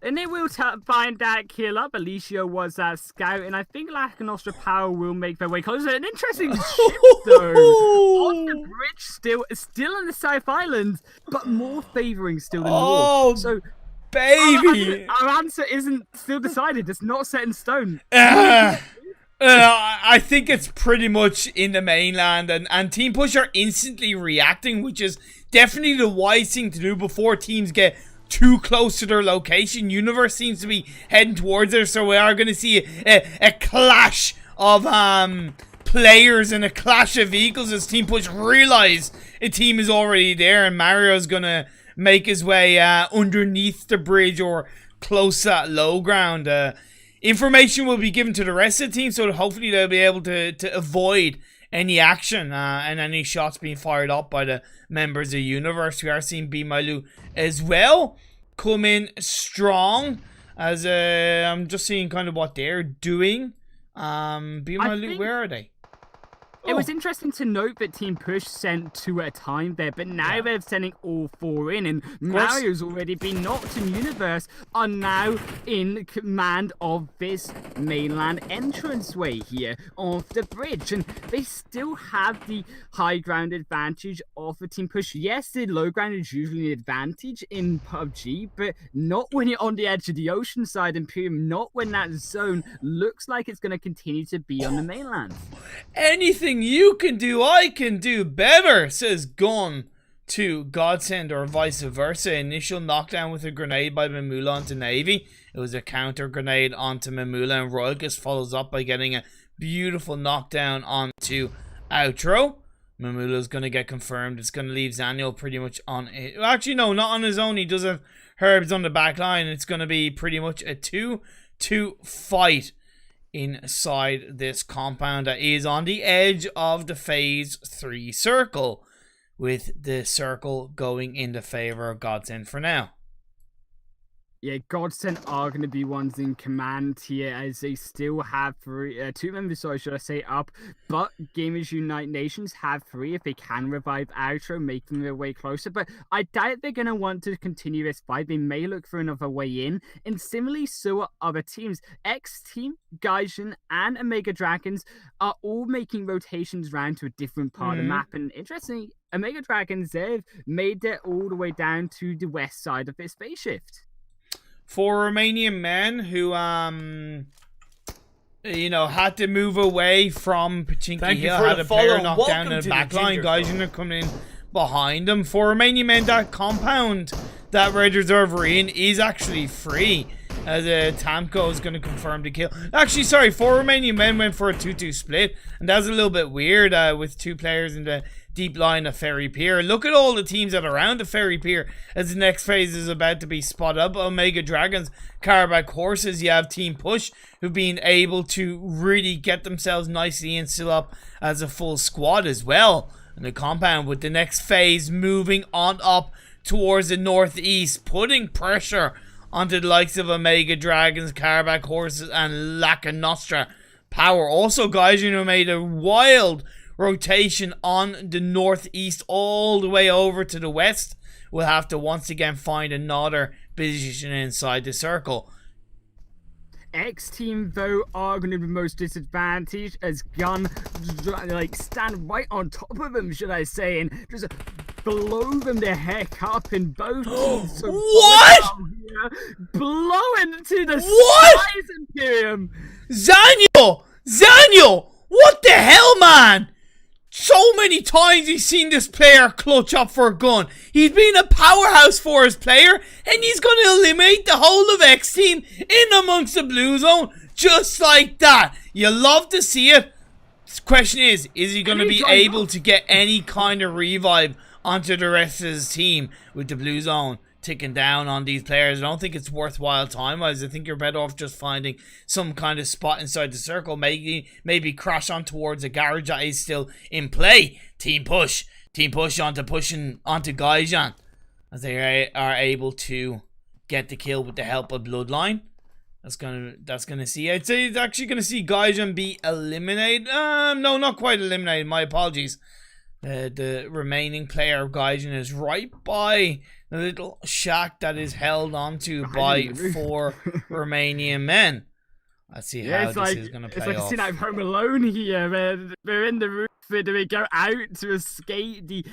and they will find that kill up. Alicia was that scout, and I think Lack and Nostra Power will make their way closer. An interesting shift, though. On the bridge, still in the South Island, but more favouring still the North. So, baby! Our answer isn't still decided. It's not set in stone. I think it's pretty much in the mainland, and Team Push are instantly reacting, which is definitely the wise thing to do before teams get too close to their location. Universe seems to be heading towards it, so we are going to see a clash of players and a clash of vehicles as Team Push realize a team is already there, and Mario's going to make his way underneath the bridge or close to that low ground. Information will be given to the rest of the team, so hopefully they'll be able to avoid any action and any shots being fired up by the members of Universe. We are seeing Be My Loot as well come in strong, as I'm just seeing kind of what they're doing. Be My Loot, where are they? It was interesting to note that Team Push sent 2 at a time there, but now they're sending all 4 in, and Mario's already been knocked, and Universe are now in command of this mainland entranceway here of the bridge, and they still have the high ground advantage of the Team Push. Yes, the low ground is usually an advantage in PUBG, but not when you're on the edge of the ocean side, Imperium, not when that zone looks like it's going to continue to be on the mainland. Anything you can do, I can do better, says Gun to Godsend, or vice versa. Initial knockdown with a grenade by Mamula onto Navy. It was a counter grenade onto Mamula, and Royalist follows up by getting a beautiful knockdown onto Outro. Mamula's going to get confirmed. It's going to leave Zaniel pretty much on it. Actually, no, not on his own. He does have Herbs on the back line. It's going to be pretty much a 2-2 fight inside this compound that is on the edge of the phase 3 circle, with the circle going in the favor of Godsend for now. Yeah, Godsend are going to be ones in command here, as they still have 2 members, sorry, should I say, up. But Gamers Unite Nations have 3 if they can revive Outro, making their way closer. But I doubt they're going to want to continue this fight. They may look for another way in. And similarly, so are other teams. X Team, Gaijin, and Omega Dragons are all making rotations round to a different part of the map. And interestingly, Omega Dragons, they've made it all the way down to the west side of this phase shift. For Romanian men who, you know, had to move away from Pachinki Hill, had a player knocked down in the back line, guys are coming in behind them. For Romanian men, that compound that Red Reserve are in is actually free, as Tamco is going to confirm the kill. Actually, sorry, 4 Romanian men went for a 2-2 split, and that's a little bit weird with 2 players in the deep line of Ferry Pier. Look at all the teams that are around the Ferry Pier as the next phase is about to be spotted up. Omega Dragons, Karabakh Horses, you have Team Push, who've been able to really get themselves nicely and still up as a full squad as well. And the compound with the next phase moving on up towards the northeast, putting pressure onto the likes of Omega Dragons, Karabakh Horses, and Laka Nostra Power. Also, guys, you know, made a wild rotation on the northeast all the way over to the west. We'll have to once again find another position inside the circle. X Team, though, are going to be most disadvantaged, as Gun, like, stand right on top of them, should I say, and just blow them the heck up in both teams. So what? Blowing to the what? skies, Imperium. Zaniel! What the hell, man? So many times he's seen this player clutch up for a gun. He's been a powerhouse for his player, and he's going to eliminate the whole of X team in amongst the blue zone just like that. You love to see it. The question is he going to be able to get any kind of revive onto the rest of his team with the blue zone ticking down on these players? I don't think it's worthwhile time-wise. I think you're better off just finding some kind of spot inside the circle, maybe crash on towards a garage that is still in play. Team push onto Gaijin as they are able to get the kill with the help of Bloodline. That's gonna see. I'd say it's actually gonna see Gaijin be eliminated. No, not quite eliminated. My apologies. The remaining player of Gaijin is right by the little shack that is held onto by 4 Romanian men. Let's see how this is going to play off. It's like a scene out of Home Alone here. They're in the roof. Do they go out to escape the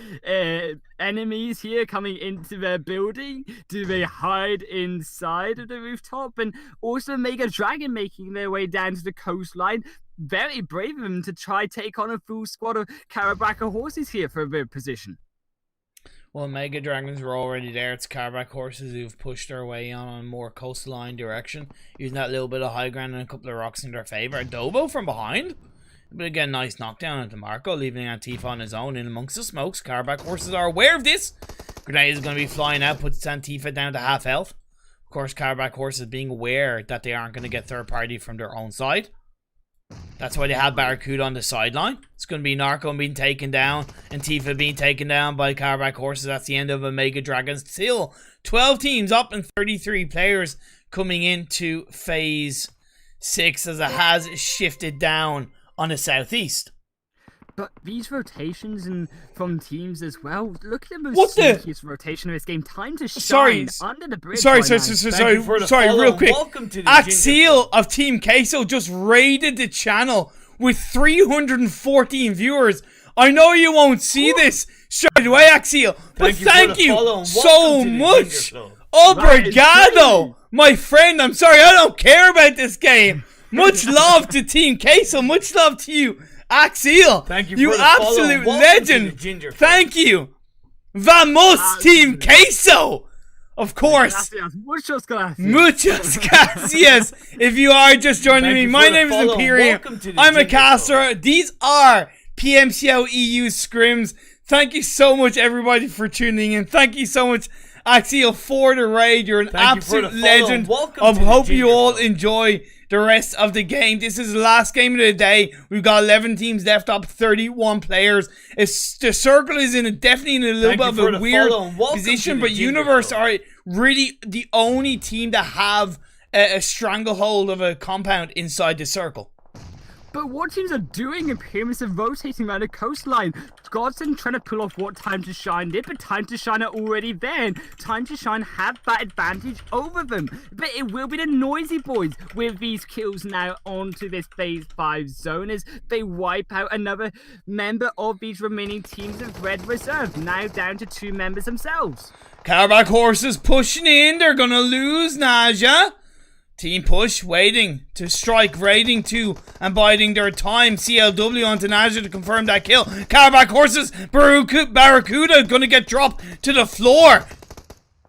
enemies here coming into their building? Do they hide inside of the rooftop? And also Mega Dragon making their way down to the coastline. Very brave of them to try take on a full squad of Karabaka horses here for a bit of position. Well, Mega Dragons were already there. It's Karabak horses who've pushed their way on a more coastline direction, using that little bit of high ground and a couple of rocks in their favor. Dobo from behind, but again, nice knockdown into Marco, leaving Antifa on his own in amongst the smokes. Karabak horses are aware of this. Grenade is going to be flying out, puts Antifa down to half health. Of course, Karabak horses being aware that they aren't going to get third party from their own side. That's why they have Barracuda on the sideline. It's going to be Narco being taken down and Tifa being taken down by Karabak horses. That's the end of Omega Dragons. Still 12 teams up and 33 players coming into phase 6 as it has shifted down on the southeast. But these rotations and from teams as well. Look at the most sneakiest rotation of this game. Time to shine under the bridge. Sorry, real quick. Axial of Team Queso just raided the channel with 314 viewers. I know you won't see this straight away, Axial, but thank you so much. Obrigado, my friend. I'm sorry, I don't care about this game. Much love to Team Queso. Much love to you, Axial. Thank you, you absolute legend. Thank you. Vamos, Team Queso. Of course. Muchas gracias. Muchas gracias. If you are just joining me, my name is Imperium. I'm a caster. These are PMCO EU Scrims. Thank you so much, everybody, for tuning in. Thank you so much, Axial, for the raid. You're an absolute legend. I hope you all enjoy the rest of the game. This is the last game of the day. We've got 11 teams left up, 31 players. The circle is definitely in a little bit of a weird position, but Universe are really the only team that have a stranglehold of a compound inside the circle. But what teams are doing Imperium is rotating around the coastline. Godson trying to pull off what Time to Shine did, but Time to Shine are already there. And Time to Shine have that advantage over them. But it will be the Noisy Boys with these kills now onto this phase 5 zone as they wipe out another member of these remaining teams of Red Reserve. Now down to 2 members themselves. Karabak horses pushing in. They're going to lose Naja. Team push, waiting to strike, raiding 2 and biding their time. CLW onto Naja to confirm that kill. Karabak horses, Barracuda gonna get dropped to the floor.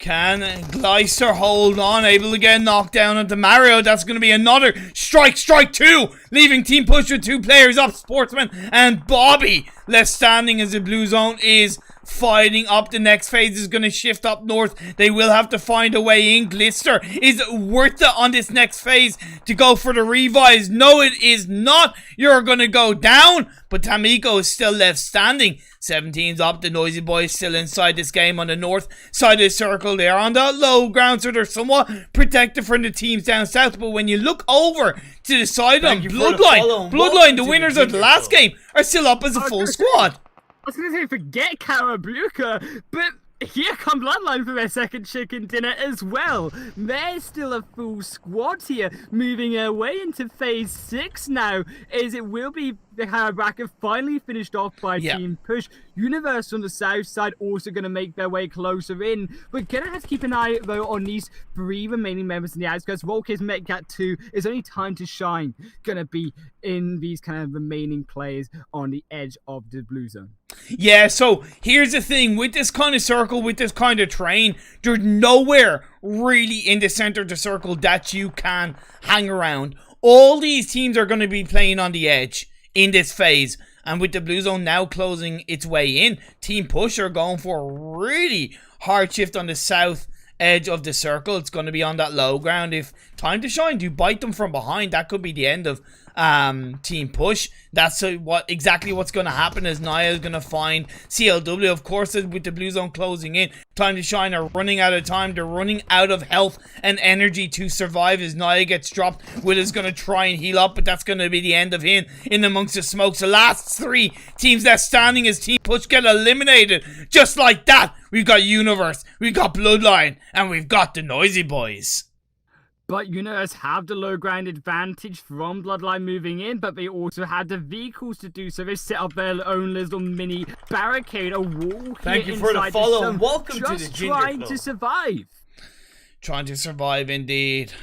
Can Gleister hold on? Able to get knocked down onto Mario. That's gonna be another strike 2, leaving Team Push with 2 players up. Sportsman and Bobby left standing as the blue zone is fighting up. The next phase is going to shift up north. They will have to find a way in. Glister, is it worth it on this next phase to go for the revives? No, it is not. You're going to go down, but Tamiko is still left standing. 17's up. The Noisy Boys still inside this game on the north side of the circle. They are on the low ground, so they're somewhat protected from the teams down south. But when you look over to the side on Bloodline, the winners of the last game, are still up as a full squad. I was going to say, forget Karabuka, but here come Bloodline for their second chicken dinner as well. There's still a full squad here, moving their way into phase 6 now, as it will be the High bracket finally finished off by Team Push. Universe on the south side also going to make their way closer in. We're going to have to keep an eye, though, on these 3 remaining members in the outskirts. Volk's Metcat 2 is only time to shine going to be in these kind of remaining players on the edge of the blue zone. Yeah, so here's the thing. With this kind of circle, with this kind of terrain, there's nowhere really in the center of the circle that you can hang around. All these teams are going to be playing on the edge in this phase. And with the blue zone now closing its way in, Team Push are going for a really hard shift on the south edge of the circle. It's going to be on that low ground. If time to shine do bite them from behind, that could be the end of Team Push. That's exactly what's going to happen, as Naya is going to find CLW. Of course, with the blue zone closing in, time to shine are running out of time. They're running out of health and energy to survive as Naya gets dropped. Will is going to try and heal up, but that's going to be the end of him in amongst the smokes. The last 3 teams that's standing as Team Push get eliminated just like that. We've got Universe, we've got Bloodline, and we've got the Noisy Boys. But Universe have the low ground advantage from Bloodline moving in, but they also had the vehicles to do so. They set up their own little mini barricade, a wall. Thank you for the follow and welcome to the Ginger trying Club. to survive. Trying to survive indeed.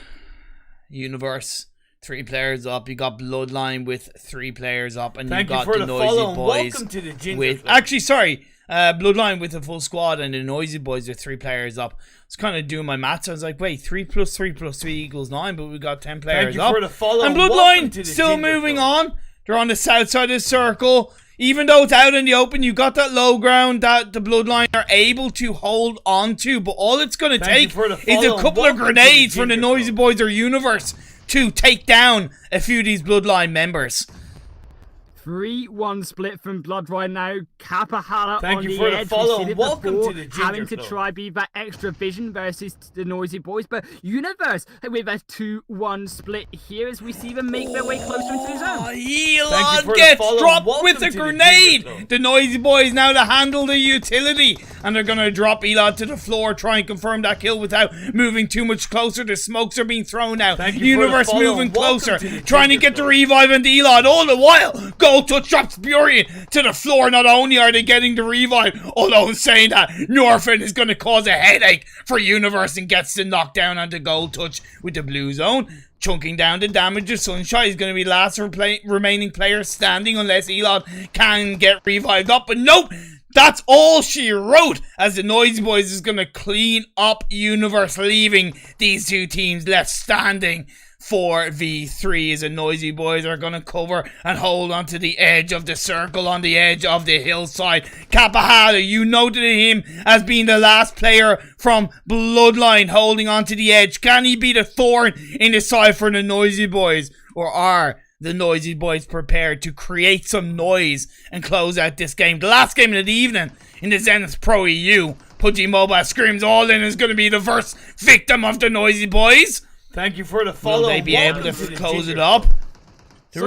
Universe, 3 players up. You got Bloodline with 3 players up, and you got the Noisy Boys welcome to the Ginger with Club. actually sorry. Bloodline with a full squad, and the Noisy Boys with 3 players up. I was kind of doing my maths. I was like, wait, 3 plus 3 plus 3 equals 9, but we got 10 players Thank you up. for the follow And welcome Bloodline to the still Ginger moving Club. on. They're on the south side of the circle. Even though it's out in the open, you got that low ground that the Bloodline are able to hold on to. But all it's going to take is a couple of grenades from the Noisy Boys or Universe to take down a few of these Bloodline members. 3-1 split from Blood right now. Kapahala Thank on you the for the edge. follow. We've seen it Welcome before, to the Ginger having to Club. try be that extra vision versus the Noisy Boys. But Universe with a 2-1 split here as we see them make their way closer into the zone. Elon gets dropped with a grenade. The Noisy Boys now to handle the utility, and they're gonna drop Elon to the floor, try and confirm that kill without moving too much closer. The smokes are being thrown out. Universe moving closer, trying to get the revive into Elon. All the while, Gold Touch drops Burian to the floor. Not only are they getting the revive, although saying that Norfin is gonna cause a headache for Universe and gets the knockdown onto Gold Touch with the blue zone. Chunking down the damage of Sunshine is going to be the last remaining player standing unless Elon can get revived up. But nope, that's all she wrote, as the Noisy Boys is going to clean up Universe, leaving these 2 teams left standing. 4v3 as the Noisy Boys are going to cover and hold onto the edge of the circle on the edge of the hillside. Kapahala, you noted him as being the last player from Bloodline holding onto the edge. Can he be the thorn in the side for the Noisy Boys? Or are the Noisy Boys prepared to create some noise and close out this game? The last game of the evening in the Zenith ProEU PMCO Mobile Scrims All In is going to be the first victim of the Noisy Boys. Thank you for the follow. Will they be able to close it up? The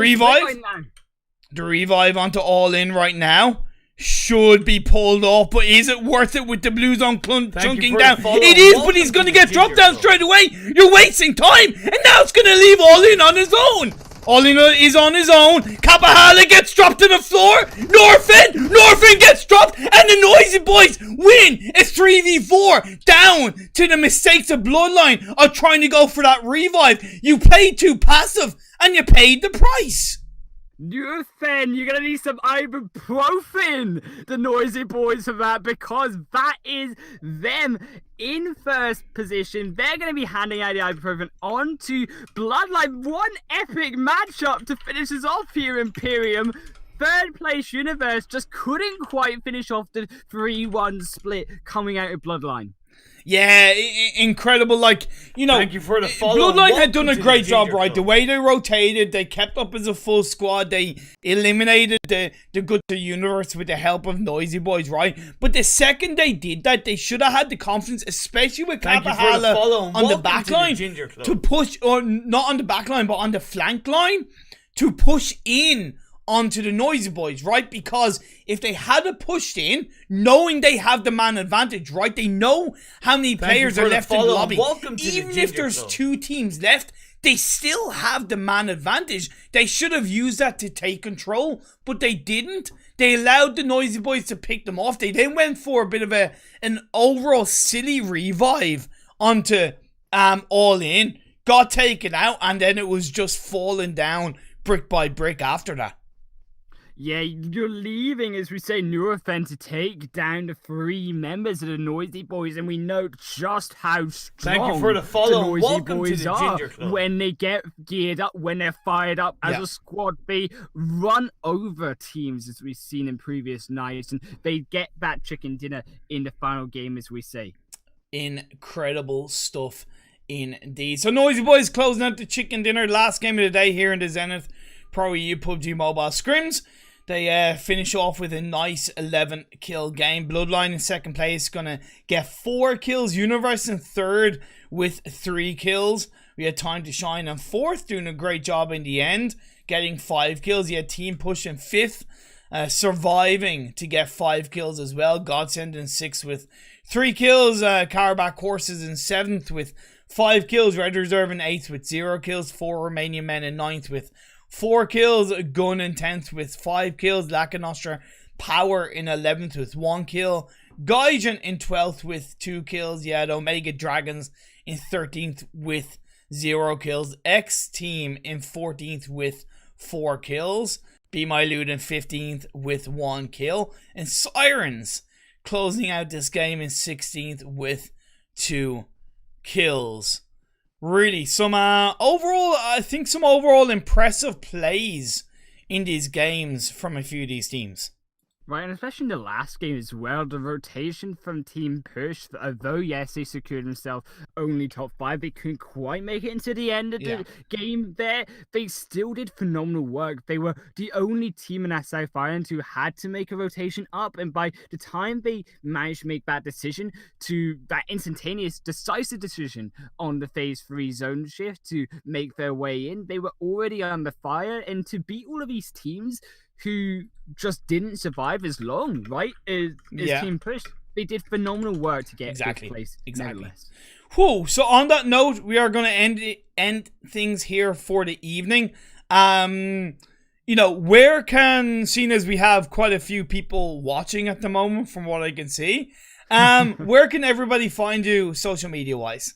revive onto All In right now should be pulled off, but is it worth it with the blue zone chunking down? It is, but he's going to get dropped down straight away. You're wasting time, and now it's going to leave All In on his own. All In is on his own. Kapahala gets dropped to the floor. Norfin gets dropped, and the Noisy Boys win. It's 3v4 down to the mistakes of Bloodline of trying to go for that revive. You played too passive, and you paid the price. Norfin, you're gonna need some ibuprofen, the Noisy Boys, for that, because that is them in first position. They're gonna be handing out the ibuprofen onto Bloodline. One epic matchup to finish us off here, Imperium. Third place Universe just couldn't quite finish off the 3-1 split coming out of Bloodline. Yeah, incredible. Like, you know, thank you for the follow. Bloodline had done a great job, right? The way they rotated, they kept up as a full squad. They eliminated the good to Universe with the help of Noisy Boys, right? But the second they did that, they should have had the confidence, especially with Kapahala on the back line, to push, or not on the back line, but on the flank line, to push in onto the Noisy Boys, right? Because if they had pushed in, knowing they have the man advantage, right? They know how many players are left in the lobby. Even if there's 2 teams left, they still have the man advantage. They should have used that to take control, but they didn't. They allowed the Noisy Boys to pick them off. They then went for a bit of an overall silly revive onto All In, got taken out, and then it was just falling down brick by brick after that. Yeah, you're leaving, as we say, Nurofen to take down the 3 members of the Noisy Boys, and we know just how strong Thank you for the follow. the Noisy Welcome Boys to the are Ginger Club. when they get geared up, when they're fired up as a squad. They run over teams, as we've seen in previous nights, and they get that chicken dinner in the final game, as we say. Incredible stuff indeed. So Noisy Boys closing out the chicken dinner. Last game of the day here in the Zenith ProEU PUBG Mobile Scrims. They finish off with a nice 11 kill game. Bloodline in second place, gonna get 4 kills. Universe in third with 3 kills. We had Time to Shine in fourth, doing a great job in the end, getting 5 kills. You had Team Push in fifth, surviving to get 5 kills as well. Godsend in sixth with 3 kills. Carback Horses in seventh with 5 kills. Red Reserve in eighth with 0 kills. 4 Romanian Men in ninth with 4 kills. Gun in 10th with 5 kills. Lacanostra Power in 11th with 1 kill. Gaijin in 12th with 2 kills. You had Omega Dragons in 13th with 0 kills. X Team in 14th with 4 kills. Be My Loot in 15th with 1 kill. And Sirens closing out this game in 16th with 2 kills. Really, some overall impressive plays in these games from a few of these teams. Right, and especially in the last game as well, the rotation from Team Push, although yes, they secured themselves only top 5, they couldn't quite make it into the end of the game there. They still did phenomenal work. They were the only team in that South Island who had to make a rotation up, and by the time they managed to make that decision, to that instantaneous, decisive decision on the Phase 3 zone shift to make their way in, they were already under fire, and to beat all of these teams who just didn't survive as long, right? As Team Push, they did phenomenal work to get this place. Exactly. Whew. So on that note, we are going to end things here for the evening. You know, where can, seeing as we have quite a few people watching at the moment, from what I can see, where can everybody find you social media wise?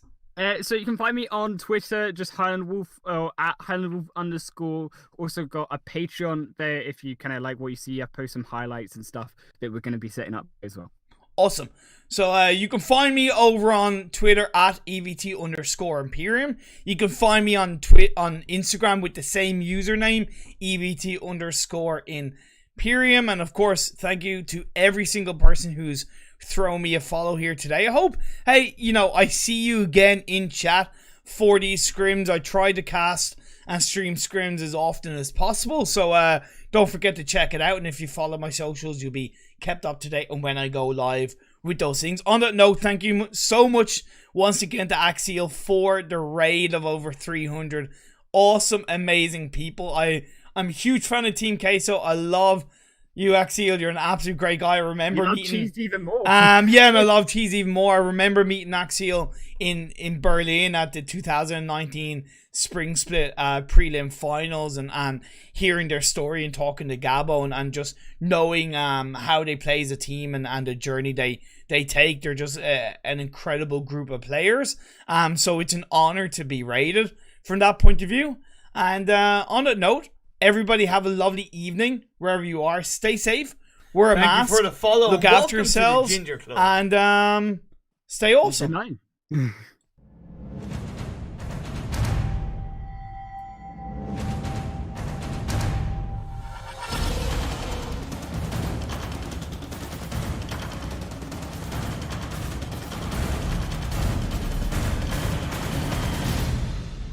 So you can find me on Twitter, just HighlandWolf, or at HighlandWolf_. Also got a Patreon there if you kind of like what you see. I post some highlights and stuff that we're going to be setting up as well. Awesome. So you can find me over on Twitter at EVT_Imperium. You can find me on Instagram with the same username, EVT_Imperium. And of course, thank you to every single person who's throw me a follow here today. I hope, hey, you know, I see you again in chat for these scrims. I try to cast and stream scrims as often as possible, so don't forget to check it out. And if you follow my socials, you'll be kept up to date on when I go live with those things. On that note, thank you so much once again to Axial for the raid of over 300 awesome, amazing people. I'm a huge fan of Team Queso. I love you, Axial. You're an absolute great guy. I remember meeting Cheese even more. Yeah, and I love Cheese even more. I remember meeting Axial in Berlin at the 2019 Spring Split prelim finals, and hearing their story and talking to Gabo and just knowing how they play as a team and the journey they take. They're just an incredible group of players. So it's an honor to be rated from that point of view. And on that note, everybody have a lovely evening wherever you are. Stay safe. Wear a mask. Thank you for the follow. Look after yourselves. To the Ginger Club. And stay awesome. Good night.